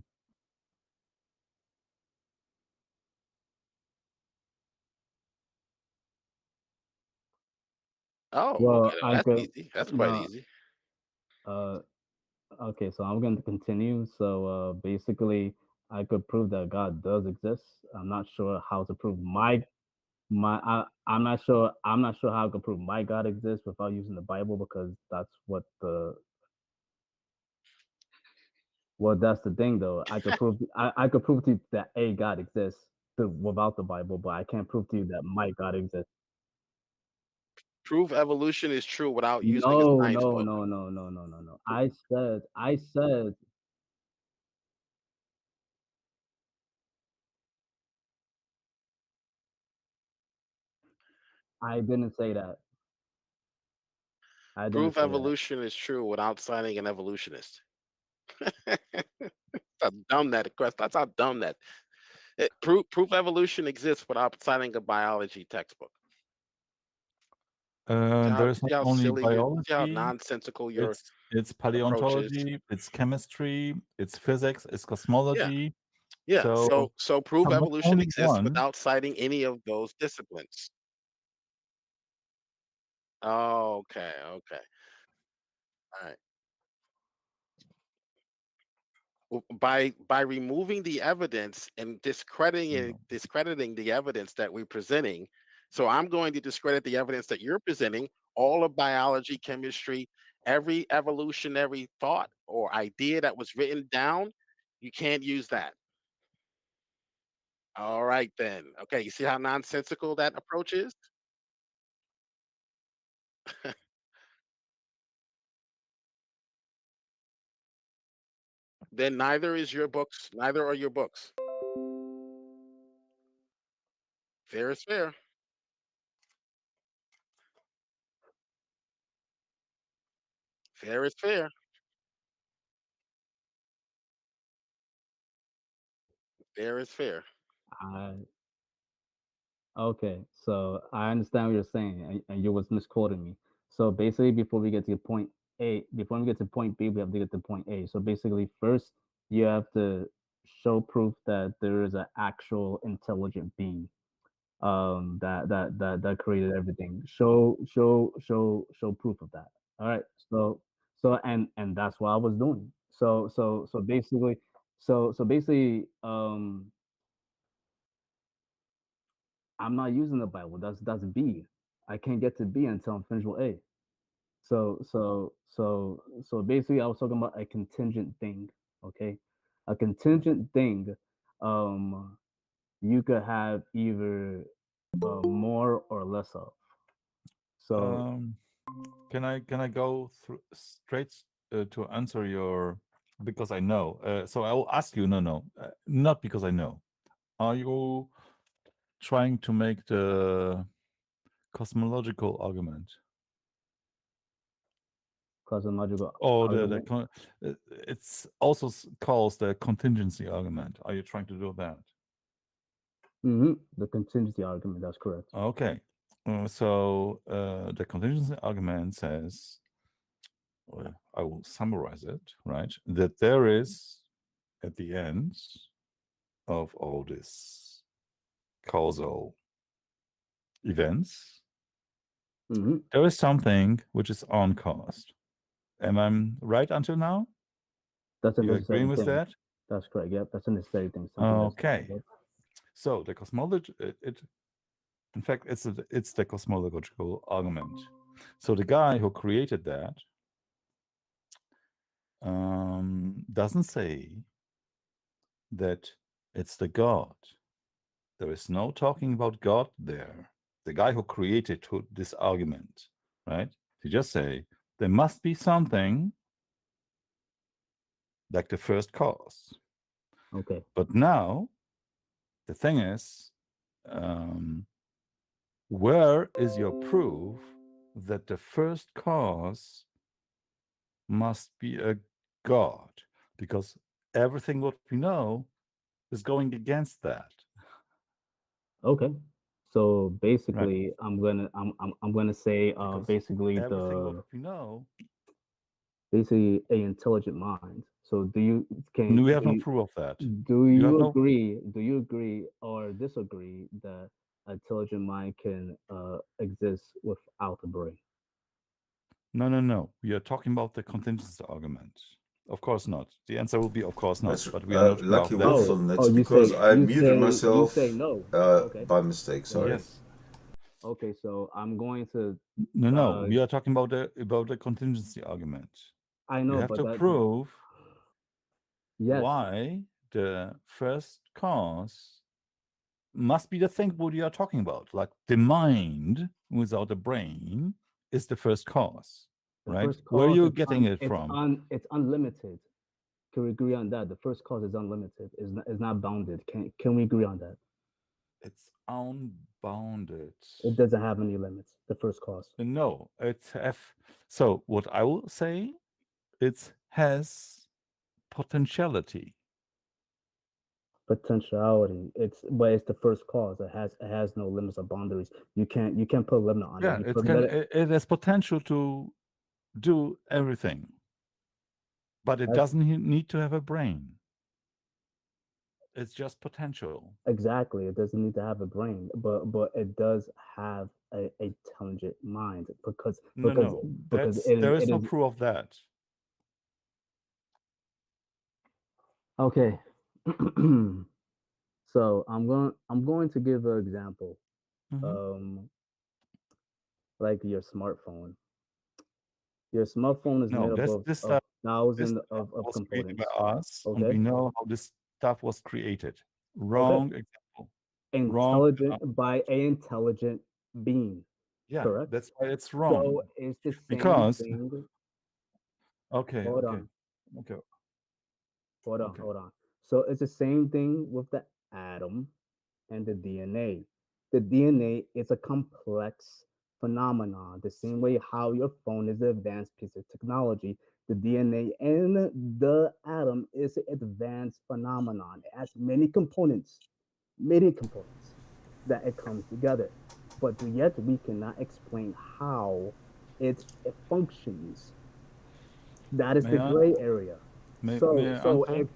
Oh, Well, okay. I That's could easy. That's quite no easy. uh okay, so I'm going to continue. So basically I could prove that God does exist. I'm not sure how to prove I'm not sure how I could prove my God exists without using the Bible, because that's what the well, that's the thing though. I could prove to you that a God exists without the Bible, but I can't prove to you that my God exists. Prove evolution is true without using a No, science no, book. no, no, no, no, no, no. I said I didn't say that. I didn't Prove say that. evolution is true without citing an evolutionist. How dumb that question. That's how dumb that. Proof evolution exists without citing a biology textbook. There is not See how only silly you. See how biology. nonsensical your It's approach is. paleontology. It's chemistry. It's physics. It's Yeah, cosmology. yeah. So So prove not evolution only exists one. without citing any of those disciplines. Oh, okay, okay, all right. By removing the evidence and discrediting the evidence that we're presenting. So I'm going to discredit the evidence that you're presenting, all of biology, chemistry, every evolutionary thought or idea that was written down. You can't use that. All right then. Okay, you see how nonsensical that approach is? Then neither are your books. Fair is fair. Fair is fair. Fair is fair. I Okay, so I understand what you're saying, and you was misquoting me. So basically, before we get to point B, we have to get to point A. So basically, first you have to show proof that there is an actual intelligent being, that created everything. Show proof of that. All right. And that's what I was doing. So basically, I'm not using the Bible. That's B. I can't get to B until I'm finished with A. So basically, I was talking about a contingent thing. Okay, a contingent thing. Um, you could have either more or less of. So Um, can I go through straight to answer your, because I know. So I will ask you. No, not because I know. Are you trying to make the cosmological argument, cosmological or argument. it's also calls the contingency argument? Are you trying to do that? The contingency argument. That's correct. Okay. So the contingency argument says, well, I will summarize it, right? That there is, at the end of all this causal events, there is something which is uncaused. Am I right until now? That's a You necessary agreeing with thing. that? That's correct. Yep, that's a necessary thing. Okay. So the cosmology, in fact, it's the cosmological argument. So the guy who created that doesn't say that it's the God. There is no talking about God there. The guy who created this argument, right? He just say there must be something like the first cause. Okay. But now the thing is, where is your proof that the first cause must be a God? Because everything what we know is going against that. Okay. So basically, right. I'm gonna say basically everything what we know, basically a intelligent mind. So we have no proof of that. Do you agree? Do you agree or disagree that intelligent mind can exist without a brain? No. We are talking about the contingency argument. Of course not. The answer will be of course not. That's But we are not aware lucky of that. Wilson. That's you because say I muted myself you say no. Okay. by mistake. Sorry. Yes. Okay, so I'm going to. No. We are talking about the contingency argument. I know, You have but to that prove yes, why the first cause must be the thing what you are talking about. Like the mind without a brain is the first cause, the right? first Where are cause you is getting it from? It's unlimited. Can we agree on that? The first cause is unlimited. Is not bounded. Can we agree on that? It's unbounded. It doesn't have any limits. The first cause. No, it have. So what I will say, it has potentiality. Potentiality. But it's the first cause. It has no limits or boundaries. You can't put a limit on Yeah, it. it has potential to do everything, but it doesn't need to have a brain. It's just potential. Exactly. It doesn't need to have a brain, but it does have a intelligent mind because there is no proof of that. Okay. So I'm going to give an example. Like your smartphone. Your smartphone is made up of thousands of components. By us, okay. And we know how this stuff was created. Wrong example. Intelligent by an intelligent being. Yeah, correct. That's why it's wrong. So it's the same because thing. okay, Hold okay, on. okay. Hold on, Okay. hold on. So it's the same thing with the atom and the DNA. The DNA is a complex phenomenon, the same way how your phone is an advanced piece of technology. The DNA and the atom is an advanced phenomenon. It has many components that it comes together. But yet we cannot explain how it functions. That is May the I- gray area. may I So answer?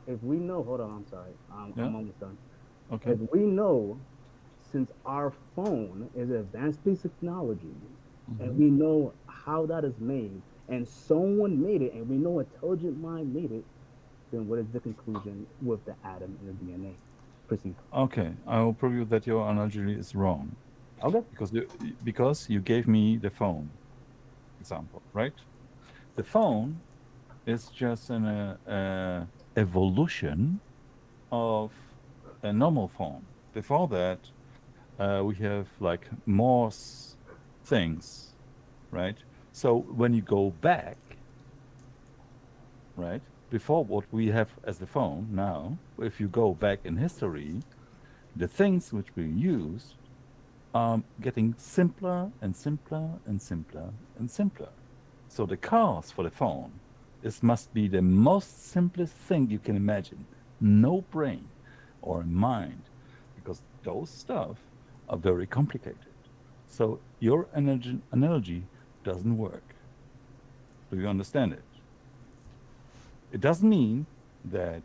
if we know, hold on, I'm sorry, I'm almost done. Okay. If we know, since our phone is an advanced piece of technology, and we know how that is made, and someone made it, and we know intelligent mind made it, then what is the conclusion with the atom and the DNA? Proceed. Okay, I will prove you that your analogy is wrong. Okay. Because you gave me the phone example, right? The phone is just an evolution of a normal phone. Before that, we have like more things, right? So when you go back, right, before what we have as the phone now, if you go back in history, the things which we use are getting simpler and simpler and simpler and simpler. So the cause for the phone must be the most simplest thing you can imagine. No brain or mind, because those stuff are very complicated. So your analogy doesn't work. Do you understand it? It doesn't mean that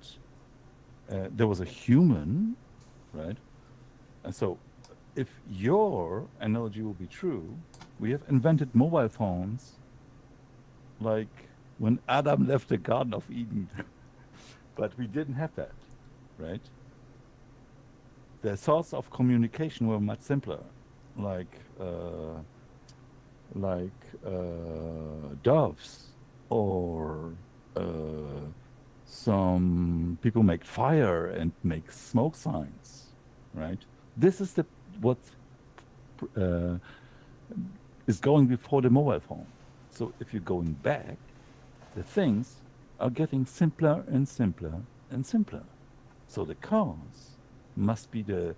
there was a human, right? And so if your analogy will be true, we have invented mobile phones like when Adam left the Garden of Eden. But we didn't have that, right? The source of communication were much simpler, like doves, or some people make fire and make smoke signs, right? This is what is going before the mobile phone. So if you're going back, the things are getting simpler and simpler and simpler. So the cause must be the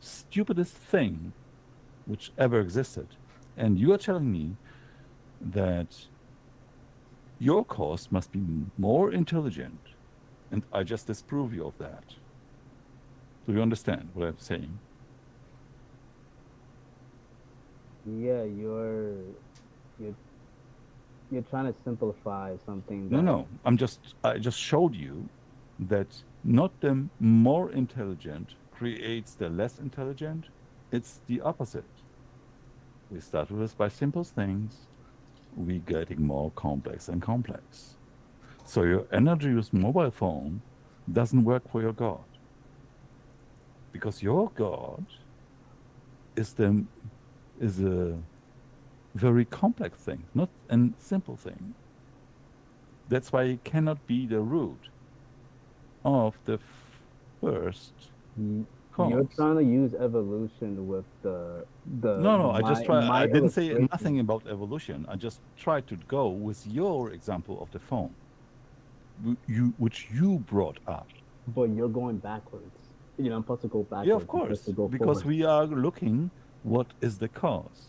stupidest thing which ever existed. And you are telling me that your cause must be more intelligent. And I just disprove you of that. Do you understand what I'm saying? Yeah, you're trying to simplify something. No. I just showed you that not the more intelligent creates the less intelligent. It's the opposite. We start with by simple things. We getting more complex and complex. So your energy-use mobile phone doesn't work for your God. Because your God is a very complex thing, not a simple thing. That's why it cannot be the root of the first cause. You're trying to use evolution with the No, I just try. my I didn't say illustration. nothing about evolution. I just tried to go with your example of the phone, which you brought up. But you're going backwards. You know, I'm supposed to go backwards. Yeah, of course, because we are looking what is the cause.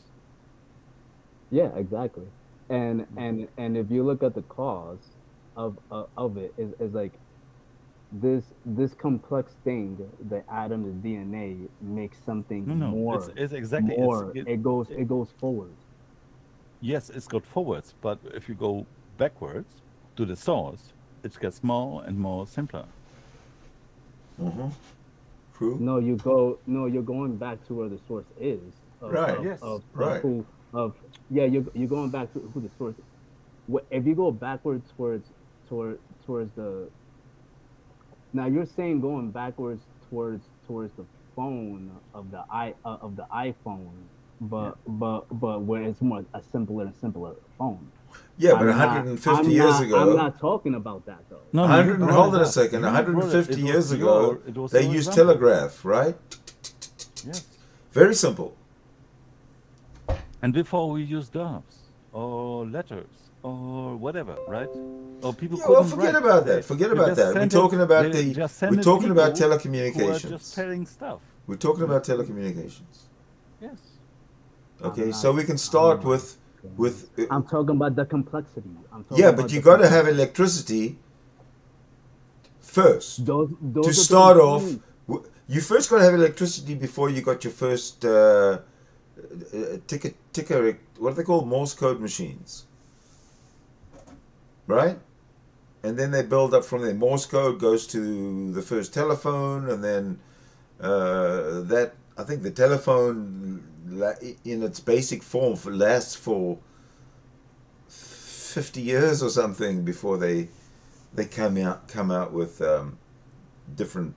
Yeah, exactly. And if you look at the cause of it is like this complex thing, the atom, the DNA makes something more. It's exactly more. It goes forward. Yes, it's got forwards, but if you go backwards to the source, it gets more and more simpler. Mm-hmm. True. No, you're going back to where the source is. Right. Yes. Right. You're going back to who the source is. If you go backwards towards the. Now you're saying going backwards towards the phone of the iPhone, but where it's more a simpler and simpler phone. Yeah, but 150 years ago. I'm not talking about that though. No, hold on a second. 150 years ago, they used telegraph, right? Yes. Very simple. And before we used doves or letters or whatever, right? Or people forget about that. Forget about that. We're talking about telecommunications. Who are just telling stuff. We're talking about telecommunications. Yes. Okay, so we can start with. I'm talking about the complexity. But you got to have electricity first. Those to start off, you first got to have electricity before you got your first ticker. What are they called? Morse code machines, right? And then they build up from there. Morse code goes to the first telephone, and then I think the telephone in its basic form lasts for 50 years or something before they come out with different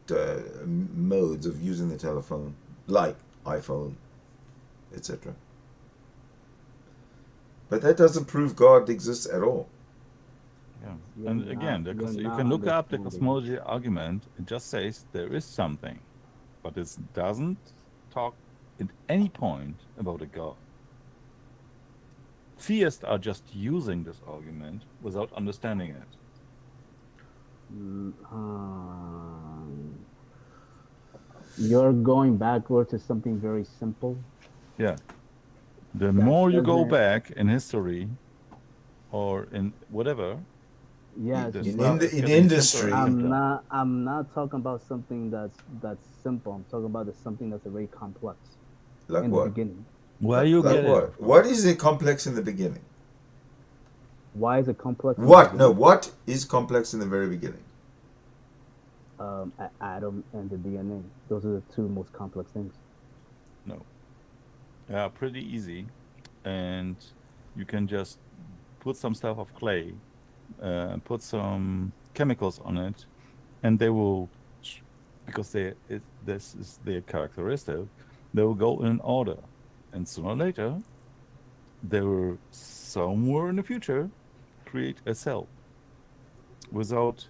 modes of using the telephone, like iPhone, etc. But that doesn't prove God exists at all. Yeah, and again, you can look up the cosmology argument. It just says there is something, but it doesn't talk at any point about a God. Theists are just using this argument without understanding it. You're going backward to something very simple. Yeah. The more you go back in history or in whatever. Yes. In industry. I'm not talking about something that's simple. I'm talking about something that's very complex. Like in what? The beginning. Why you like get what? it? What is it complex in the beginning? Why is it complex? What? No, what is complex in the very beginning? Atom and the DNA. Those are the two most complex things. No. Yeah, pretty easy. And you can just put some stuff of clay, put some chemicals on it, and they will, because this is their characteristic, they will go in order. And sooner or later, they will, somewhere in the future, create a cell without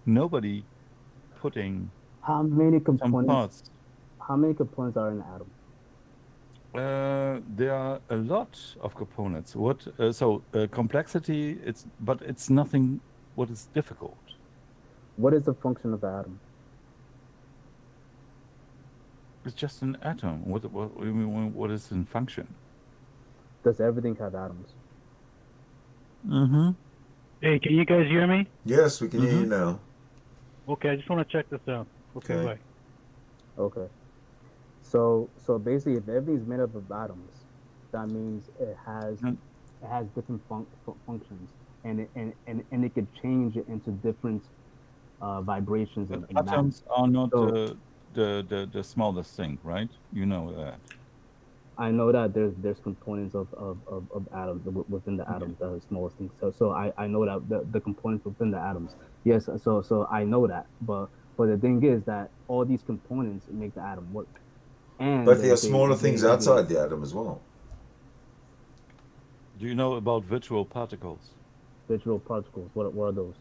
nobody putting how many components, some parts. How many components are in an atom? There are a lot of components. Complexity, but it's nothing what is difficult. What is the function of the atom? It's just an atom. What is in function? Does everything have atoms? Mm-hmm. Hey, can you guys hear me? Yes, we can hear you now. Okay, I just want to check this out. Okay. Okay. So basically, if everything's made up of atoms, that means it has different functions, and it could change it into different vibrations. But atoms are not the smallest thing, right? You know that. I know that there's components of atoms within the atoms that are the smallest things. So I know that the components within the atoms. Yes, so I know that. But the thing is that all these components make the atom work. And But there are smaller things outside the atom as well. Do you know about virtual particles? Virtual particles. What are those?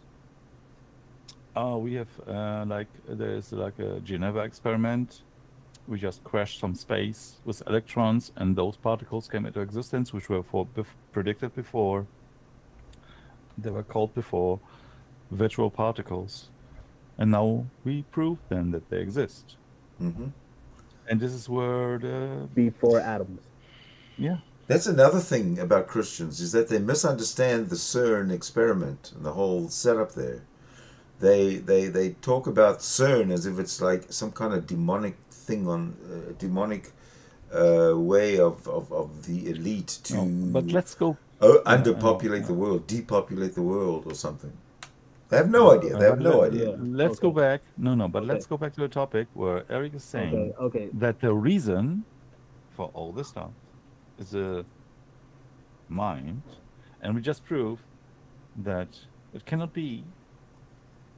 We have there's like a Geneva experiment. We just crashed some space with electrons, and those particles came into existence, which were predicted before. They were called before virtual particles, and now we prove then that they exist. Mm-hmm. And this is where the before atoms. Yeah. That's another thing about Christians, is that they misunderstand the CERN experiment and the whole setup there. They talk about CERN as if it's like some kind of demonic thing demonic way of the elite to but let's go underpopulate the world, depopulate the world or something. They have no idea. They have no idea. Let's go back. But let's go back to the topic where Eric is saying that the reason for all this stuff is the mind, and we just proved that it cannot be,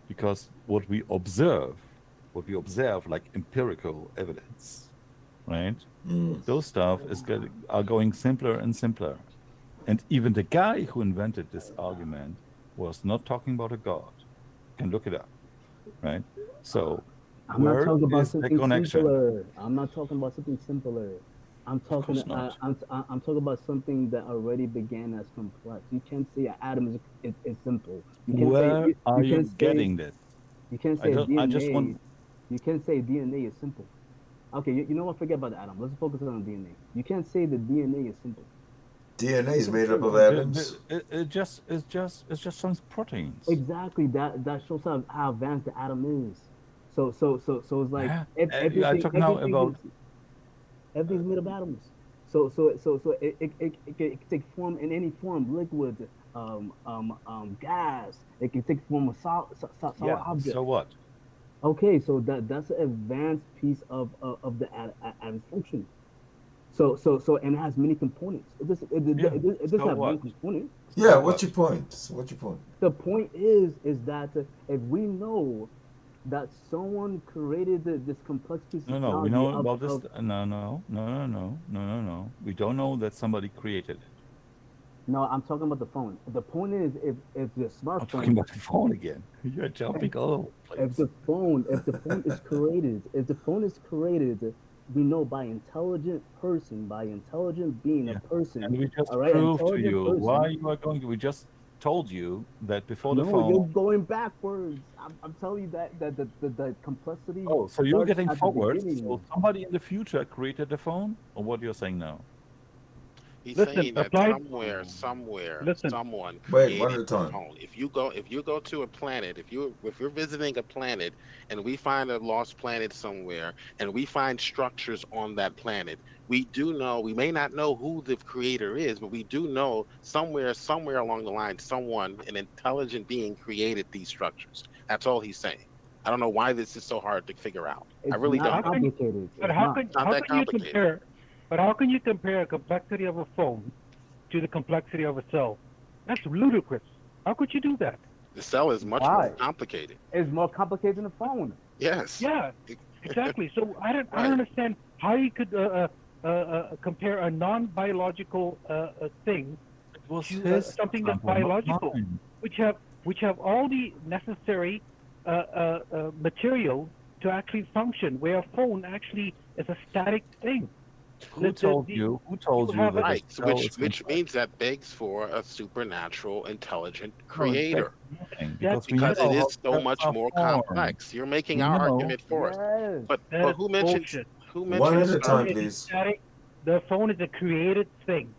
because what we observe like empirical evidence, right? Those stuff are going simpler and simpler. And even the guy who invented this argument was not talking about a god. You can look it up, right? So I'm not talking about something connection? simpler. I'm not talking about something simpler. I'm talking about something that already began as complex. You can't say an atom is simple. Where are you getting that? You can't say DNA. You can't say DNA is simple. Okay, you know what? Forget about the atom. Let's focus on DNA. You can't say that DNA is simple. DNA is made up of atoms. It's just some proteins. Exactly. That shows how advanced the atom is. So it's like I'm talking now about everything's made of atoms. So it can take form in any form: liquid, gas. It can take form of solid object. So what? Okay, so that's an advanced piece of the atom function. So and it has many components. It does have one component. Yeah, what's your point? The point is that if we know that someone created this complex piece of technology. No, we know about this. No. We don't know that somebody created it. No, I'm talking about the phone. The point is, if the smartphone. I'm talking about the phone again. You're jumping all over the place. If the phone is created, we know by intelligent person, by intelligent being, a person. And we just proved to you why you are going to. We just told you that before the phone. No, you're going backwards. I'm telling you that the complexity. Oh, so you're getting forward. So somebody in the future created the phone, or what you're saying now? He's saying that somewhere, someone Wait, one at a time. If you go to a planet, if you're visiting a planet and we find a lost planet somewhere and we find structures on that planet, we may not know who the creator is, but we do know somewhere along the line, an intelligent being created these structures. That's all he's saying. I don't know why this is so hard to figure out. I really don't. Complicated. But how can you compare? But how can you compare the complexity of a phone to the complexity of a cell? That's ludicrous. How could you do that? The cell is much more complicated. It's more complicated than a phone. Yes. Yeah, exactly. So I don't understand how you could compare a non-biological thing to something that's biological, which have all the necessary material to actually function, where a phone actually is a static thing. Who told you that? Right, which means that begs for a supernatural, intelligent creator. Because it is so much more complex. You're making our argument for us. But who mentioned? One at a time, please. The phone is a created thing.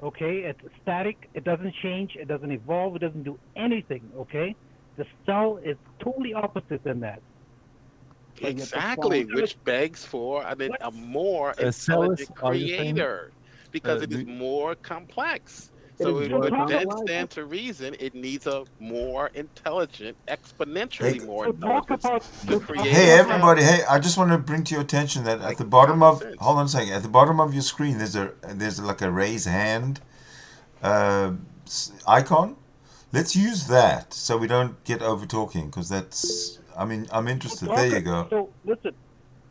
Okay, it's static. It doesn't change. It doesn't evolve. It doesn't do anything. Okay, the cell is totally opposite than that. Exactly, which begs for a more intelligent creator, because it is more complex. So is it more would then complex. stand to reason it needs a more intelligent, exponentially Hey, more So talk intelligence about. to So create hey, a everybody! sound Hey, I just want to bring to your attention that at like the bottom common of sense. hold on a second. At the bottom of your screen, there's like a raise hand icon. Let's use that so we don't get over talking because that's. I mean, I'm interested. There you go. So listen.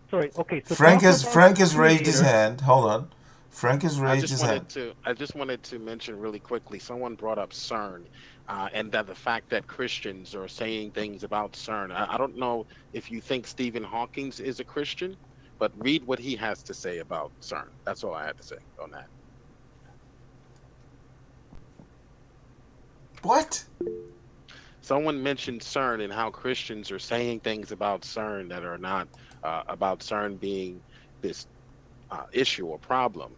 Sorry. Okay. So Frank talk has about Frank the has raised his creator. hand. Hold on. Frank has raised his hand. I just wanted to mention really quickly. Someone brought up CERN, and that the fact that Christians are saying things about CERN. I don't know if you think Stephen Hawking is a Christian, but read what he has to say about CERN. That's all I had to say on that. What? Someone mentioned CERN and how Christians are saying things about CERN that are not about CERN being this issue or problem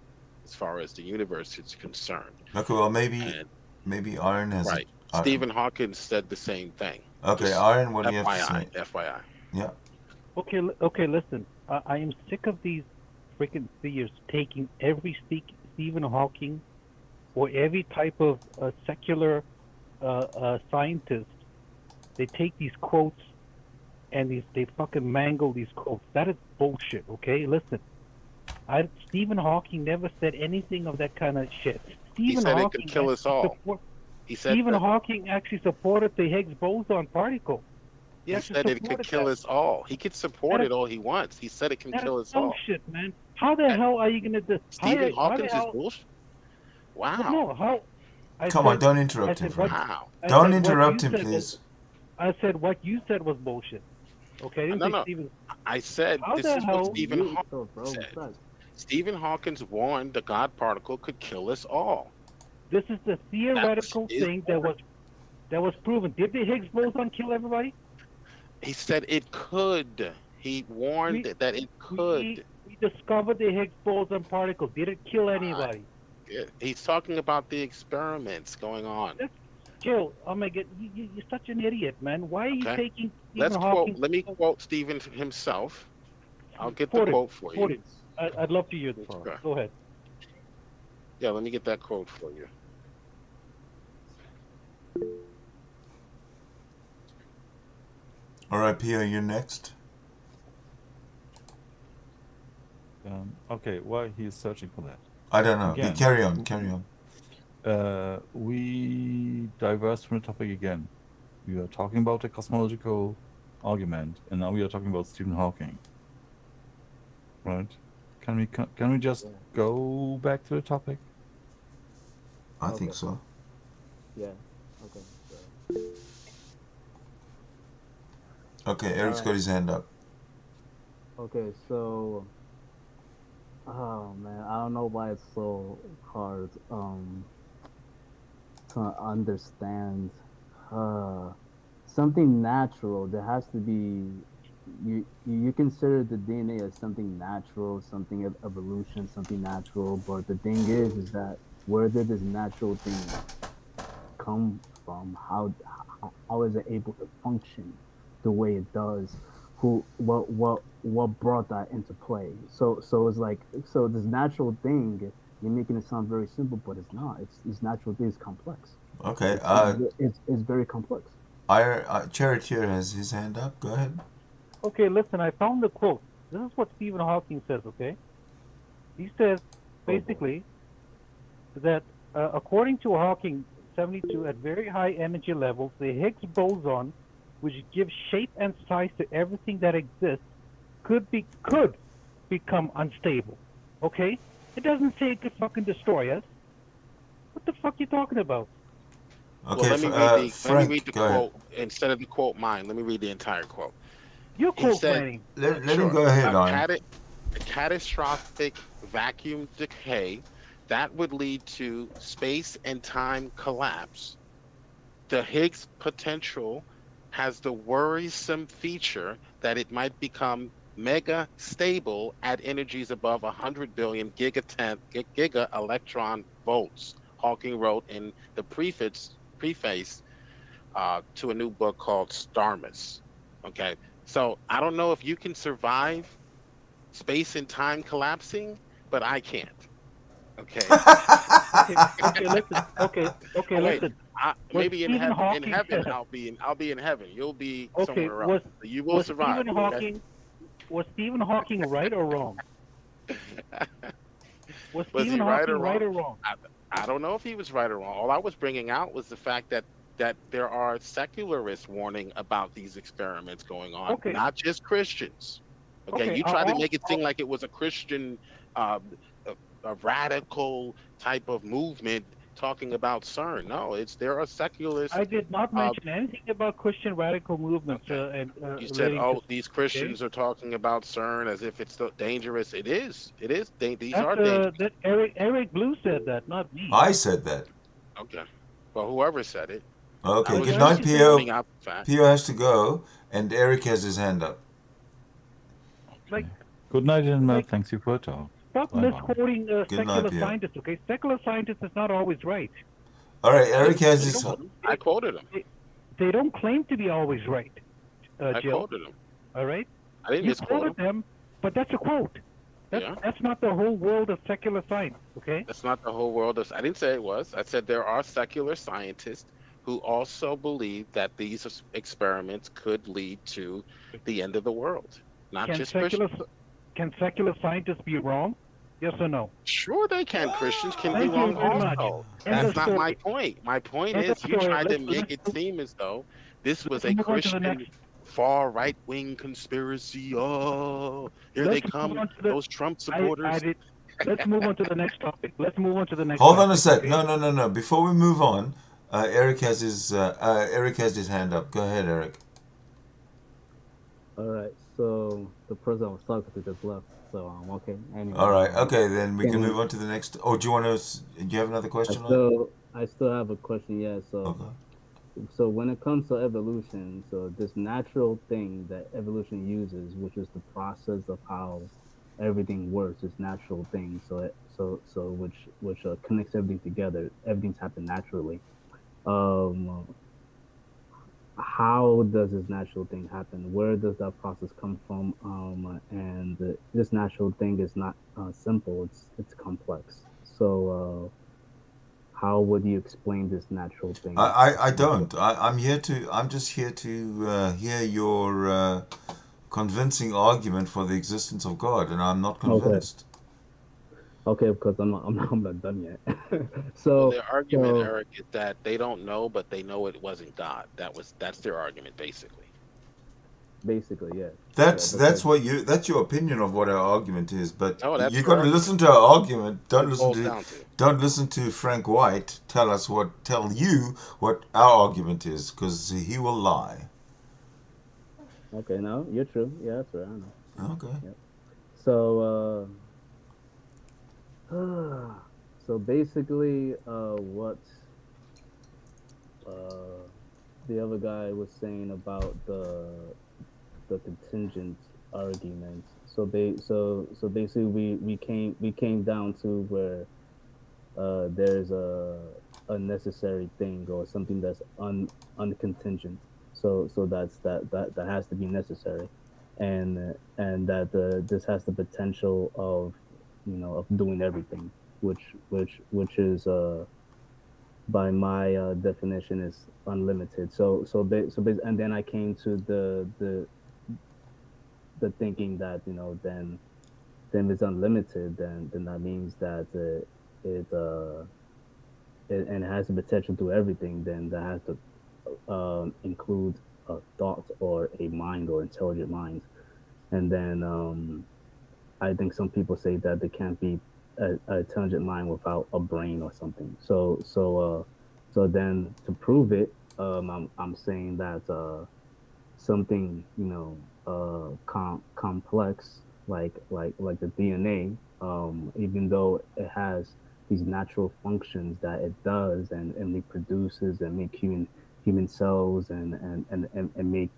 as far as the universe is concerned. Okay, well And maybe Iron has right, it. Stephen Hawking said the same thing. Okay, Just Iron, what do you have to FYI, say? FYI. Yeah. Okay. Listen. I am sick of these freaking theists taking every Stephen Hawking or every type of secular scientist. They take these quotes and they fucking mangle these quotes. That is bullshit. Okay, listen. Stephen Hawking never said anything of that kind of shit. He said it could kill us all. He said Stephen that, Hawking actually supported the Higgs boson particle. he said it could kill us all. He could support it all he wants. He said it can That kill is us all. bullshit, man. How the hell are you gonna do? Stephen Hawking is bullshit. Wow. No, how? Come on, don't interrupt him, Frank. Wow. Don't interrupt him, please. I said what you said was bullshit. Okay, I didn't say No. Stephen. I said How this the is hell what Stephen You, Hawking bro, said. what's up? Stephen Hawking warned the God particle could kill us all. This is the theoretical That's his thing that was proven. Did the Higgs boson kill everybody? He said it could. He warned that it could. We discovered the Higgs boson particle. Did it kill anybody? He's talking about the experiments going on. Joe, oh my God, you're such an idiot, man. Why are you taking Stephen Let Hawking? me quote Stephen himself. I'll get the Quote it, quote for quote you. it. I'd love to hear this. Okay. Go ahead. Yeah, let me get that quote for you. All right, Pio, you're next. Okay, why he's searching for that? I don't know. Again. Carry on. We diverse from the topic again. We are talking about a cosmological argument, and now we are talking about Stephen Hawking. Right? Can we just go back to the topic? I think so. Yeah. Okay. Okay, Eric's got his hand up. Okay, so oh man, I don't know why it's so hard to understand something natural. There has to be you consider the DNA as something natural, something of evolution, something natural, but the thing is that where did this natural thing come from? How is it able to function the way it does? What brought that into play? So it's like, so this natural thing, you're making it sound very simple, but it's not. This natural thing is complex. Okay. It's very complex. Charioteer has his hand up. Go ahead. Okay, listen, I found the quote. This is what Stephen Hawking says, okay? He says, basically, that according to Hawking 72, at very high energy levels, the Higgs boson, which gives shape and size to everything that exists, could become unstable, okay? It doesn't say it could fucking destroy us. What the fuck are you talking about? Okay, well, let me read the go quote. Instead of the quote mine, let me read the entire quote. You're quote-writing. Let him go ahead, a catastrophic vacuum decay that would lead to space and time collapse. The Higgs potential has the worrisome feature that it might become mega stable at energies above 100 billion giga electron volts. Hawking wrote in the preface to a new book called Starmus. Okay, so I don't know if you can survive space and time collapsing, but I can't. Okay. Okay, listen. Okay, Oh wait, listen. Was maybe in Stephen heaven. In Hawking heaven, I'll be in heaven. You'll be okay? somewhere else. You will Was survive. Stephen Okay. Hawking was Stephen Hawking right or wrong? Was Was Stephen he right or Hawking right wrong? or wrong? I don't know if he was right or wrong. All I was bringing out was the fact that there are secularists warning about these experiments going on, Okay, not just Christians. Okay, okay. you tried to make it seem like it was a Christian, a, a radical type of movement talking about CERN. No, there are I secularists. did not Uh, mention anything about Christian radical movements okay, and you said, relating to. oh, these Okay, Christians are talking about CERN as if it's so dangerous. It is. It is. These that's are dangerous. that Eric Blue said that, not me. I said that. Okay. Well, whoever said it, I Okay, was good Okay. night, just Pio. pointing out the fact. Pio has to go, and Eric has his hand up. Like, Good night, and like thanks you for a talk. stop Bye-bye. misquoting Good night, secular Pio. scientists. Okay, secular scientists is not always right. All right, Eric has his. I quoted him. They don't claim to be always right, I Jill. quoted him. All right, I didn't you misquote him. quoted them, but that's a quote. Yeah. That's not the whole world of secular science. Okay. That's not the whole world. I didn't say it was. I said there are secular scientists who also believe that these experiments could lead to the end of the world, not Can just secular Christians. can secular scientists be wrong? Yes or no? Sure, they can. Christians can be Thank you wrong very much. also. End That's of not my story. point. My point End of is you story. tried to Let's- make it seem as though this was a move on to the Christian next. far right wing conspiracy. Oh, here they Let's move come, on to the- those Trump supporters. Let's move on to the next topic. Let's move on to the next. Hold on a topic, sec. okay? No. Before we move on, Eric has his hand up. Go ahead, Eric. All right. So the person I was talking to just left. So okay. Anyway. All right. Okay, then we can Can- move on to the next. Oh, do you want to? Do you have another question? I still have a question. Yeah. So. Okay. So when it comes to evolution, so this natural thing that evolution uses, which is the process of how everything works, this natural thing. Which connects everything together. Everything's happened naturally. How does this natural thing happen? Where does that process come from? And this natural thing is not simple. It's complex. So. How would you explain this natural thing? I don't. I'm just here to hear your convincing argument for the existence of God, and I'm not convinced. Okay, because I'm not done yet. Well, their argument, Eric, is that they don't know, but they know it wasn't God. That's their argument, basically. Basically, yeah. That's your opinion of what our argument is, but you got to listen to our argument. Don't listen to Frank White tell you what our argument is, because he will lie. Okay, no, you're true. Yeah, that's right. I know. Okay. Yep. So, so basically, what the other guy was saying about the contingent argument. So basically we came down to where there's a necessary thing or something that's uncontingent. So that has to be necessary, and that this has the potential of of doing everything, which is by my definition is unlimited. And then I came to the thinking that then if it's unlimited, then that means that it has the potential to do everything. Then that has to include a thought or a mind or intelligent mind. And then I think some people say that there can't be an intelligent mind without a brain or something. So then to prove it, I'm saying that something complex like the DNA, even though it has these natural functions that it does and reproduces and make human cells and make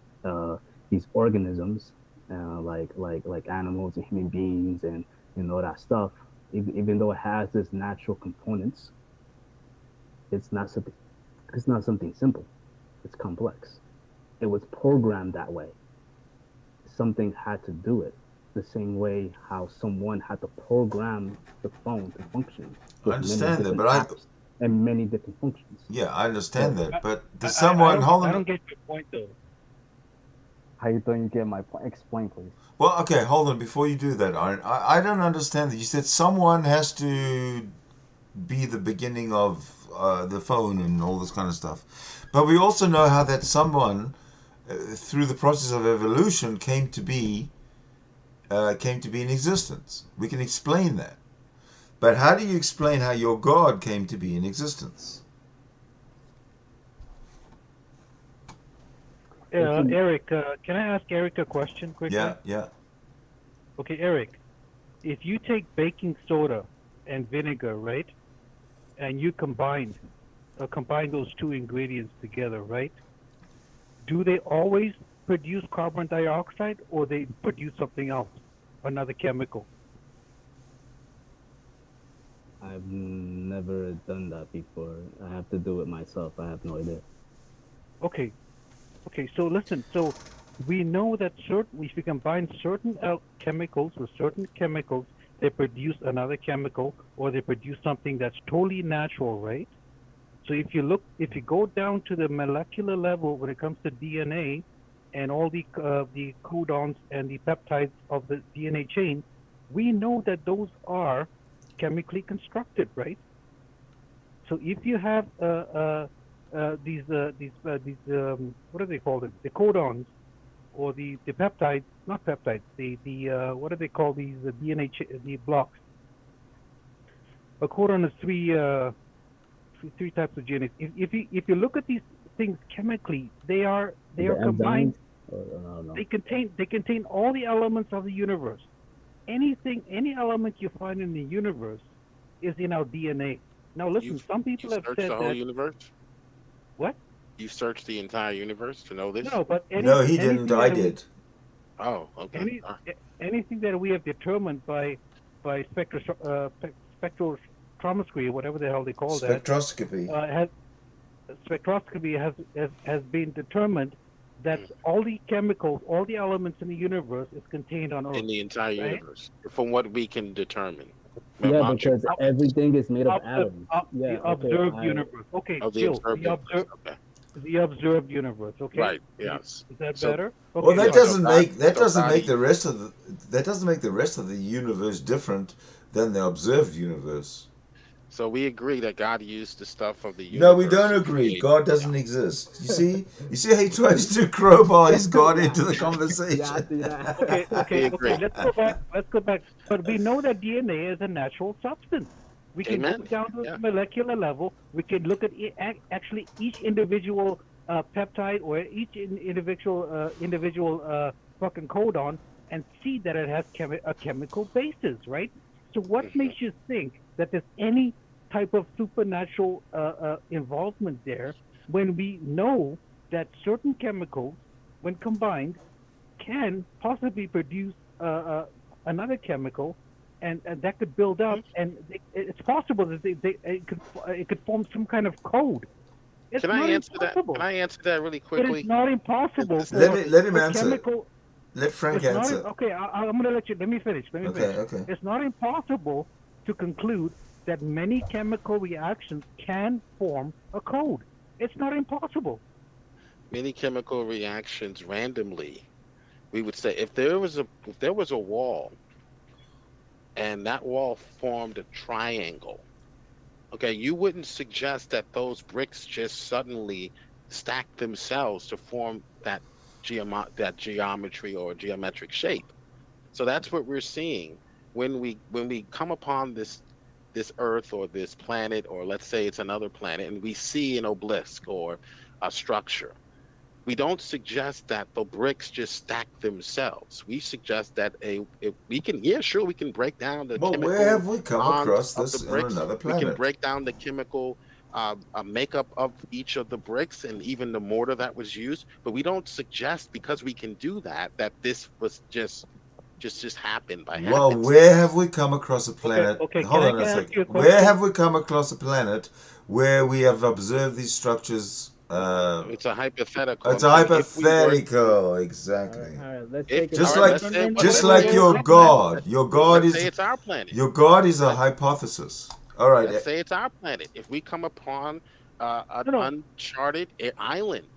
these organisms like animals and human beings and all that stuff, even though it has this natural components, it's not something simple. It's complex. It was programmed that way. Something had to do it. the same way how someone had to program the phone to function. I understand that, but and many different functions. Yeah, I understand that, but does I someone hold on? I don't get your point though. How you don't get my point? Explain, please. Well, okay, hold on. Before you do that, I don't understand that. You said someone has to be the beginning of the phone and all this kind of stuff. But we also know how that someone, through the process of evolution, came to be in existence. We can explain that. But how do you explain how your God came to be in existence? Eric, can I ask Eric a question quickly? Yeah. Okay, Eric, if you take baking soda and vinegar, right, and you combine those two ingredients together, right, do they always produce carbon dioxide or they produce something else, another chemical? I've never done that before. I have to do it myself. I have no idea. Okay, so listen, so we know that if you combine certain chemicals with certain chemicals, they produce another chemical or they produce something that's totally natural, right? So if you go down to the molecular level when it comes to DNA and all the codons and the peptides of the DNA chain, we know that those are chemically constructed, right? So if you have these what do they call them? The codons or the peptides, not peptides. The what do they call these? The DNA the blocks. A codon is three types of DNA. If you look at these things chemically, they are combined. They contain all the elements of the universe. Any element you find in the universe is in our DNA. Now listen, some people have said the whole universe. What? You searched the entire universe to know this? No, but no, he didn't. I did. Oh, okay. Anything that we have determined by spectroscopy, whatever the hell they call spectroscopy. that, spectroscopy has been determined that all the chemicals, all the elements in the universe is contained on Earth. In the entire universe, from what we can determine. Yeah, because everything is made of atoms. The observed universe. Okay, the observed universe. Okay. Right. Yes. Is that better? Okay. Well, that doesn't make the rest of the universe different than the observed universe. So we agree that God used the stuff of the universe. No, we don't agree. God doesn't exist. You see how he tries to crowbar his God into the conversation. Okay. Let's go back. But we know that DNA is a natural substance. We can go down to the molecular level. We can look at actually each individual peptide or each individual fucking codon and see that it has a chemical basis, right? So what makes you think that there's any type of supernatural involvement there when we know that certain chemicals, when combined, can possibly produce another chemical, and that could build up, and it's possible that it could form some kind of code. Can I answer that really quickly? But it's not impossible. Let him answer. Let Frank answer. Okay, I'm going to let you. Let me finish. Okay. It's not impossible to conclude that many chemical reactions can form a code. It's not impossible. Many chemical reactions randomly. We would say if there was a wall, and that wall formed a triangle. Okay, you wouldn't suggest that those bricks just suddenly stack themselves to form that geometry or geometric shape. So that's what we're seeing when we come upon this Earth or this planet, or let's say it's another planet, and we see an obelisk or a structure. We don't suggest that the bricks just stack themselves. We suggest that we can break down the chemical. Where have we come across this on another planet? We can break down the chemical makeup of each of the bricks and even the mortar that was used, but we don't suggest, because we can do that this was just happened by happenstance. Well, where have we come across a planet? Hold on a second. Where have we come across a planet where we have observed these structures It's a hypothetical. It's a hypothetical, exactly. All right, let's If take it. Just all right, like, let's say, just let's like say your it's our planet. God. Your God Let's is say it's our planet. your God is a hypothesis. All right. Let's say it's our planet. If we come upon an No, no. uncharted island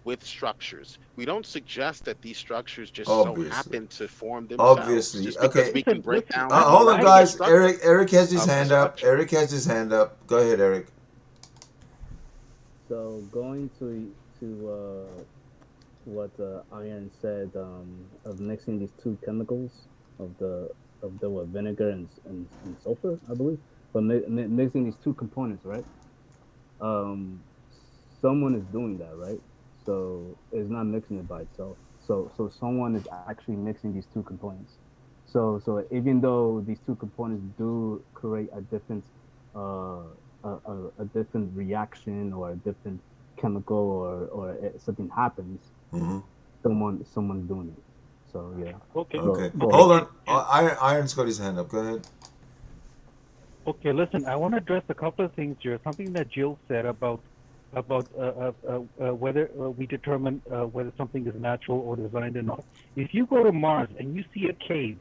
with structures, we don't suggest that these structures just so Obviously. happen to form themselves Obviously. just because Okay. we can break Listen, down I the Hold on, I molecular get guys. structure Eric has his of the hand up. structure. Eric has his hand up. Go ahead, Eric. So going to what Iron said of mixing these two chemicals of the what, vinegar and sulfur, I believe, but mixing these two components, right? Someone is doing that, right? So it's not mixing it by itself. So someone is actually mixing these two components. So even though these two components do create a different a different reaction or a different chemical or something happens, Mm-hmm. someone's doing it. So yeah. Okay. Okay. Go Hold ahead. on. Iron's got his hand up. Go ahead. Okay, listen, I want to address a couple of things here. Something that Jill said about whether we determine whether something is natural or designed or not. If you go to Mars and you see a cave,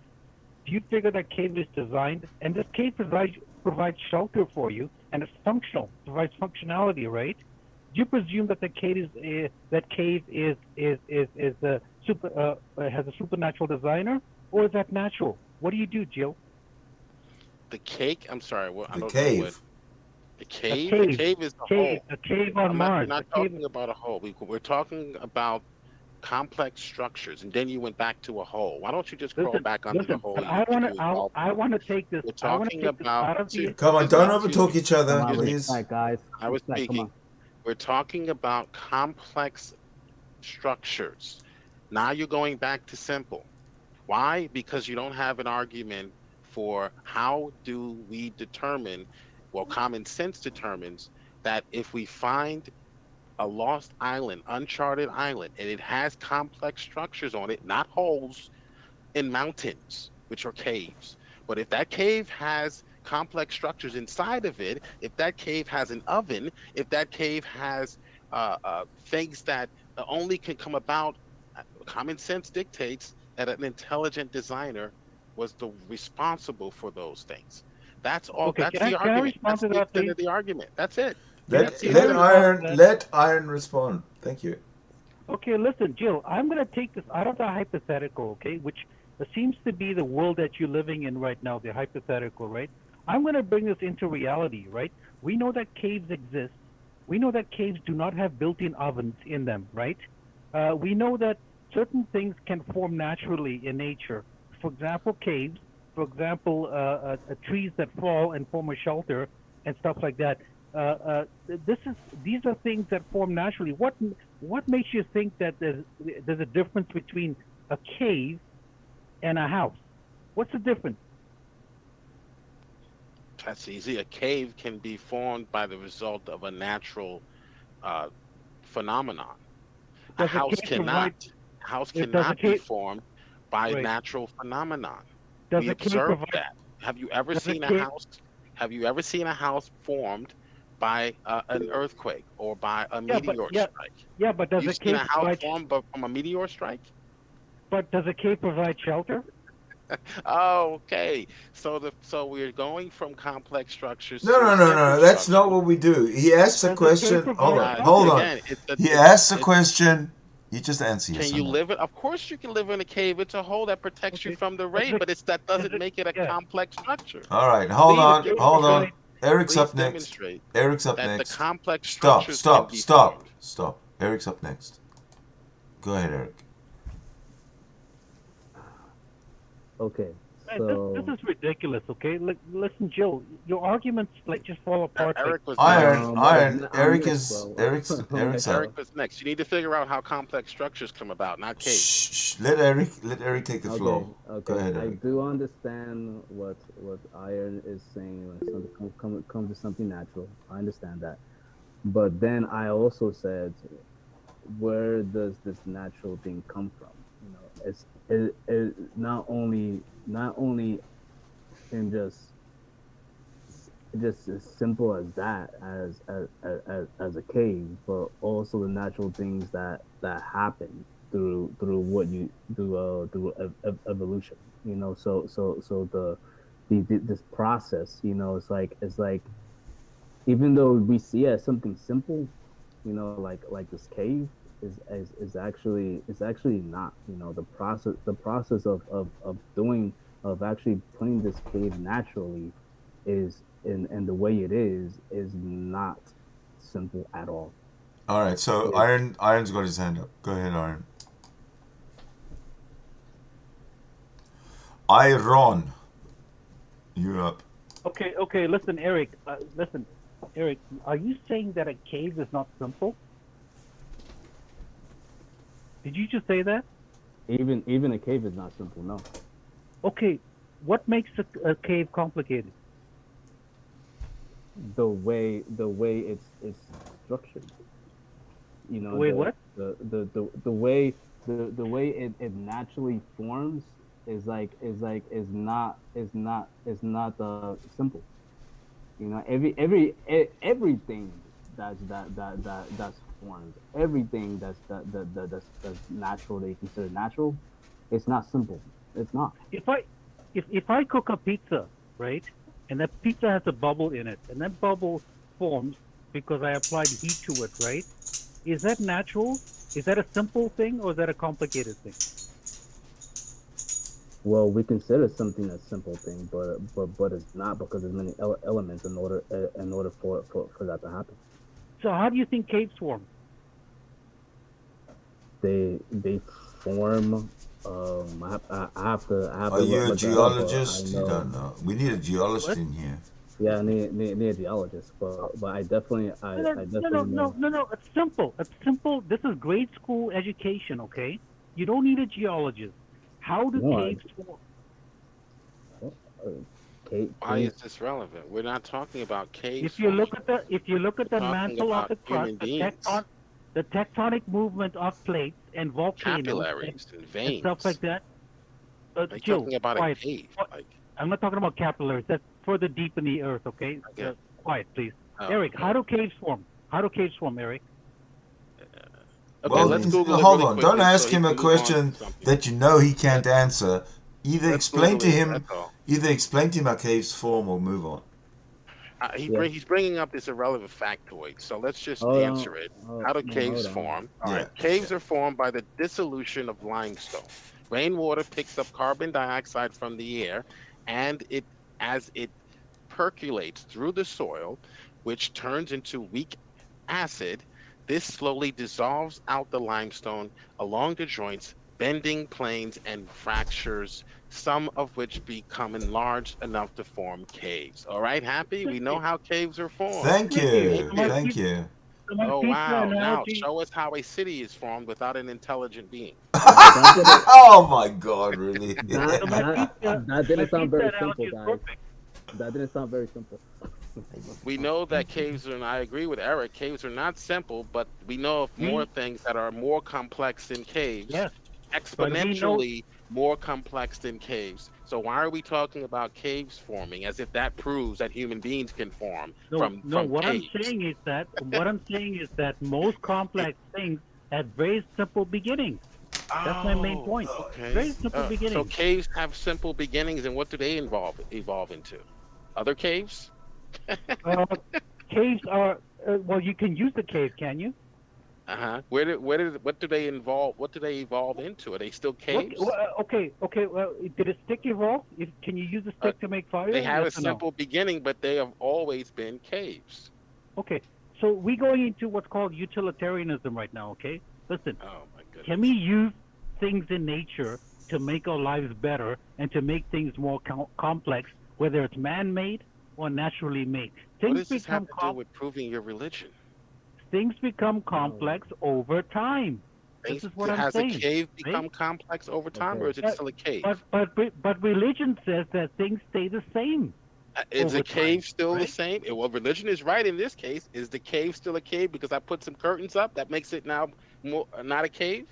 do you figure that cave is designed? And this cave provides shelter for you, and it's functional, provides functionality, right? Do you presume that the cave is a has a supernatural designer, or is that natural? What do you do, Jill? The cake. I'm sorry. Well, I The don't cave. know what. The cave. cave. The cave is the hole. A cave on We're Mars. not A cave- talking about a hole. We're talking about complex structures, and then you went back to a hole. Why don't you just crawl Listen, back under the hole? but and I you can want do it all? to. I want to take this. We're I want to talking take this about. out of the. Come on, Listen don't to overtalk me. each other, Come on, please. respect, guys. I was Respect, come speaking. on. We're talking about complex structures. Now you're going back to simple. Why? Because you don't have an argument for how do we determine, well, common sense determines that if we find a lost island, uncharted island, and it has complex structures on it, not holes in mountains, which are caves. But if that cave has complex structures inside of it, if that cave has an oven, if that cave has things that only can come about, common sense dictates that an intelligent designer was the responsible for those things. That's all. Okay, That's can the I argument. respond That's to the that, extent please? of the argument. That's it. Let Can I respond to that? let Iron respond. Thank you. Okay, listen, Jill, I'm going to take this out of the hypothetical, okay, which seems to be the world that you're living in right now, the hypothetical, right? I'm going to bring this into reality, right? We know that caves exist. We know that caves do not have built-in ovens in them, right? We know that certain things can form naturally in nature. For example, caves, for example, trees that fall and form a shelter and stuff like that. These are things that form naturally. What makes you think that there's a difference between a cave and a house? What's the difference? That's easy. A cave can be formed by the result of a natural phenomenon. A Does a house cave cannot. provide? House Does a cannot be cave? formed by Right. natural phenomenon. Does We a cave observe provide? that. Have you ever Does a seen a cave? house? Have you ever seen a house formed by an earthquake or by a Yeah, but meteor strike? yeah, but does You've a seen a cave house provide? formed from a meteor strike? But does a cave provide shelter? Oh, okay. So we're going from complex structures No, to no, a no, simple no. That's not structure. what we do. He asked a Does a cave question. Hold provide on, Guys, hold shelter? on. again, He asked a it's question. You just answer yes can or you no. live it? Of course you can live in a cave. It's a hole that protects you Okay. from the Does rain, it? but that Does doesn't it? make it a Yeah. complex structure. All right, hold Please Does a on, cave hold on. provide? Eric's Please up next. demonstrate Eric's up that the next. complex Stop, structures can stop, be stop, formed. stop. Eric's up next. Go ahead, Eric. Okay, Man, so this is ridiculous. Okay, listen, Jill, your arguments just fall apart. Eric was next. Iron. I'm Eric's next, bro. Eric's I'm Eric's next, up. bro. Eric was next. You need to figure out how complex structures come about, not caves. Shh. Let Eric take the floor. Okay. Go ahead, I Eric. do understand what Iron is saying when something comes to something natural. I understand that, but then I also said, where does this natural thing come from? You know, it not only him just just as simple as that, as a cave, but also the natural things that happen through what you through evolution. You know, so this process, you know, it's like even though we see it as something simple, you know, like this cave is actually not. You know, the process of doing of actually putting this cave naturally is and the way it is not simple at all. All right, so Iron's got his hand up. Go ahead, Iron. Iron, you're up. Okay. Listen, Eric. Eric. Are you saying that a cave is not simple? Did you just say that? Even a cave is not simple. No. Okay. What makes a cave complicated? The way it's structured. You know. The way it naturally forms is not simple. You know, everything that's formed, everything that's natural, that you consider natural, it's not simple. It's not. If I cook a pizza, right, and that pizza has a bubble in it, and that bubble forms because I applied heat to it, right? Is that natural? Is that a simple thing, or is that a complicated thing? Well, we consider something a simple thing, but it's not, because there's many elements in order for that to happen. So how do you think caves form? They form. I have to. Are you a geologist? You don't know. We need a geologist in here. Yeah, I need a geologist, but I definitely No. It's simple. It's simple. This is grade school education, okay? You don't need a geologist. How do caves form? Why is this relevant? We're not talking about caves. If you look at the mantle of the crust, the tectonic movement of plates and volcanoes, capillaries and veins, and stuff like that. Jill, talking about quiet. A cave. I'm not talking about capillaries. That's further deep in the earth. Okay. Quiet, please. Eric, how do caves form? Eric? Okay, well, let's Google hold really on. Don't ask him a move question that you know he can't answer. Either explain to him how caves form, or move on. He's bringing up this irrelevant factoid, so let's just answer it. How do caves form? All right. Caves are formed by the dissolution of limestone. Rainwater picks up carbon dioxide from the air, and as it percolates through the soil, which turns into weak acid, this slowly dissolves out the limestone along the joints, bending planes and fractures, some of which become enlarged enough to form caves. All right, happy? We know how caves are formed. Thank you. Thank you. Oh, wow. Now, show us how a city is formed without an intelligent being. Oh, my God, really? That didn't sound very simple, guys. That didn't sound very simple. We know that caves are, and I agree with Eric, caves are not simple, but we know of more things that are more complex than caves. Yes. Exponentially more complex than caves. So why are we talking about caves forming as if that proves that human beings can form from what caves? I'm saying is that most complex things have very simple beginnings. That's my main point. Okay. Very simple beginnings. So caves have simple beginnings, and what do they evolve into? Other caves? Caves are well. You can use the cave, can you? What do they evolve into? Are they still caves? Okay. Well, did a stick evolve? Can you use a stick to make fire? They have a simple beginning, but they have always been caves. Okay, so we're going into what's called utilitarianism right now. Okay, listen. Oh my goodness. Can we use things in nature to make our lives better and to make things more complex, whether it's man-made or naturally made? What does this have to do with proving your religion? Things become complex over time. This is what I'm saying. Has a cave become complex over time, or is it still a cave? But religion says that things stay the same. Is the cave still the same? Well, religion is right in this case. Is the cave still a cave because I put some curtains up? That makes it now not a cave?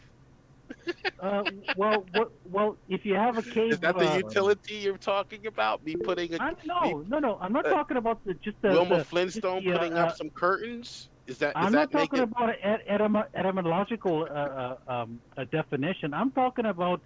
Well, if you have a cave, Is that the utility you're talking about? Me putting a no, I'm not talking about just Wilma just Flintstone the, putting up some curtains? Does I'm that not make talking it? about etymological a definition. I'm talking about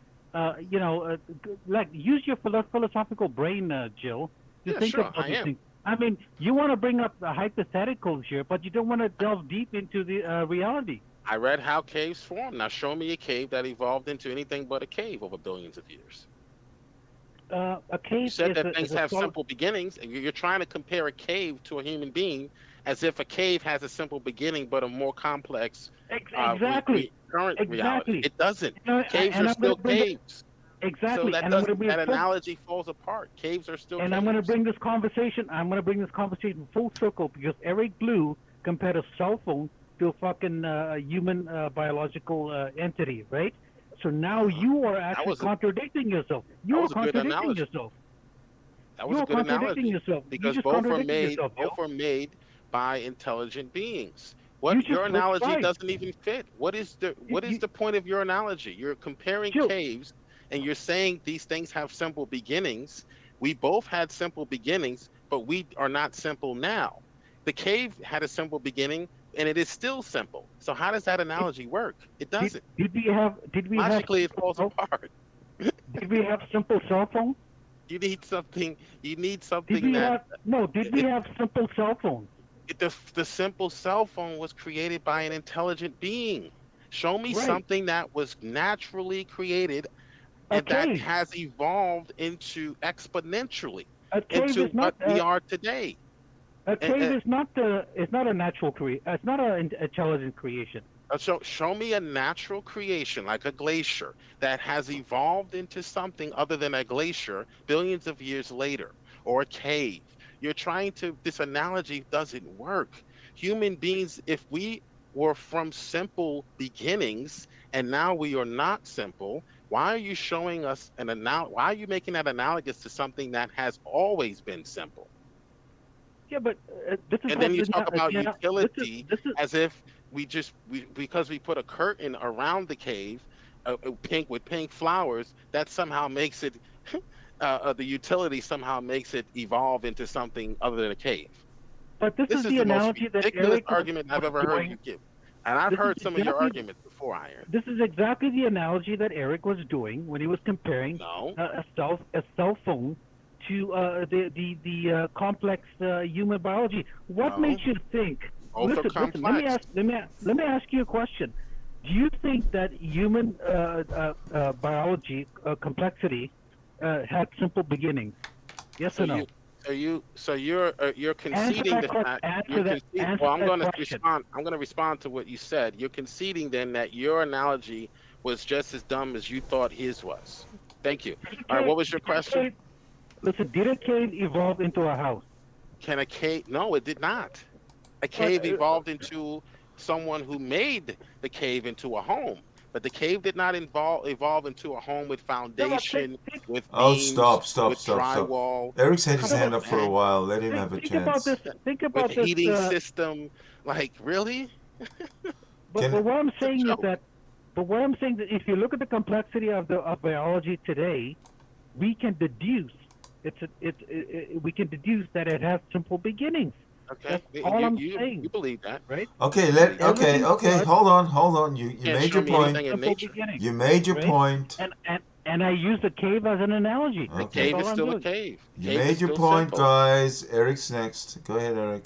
like use your philosophical brain, Jill, to Yeah, think sure, about I these am. things. I mean, you want to bring up the hypotheticals here, but you don't want to delve deep into the reality. I read how caves form. Now show me a cave that evolved into anything but a cave over billions of years. A You cave said is that things a have solid. simple beginnings, and you're trying to compare a cave to a human being as if a cave has a simple beginning but a more complex Exactly. current reality. Exactly. It doesn't. And Caves are I'm going still to bring it caves. So exactly. that And I'm going to doesn't bring that it full, analogy falls apart. Caves are still and caves. I'm going to bring this conversation. I'm going to bring this conversation full circle because Eric Blue compared a cell phone to a fucking human biological entity, right? So now you are actually contradicting yourself. You are contradicting yourself. That was a good analogy because both are made by intelligent beings. Your analogy doesn't even fit. What is the point of your analogy? You're comparing caves and you're saying these things have simple beginnings. We both had simple beginnings, but we are not simple now. The cave had a simple beginning and it is still simple. So how does that analogy work? It doesn't. Logically it falls apart. Did we have simple cell phones? You need something Did we have simple cell phones? The simple cell phone was created by an intelligent being. Show me something that was naturally created and that has evolved into exponentially into what we are today. A cave is not a natural creation. It's not an intelligent creation. Show me a natural creation like a glacier that has evolved into something other than a glacier billions of years later, or a cave. This analogy doesn't work. Human beings, if we were from simple beginnings and now we are not simple, why are you showing us why are you making that analogous to something that has always been simple? Yeah, but this is. And then you talk about utility as if because we put a curtain around the cave, pink with pink flowers, that somehow makes it the utility somehow makes it evolve into something other than a cave. But this is the analogy that ridiculous argument I've ever heard you give, and I've heard some of your arguments before, Iron. This is exactly the analogy that Eric was doing when he was comparing a cell phone to the complex human biology. What makes you think? Listen, let me ask you a question. Do you think that human biology complexity had simple beginnings? Yes or no? So you're conceding that. Well, I'm going to respond. I'm going to respond to what you said. You're conceding then that your analogy was just as dumb as you thought his was. Thank you. All right, what was your question? Listen, did a cave evolve into a house? Can a cave? No, it did not. A cave evolved into someone who made the cave into a home, but the cave did not evolve into a home with foundation, with beams, stop. drywall. Eric's had his hand up for a while. Let him have a chance. Think about this. Heating system, like really? But what I'm saying is that, if you look at the complexity of biology today, we can deduce we can deduce that it has simple beginnings. Okay, that's all I'm saying. You believe that, right? Okay, hold on. You made your point. You made your point. And I used a cave as an analogy. A cave is still a cave. You made your point, guys. Eric's next. Go ahead, Eric.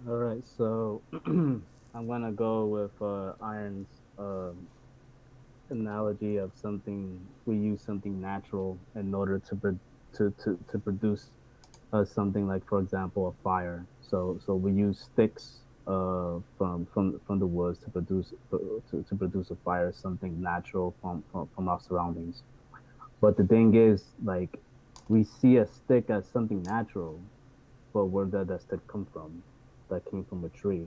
All right, so I'm gonna go with Iron's analogy of something. We use something natural in order to produce something like, for example, a fire. So we use sticks from the woods to produce a fire, something natural from our surroundings. But the thing is, like, we see a stick as something natural, but where did that stick come from? That came from a tree.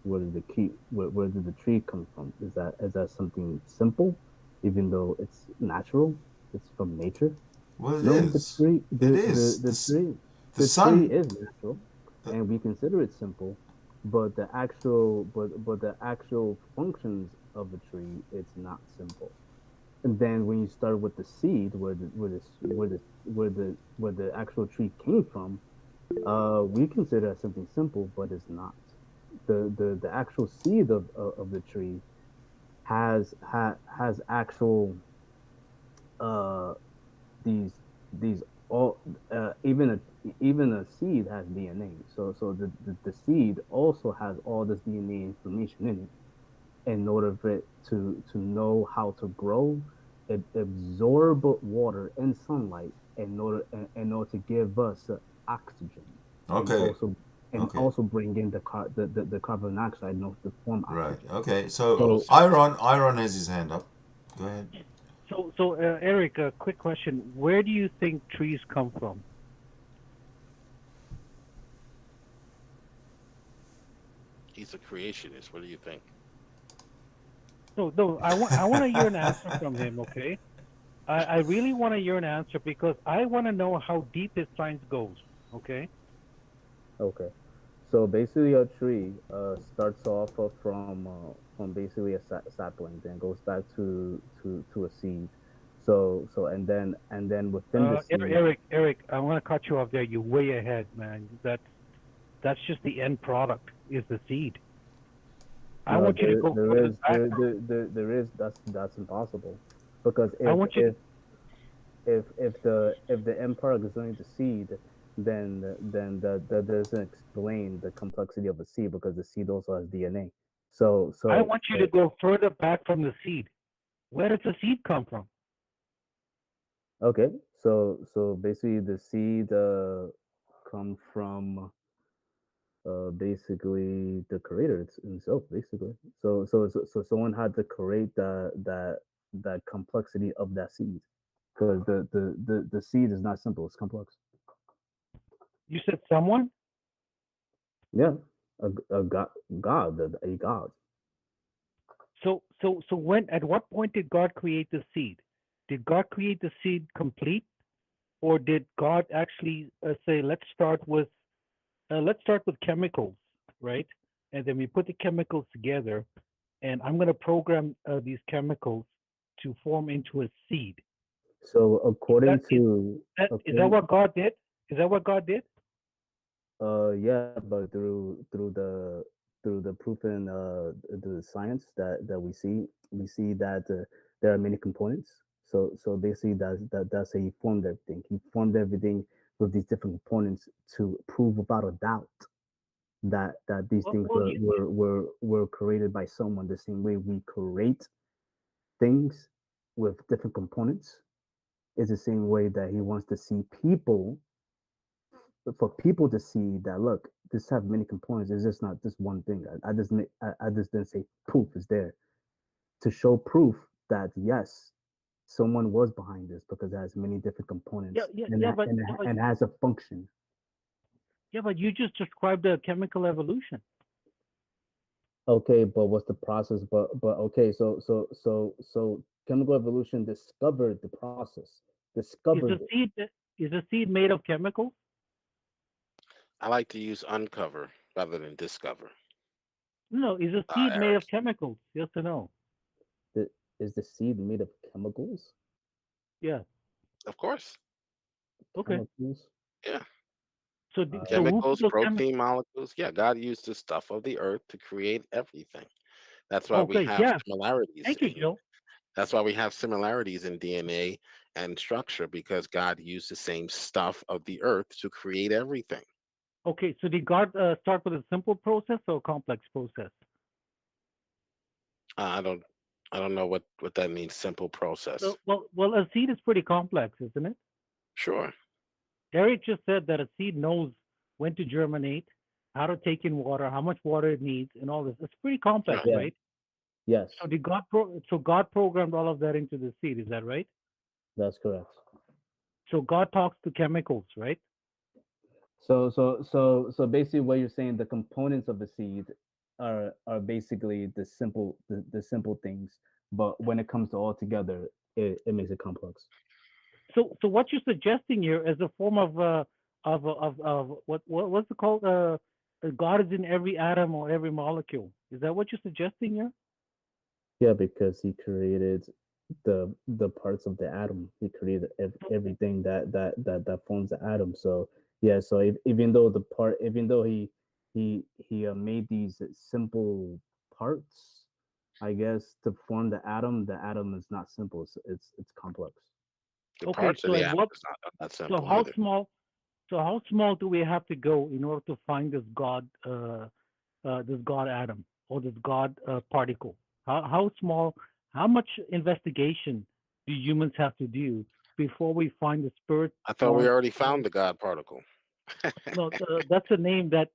Where did the tree come from? Is that something simple, even though it's natural? It's from nature. Well, the tree is natural, and we consider it simple. but the actual functions of the tree, it's not simple. And then when you start with the seed, where the actual tree came from, we consider that something simple, but it's not. The actual seed of the tree has actual uh these all even a seed has DNA. So the seed also has all this DNA information in it in order for it to know how to grow, absorb water and sunlight in order to give us oxygen, and Okay. also Okay. also bring in the carbon dioxide in order to form Right. oxygen. Okay. So So Iron has his hand up. Go ahead. So, Eric, a quick question: where do you think trees come from? He's a creationist. What do you think? No, I want to hear an answer from him. Okay, I really want to hear an answer because I want to know how deep his science goes. Okay. okay. So basically, a tree starts off from basically a sapling, then goes back to a seed. And then within the seed, Eric, I want to cut you off there. You're way ahead, man. That's just the end product is the seed. I no, want you to go further back. there is that's impossible, because I want you to. if the end product is only the seed, then that doesn't explain the complexity of a seed, because the seed also has DNA. So I so want you to go further back from the seed. Where does the seed come from? Okay, so basically the seed come from basically the creator himself, basically. So someone had to create that complexity of that seed, because the seed is not simple; it's complex. You said someone. Yeah, a god, a god. So when at what point did God create the seed? Did God create the seed complete, or did God actually say, let's start with chemicals, right? And then we put the chemicals together, and I'm going to program these chemicals to form into a seed. So Is that according is to is that according what God did? Is that what God did? yeah, but through the proven the science that we see that there are many components. So basically that's how he formed everything. He formed everything with these different components to prove without a doubt that these Well, things well, you, were created by someone, the same way we create things with different components. Is the same way that he wants to see people, for people to see that, look, this have many components. It's just not just one thing. I just didn't say proof is there, to show proof that yes, someone was behind this, because it has many different yeah, components, yeah, and yeah, but and has a function. yeah, but you just described the chemical evolution. Okay, but what's the process? But okay, so chemical evolution discovered the process, Is discovered the it. seed is the seed made of chemicals? I like to use uncover rather than discover. No, is the seed made Eric, of chemicals? Yes or no? The, is the seed made of chemicals? Yeah. of course. Okay. Chemicals? Yeah. So Uh, who put Chemicals, those chemicals? protein molecules. Yeah, God used the stuff of the earth to create everything. That's why we Okay. have Yeah. similarities Thank you, in Joe. that's why we have similarities in DNA and structure, because God used the same stuff of the earth to create everything. Okay. So did God start with a simple process or a complex process? I don't know what that means. Simple process. So, well, a seed is pretty complex, isn't it? Sure. Eric just said that a seed knows when to germinate, how to take in water, how much water it needs, and all this. It's pretty complex, Right. yeah. right? Yes, So God programmed all of that into the seed. Is that right? that's correct. So God talks to chemicals, right? So basically, what you're saying, the components of the seed are basically the simple things, but when it comes to all together, it makes it complex. So what you're suggesting here is a form of what's it called? God is in every atom or every molecule. Is that what you're suggesting here? Yeah, because he created the parts of the atom. He created everything that forms the atom. So yeah, so even though even though he made these simple parts, I guess to form the atom is not simple. It's complex. The Okay, parts of so the at atom what? is not So simple how either. small? So how small do we have to go in order to find this God atom or this God particle? How small? How much investigation do humans have to do before we find the spirit I thought we form? already found the God particle. No, that's a name that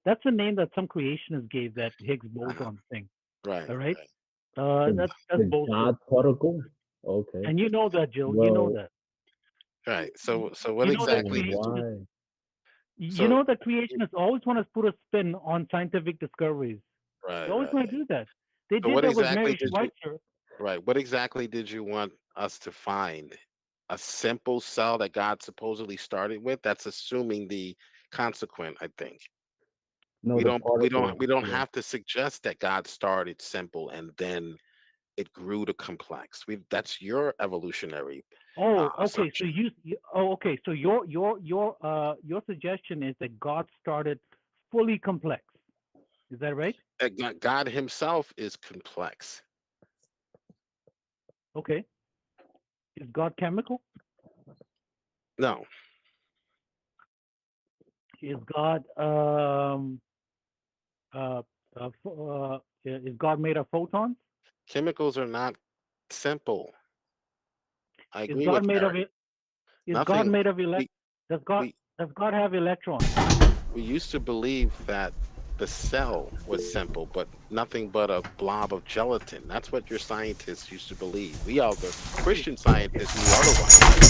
some creationists gave that Higgs Uh-huh. boson thing. Right, All right, right. that's The bullshit. God particle. Okay. And you know that, Joe. You know Well, that. Right. So what You know that exactly did creationists. why? You so know that creationists always want to put a spin on scientific discoveries. They right, always right. want to do that. They So did what that with exactly Mary did you Schweitzer. right, what exactly did you want us to find? A simple cell that God supposedly started with? That's assuming the consequent, I think. No, We the don't we particle. don't we don't Yeah. have to suggest that God started simple and then it grew to complex. We That's your evolutionary Oh, okay. So assumption. okay. So your suggestion is that God started fully complex. Is that right? God himself is complex. Okay. Is God chemical? No, Is God uh, is God made of photons? chemicals are not simple. I Is agree God with made of Eric. it? Is God Nothing made of we Does God we does God have electrons? we used to believe that the cell was simple, but nothing but a blob of gelatin. That's what your scientists used to believe. We all, the Okay, Christian okay. scientists, knew otherwise.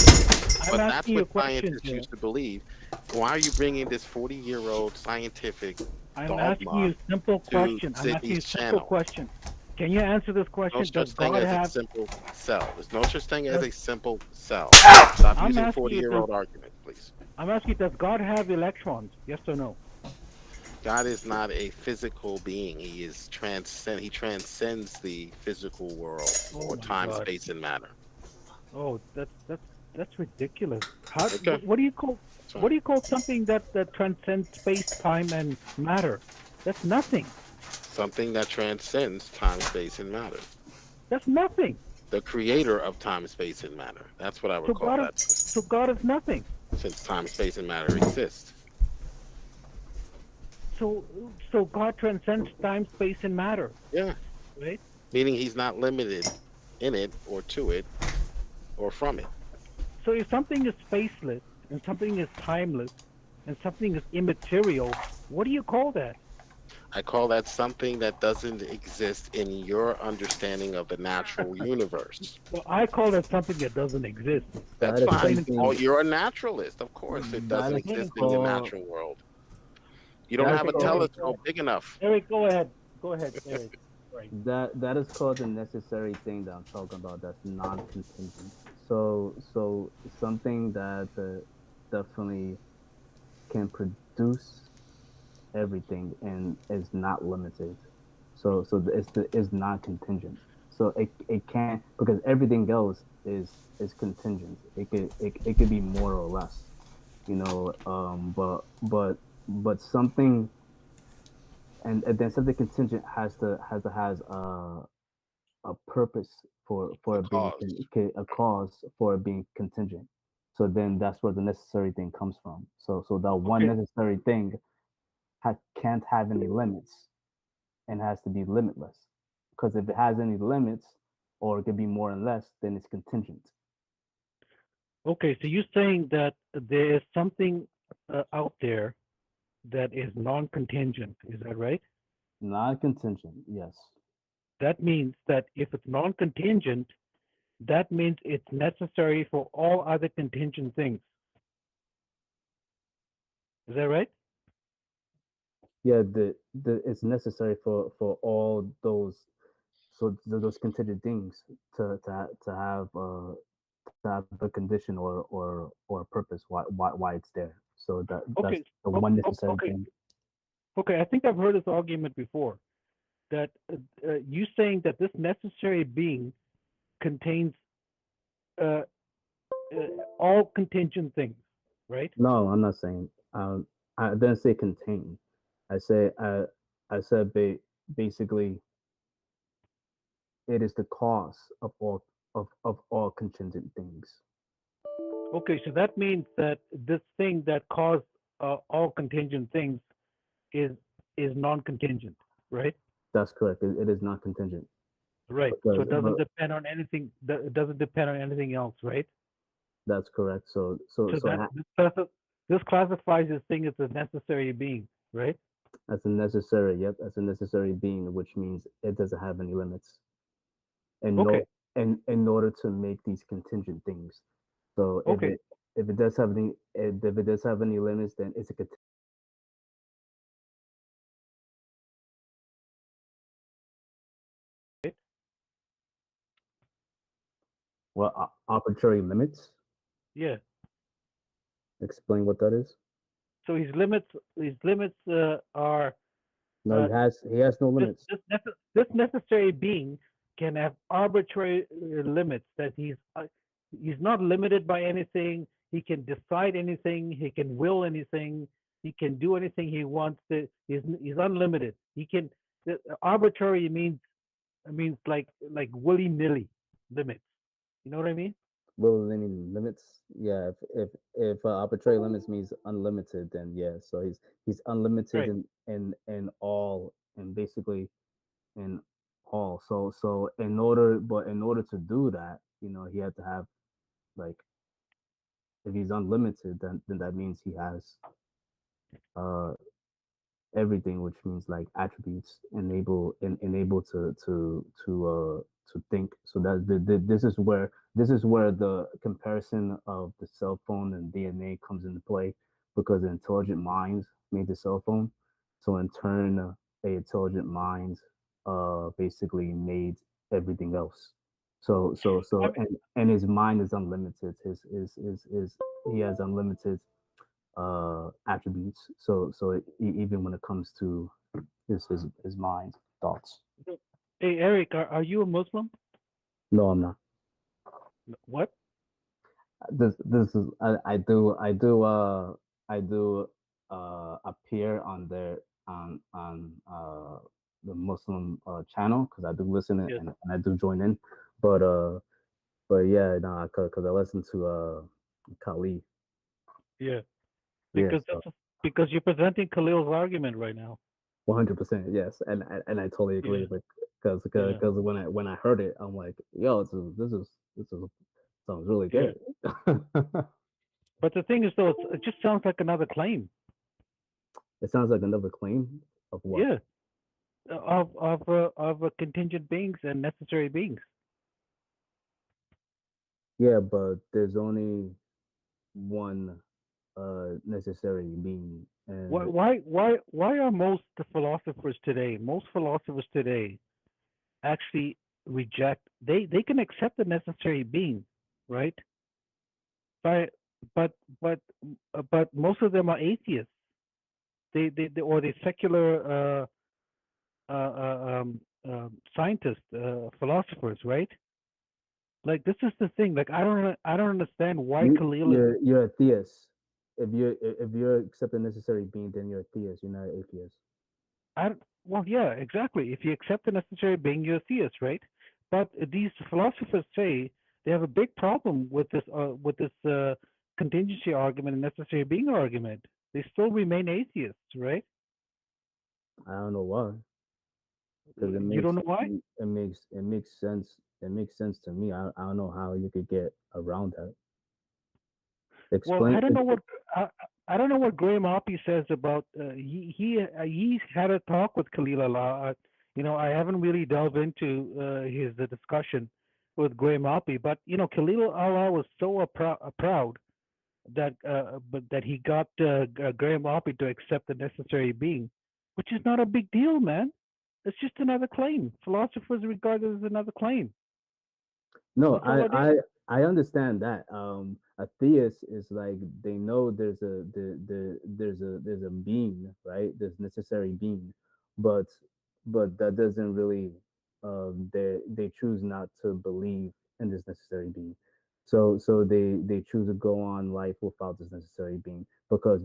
I'm But that's asking you what a question, scientists Joe. used to believe. Why are you bringing this 40-year-old scientific I'm asking dogma you a simple to question. I'm asking you Sydney's a simple channel? question. Can you answer this No question? Does such thing God as a have? simple cell. There's no such thing as Does, a simple cell. Stop I'm using asking you. 40-year-old arguments, please. Does God have electrons? Yes or no? God is not a physical being. He transcends the physical world Oh or my time, God. space, and matter. Oh, that's ridiculous. How? Okay, What do you call? that's What fine. do you call something that transcends space, time, and matter? That's nothing. Something that transcends time, space, and matter. That's nothing. The creator of time, space, and matter. That's what I would So call God is that, so God is nothing. since time, space, and matter exist. So God transcends time, space, and matter, Yeah, right? meaning he's not limited in it or to it or from it. So if something is spaceless and something is timeless and something is immaterial, what do you call that? I call that something that doesn't exist in your understanding of the natural universe. Well, I call that something that doesn't exist. That's That is fine. Plain and Oh, something. simple. you're a naturalist. Of course, it That doesn't is Plain and exist in your simple. called. natural world. You don't That is have Okay, a Eric. called. telescope big enough. Eric, go ahead. Go ahead, Eric. Right. That is called the necessary thing that I'm talking about. That's non-contingent. So something that definitely can produce everything and is not limited. It's non-contingent. So it can't, because everything else is contingent. It could be more or less, but something, and then something contingent has a purpose for A it being cause. a cause for it being contingent. So then that's where the necessary thing comes from. So that one Okay. necessary thing can't have any limits and has to be limitless. Because if it has any limits, or it could be more and less, then it's contingent. Okay. So you're saying that there is something out there that is non-contingent. Is that right? Non-contingent, yes. That means that if it's non-contingent, that means it's necessary for all other contingent things. Is that right? Yeah, the it's necessary for all those, so those contingent things to have to have a condition or a purpose why it's there. So that's Okay. the one necessary Okay. thing. Okay, I think I've heard this argument before. That you saying that this necessary being contains all contingent things, right? No, I'm not saying. I didn't say contain. I said basically it is the cause of all contingent things. Okay, so that means that this thing that caused all contingent things is non-contingent, right? That's correct. It is not contingent. Right. Because, So it doesn't depend on anything. It doesn't depend on anything else, right? That's correct. So this classifies this thing as a necessary being, right? That's a necessary. Yep, that's a necessary being, which means it doesn't have any limits. And okay. in order to make these contingent things. So if it does have any limits, then it's a well, arbitrary limits. Yeah. Explain what that is. So his limits are. No, he has no limits. This necessary being can have arbitrary limits. That he's not limited by anything. He can decide anything. He can will anything. He can do anything he wants. He's unlimited. He can. Arbitrary means like willy nilly limits. You know what I mean? Will any limits? Yeah. If arbitrary limits means unlimited, then yeah. So he's unlimited in all, and basically in all. So in order to do that, he had to have, like, if he's unlimited, then that means he has everything, which means like attributes enable to think. So that this is where the comparison of the cell phone and DNA comes into play, because intelligent minds made the cell phone. So in turn, a intelligent mind basically made everything else. So and his mind is unlimited. His he has unlimited attributes. So even when it comes to his mind thoughts. Hey Eric, are you a Muslim? No, I'm not. What? This is I do appear on their on the Muslim channel, because I do listen and I do join in, but yeah, no, because I listen to Khalid. Yeah. Because you're presenting Khalil's argument right now. 100%, yes, and I totally agree with, because when I heard it, I'm like, yo, this is sounds really good. But the thing is, though, it just sounds like another claim. It sounds like another claim of what? Yeah, of contingent beings and necessary beings. Yeah, but there's only one necessary being. And why are most philosophers today actually reject? They can accept the necessary being, right? But most of them are atheists. They or they secular scientists, philosophers, right? Like, this is the thing. Like, I don't understand why Khalil. You're a theist. If you accept the necessary being, then you're a theist. You're not an atheist. Well, yeah, exactly. If you accept the necessary being, you're a theist, right? But these philosophers say they have a big problem with this contingency argument and necessary being argument. They still remain atheists, right? I don't know why. Because you don't know why? It makes sense. It makes sense to me. I don't know how you could get around that. Explain. Well, I don't know what Graham Oppie says about. He had a talk with Khalil Allah. I haven't really delved into his discussion with Graham Oppie, but Khalil Allah was so proud that that he got Graham Oppie to accept the necessary being, which is not a big deal, man. It's just another claim. Philosophers regard it as another claim. No, I understand that. A theists is like they know there's a being, right? There's necessary being, but that doesn't really they choose not to believe in this necessary being. So they choose to go on life without this necessary being because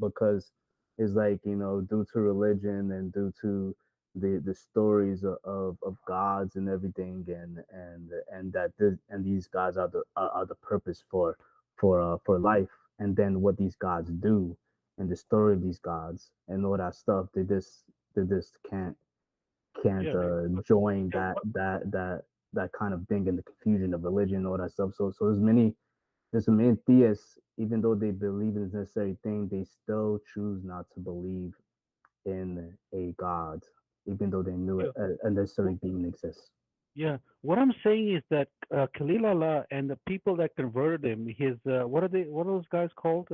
because it's like, due to religion and due to the stories of gods and everything, and that and these gods are the purpose for life, and then what these gods do and the story of these gods and all that stuff, they just can't Yeah. join Yeah. that kind of thing, and the confusion of religion and all that stuff. So there's many theists, even though they believe in this necessary thing, they still choose not to believe in a god, even though they knew Yeah. a necessary being exists. Yeah. What I'm saying is that Khalil Allah and the people that converted him, his what are they? What are those guys called?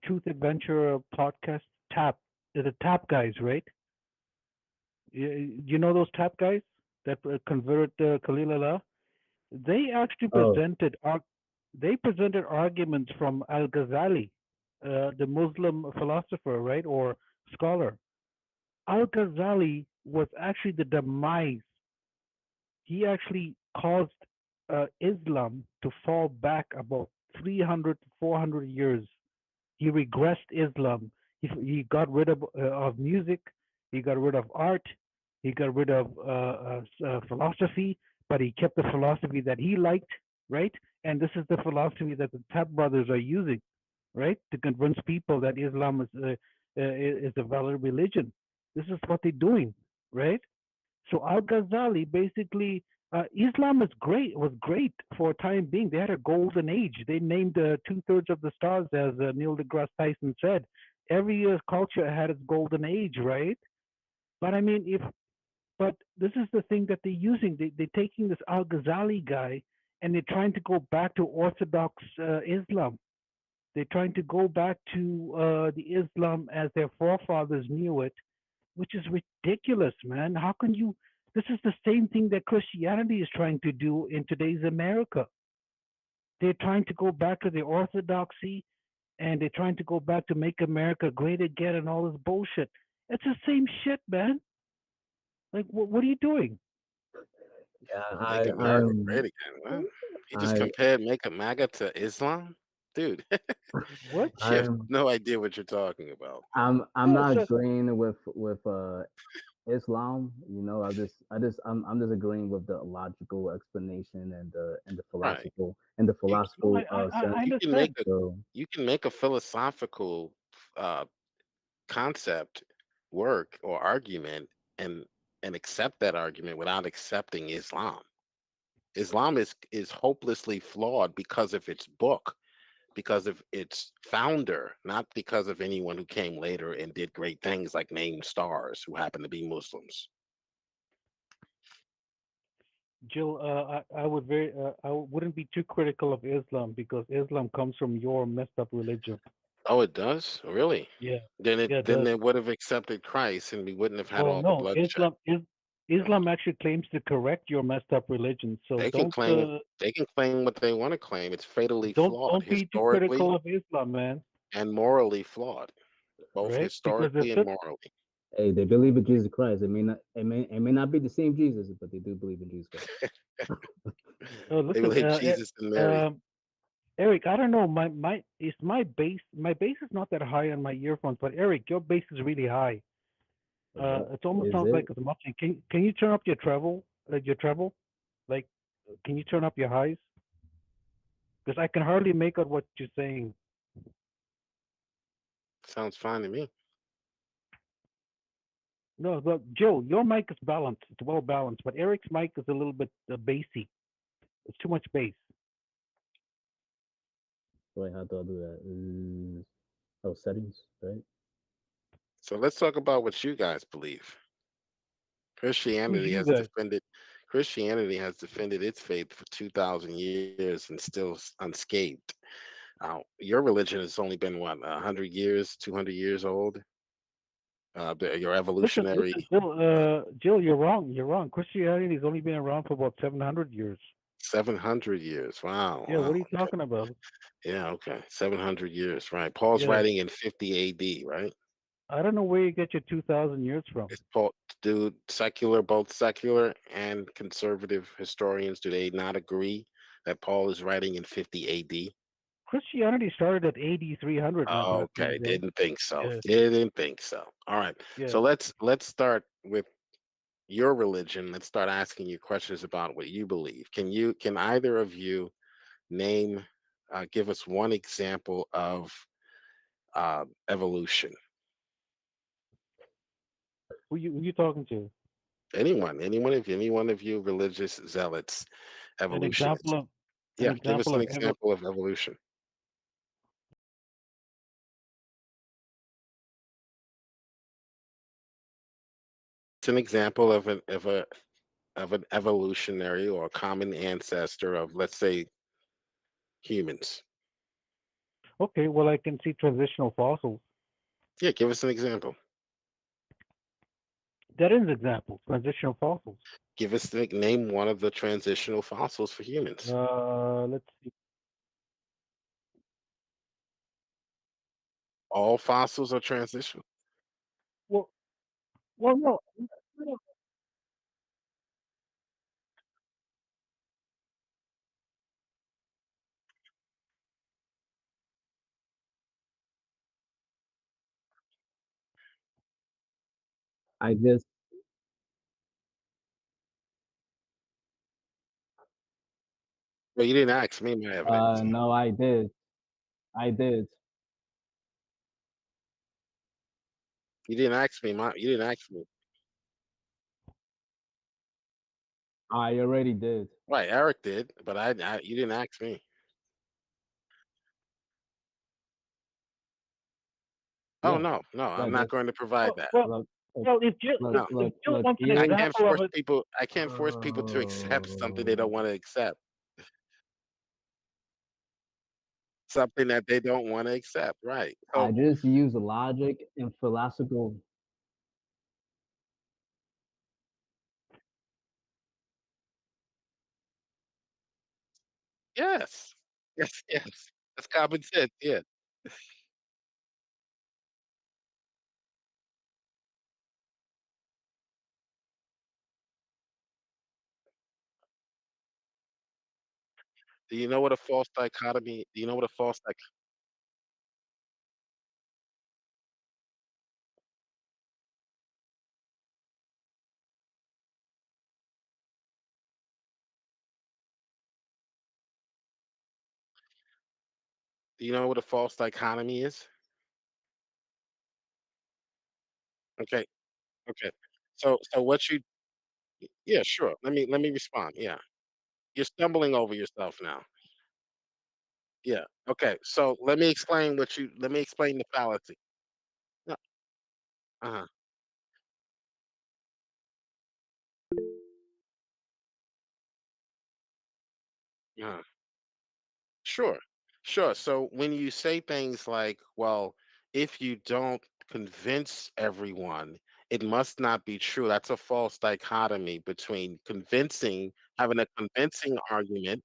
Truth Adventure podcast Tap. They're the Tap guys, right? You know those Tap guys that converted Khalil Allah? They actually Oh, presented arguments from Al Ghazali, the Muslim philosopher, right, or scholar. Al Ghazali was actually the demise. He actually caused Islam to fall back about 300 to 400 years. He regressed Islam. He got rid of music. He got rid of art. He got rid of philosophy, but he kept the philosophy that he liked, right? And this is the philosophy that the Tab brothers are using, right, to convince people that Islam is a valid religion. This is what they're doing, right? So Al Ghazali basically, Islam is great. Was great for a time being. They had a golden age. They named 2/3 of the stars, as Neil deGrasse Tyson said. Every culture had its golden age, right? But I mean, if but this is the thing that they're using. They're taking this Al Ghazali guy and they're trying to go back to Orthodox Islam. They're trying to go back to the Islam as their forefathers knew it, which is ridiculous, man. How can you? This is the same thing that Christianity is trying to do in today's America. They're trying to go back to the orthodoxy, and they're trying to go back to make America great again and all this bullshit. It's the same shit, man. Like, what are you doing? yeah, Make America great again. What? He just I, compared make MAGA to Islam? Dude, What? you have I'm, no idea what you're talking about. I'm No, not so agreeing with Islam. I'm just agreeing with the logical explanation Right. and the You no, philosophical I sense. you can make understand. a So you can make a philosophical uh, concept work or argument and accept that argument without accepting Islam. Islam is hopelessly flawed because of its book, because of its founder, not because of anyone who came later and did great things like name stars who happen to be Muslims. Jill, I wouldn't be too critical of Islam because Islam comes from your messed up religion. Oh, it does? Really? Yeah, Then yeah, it then does. they would have accepted Christ and we wouldn't have had Well, all the no, bloodshed. Islam actually claims to correct your messed up religion. So They can claim what they want to claim. It's fatally flawed, don't be too critical historically of Islam, man. and morally flawed, both Right? Because historically and morally. hey, they believe in Jesus Christ. It may not be the same Jesus, but they do believe in Jesus Christ. They listen, believe Jesus and Mary. Eric, I don't know. My bass is not that high on my earphones, but Eric, your bass is really high. It almost Is sounds it? like it's muffling. Can you turn up your treble? Your treble? Like, can you turn up your highs? Because I can hardly make out what you're saying. Sounds fine to me. No, but Joe, your mic is balanced. It's well balanced, but Eric's mic is a little bit bassy. It's too much bass. Wait, how do I do that? Oh, settings, right? So let's talk about what you guys believe. Who's Christianity you has guys? defended Christianity has defended its faith for 2,000 years and still unscathed. Your religion has only been what 100 years, 200 years old. Your evolutionary. Listen, Jill. Jill, you're wrong. You're wrong. Christianity's only been around for about 700 years. 700 years. Wow. Yeah, what Wow. are you talking about? Yeah. Okay. 700 years. Right. Paul's Yeah, writing in 50 A.D. Right. I don't know where you get your 2,000 years from. Is Paul, do secular, both secular and conservative historians, do they not agree that Paul is writing in 50 A.D.? Christianity started at AD 300, my Okay, man. didn't think so. Yeah, Didn't think so. All right. yeah. So let's start with your religion. Let's start asking you questions about what you believe. Can either of you name give us one example of evolution? Who you talking to? Any one of you religious zealots, An evolutionists. example of an Yeah, give us example an of example of evolution. It's an example of an evolutionary or a common ancestor of, let's say, humans. Okay, well, I can see transitional fossils. Yeah, give us an example. That is an example. Transitional fossils. Give us the name one of the transitional fossils for humans. Let's see. All fossils are transitional. Well, no. No. I just Well, you didn't ask me my evidence. no, I did. I did. You didn't ask me my. You didn't ask me. I already did. Right, Eric did, but you didn't ask me. Oh Yeah. no, no, I'm Yeah, not just going to provide Well, that. well, look, look, well. look, If, No, if look, Jill look, wants an here. I can't example of force it, people. I can't force people to accept something they don't want to accept. Something that they don't want to accept. Right. I So just use logic and philosophical. yes, yes, yes. That's common sense. Yeah. Do you know what a false dichotomy? Do you know what a false Do you know what a false dichotomy is? Okay. Okay. So what you yeah, sure. Let me respond. Yeah. You're stumbling over yourself now. Yeah. Okay. So let me explain the fallacy. No, uh-huh. Uh-huh. Sure. Sure. So when you say things like, well, if you don't convince everyone, it must not be true. That's a false dichotomy between having a convincing argument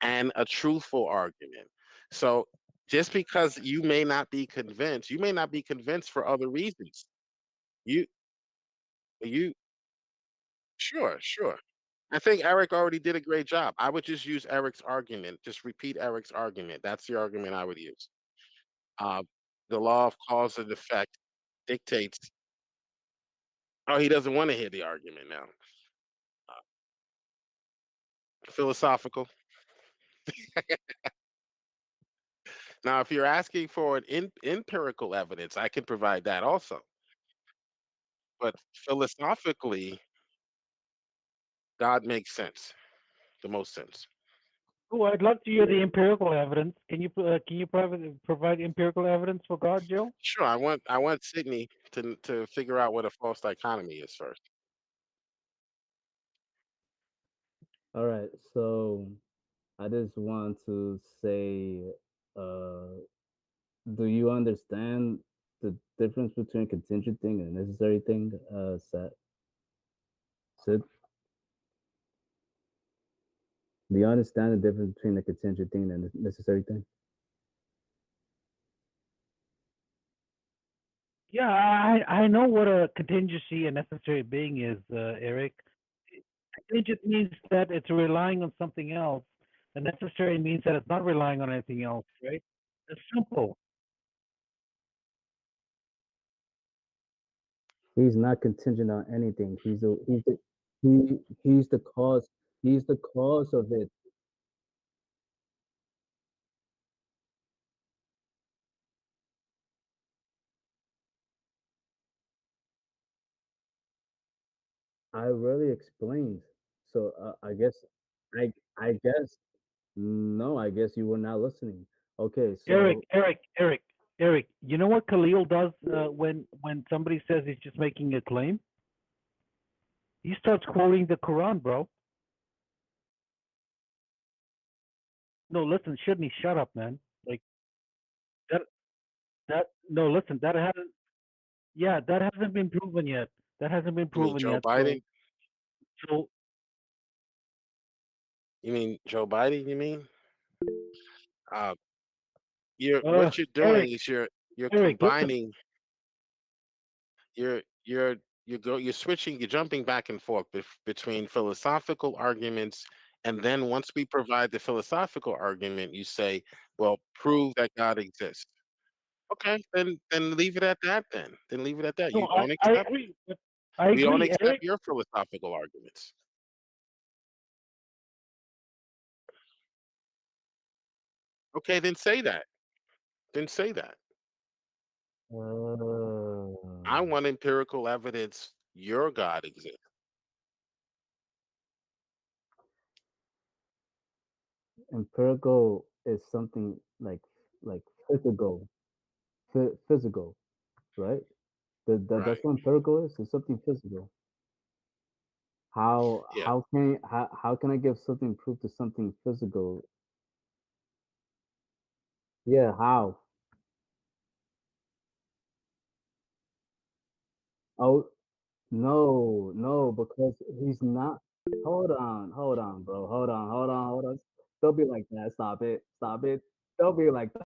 and a truthful argument. So just because you may not be convinced for other reasons. You you sure, sure. I think Eric already did a great job. I would just use Eric's argument. Just repeat Eric's argument. That's the argument I would use. Uh, the law of cause and effect dictates. Oh, he doesn't want to hear the argument now. Uh, philosophical. Now, if you're asking for an empirical evidence, I can provide that also. But philosophically, God makes sense, the most sense. oh, I'd love to hear the empirical evidence. Can you provide empirical evidence for God, Jill? Sure, I want Sydney to figure out what a false dichotomy is first. All right, so I just want to say, uh, do you understand the difference between contingent thing and a necessary thing? Sid? Do you understand the difference between a contingent thing and a necessary thing? Yeah, I know what a contingency and necessary being is, Eric. Contingent means that it's relying on something else. The necessary means that it's not relying on anything else, right? It's simple. He's not contingent on anything. He's the cause. He's the cause of it. I really explained. So I guess no. I guess you were not listening. Okay, Eric, so Eric, Eric, Eric. You know what Khalil does when somebody says he's just making a claim? He starts quoting the Quran, bro. No, listen, Shouldn't shut up, man. Like that. That no, listen. That hasn't. Yeah, that hasn't been proven yet. That hasn't been You mean proven Joe yet. Biden? So You mean Joe Biden? You mean? Uh, you're what you're doing Eric, is you're Eric, listen. combining you're you're switching, you're jumping back and forth between philosophical arguments, and then once we provide the philosophical argument, you say, well, prove that God exists. Okay, then leave it at that. Then leave it at that. No, You don't I accept agree. But I we don't agree, accept Eric. your philosophical arguments. Okay, then say that. Then say that. I uh, want empirical evidence your God exists. empirical is something like physical, physical, right? That's Right. what empirical is. It's something physical. Yeah. How can I give something proof to something physical? Yeah, how? Oh no, because he's not. Hold on, bro. Hold on. Don't be like that. Stop it. Don't be like that.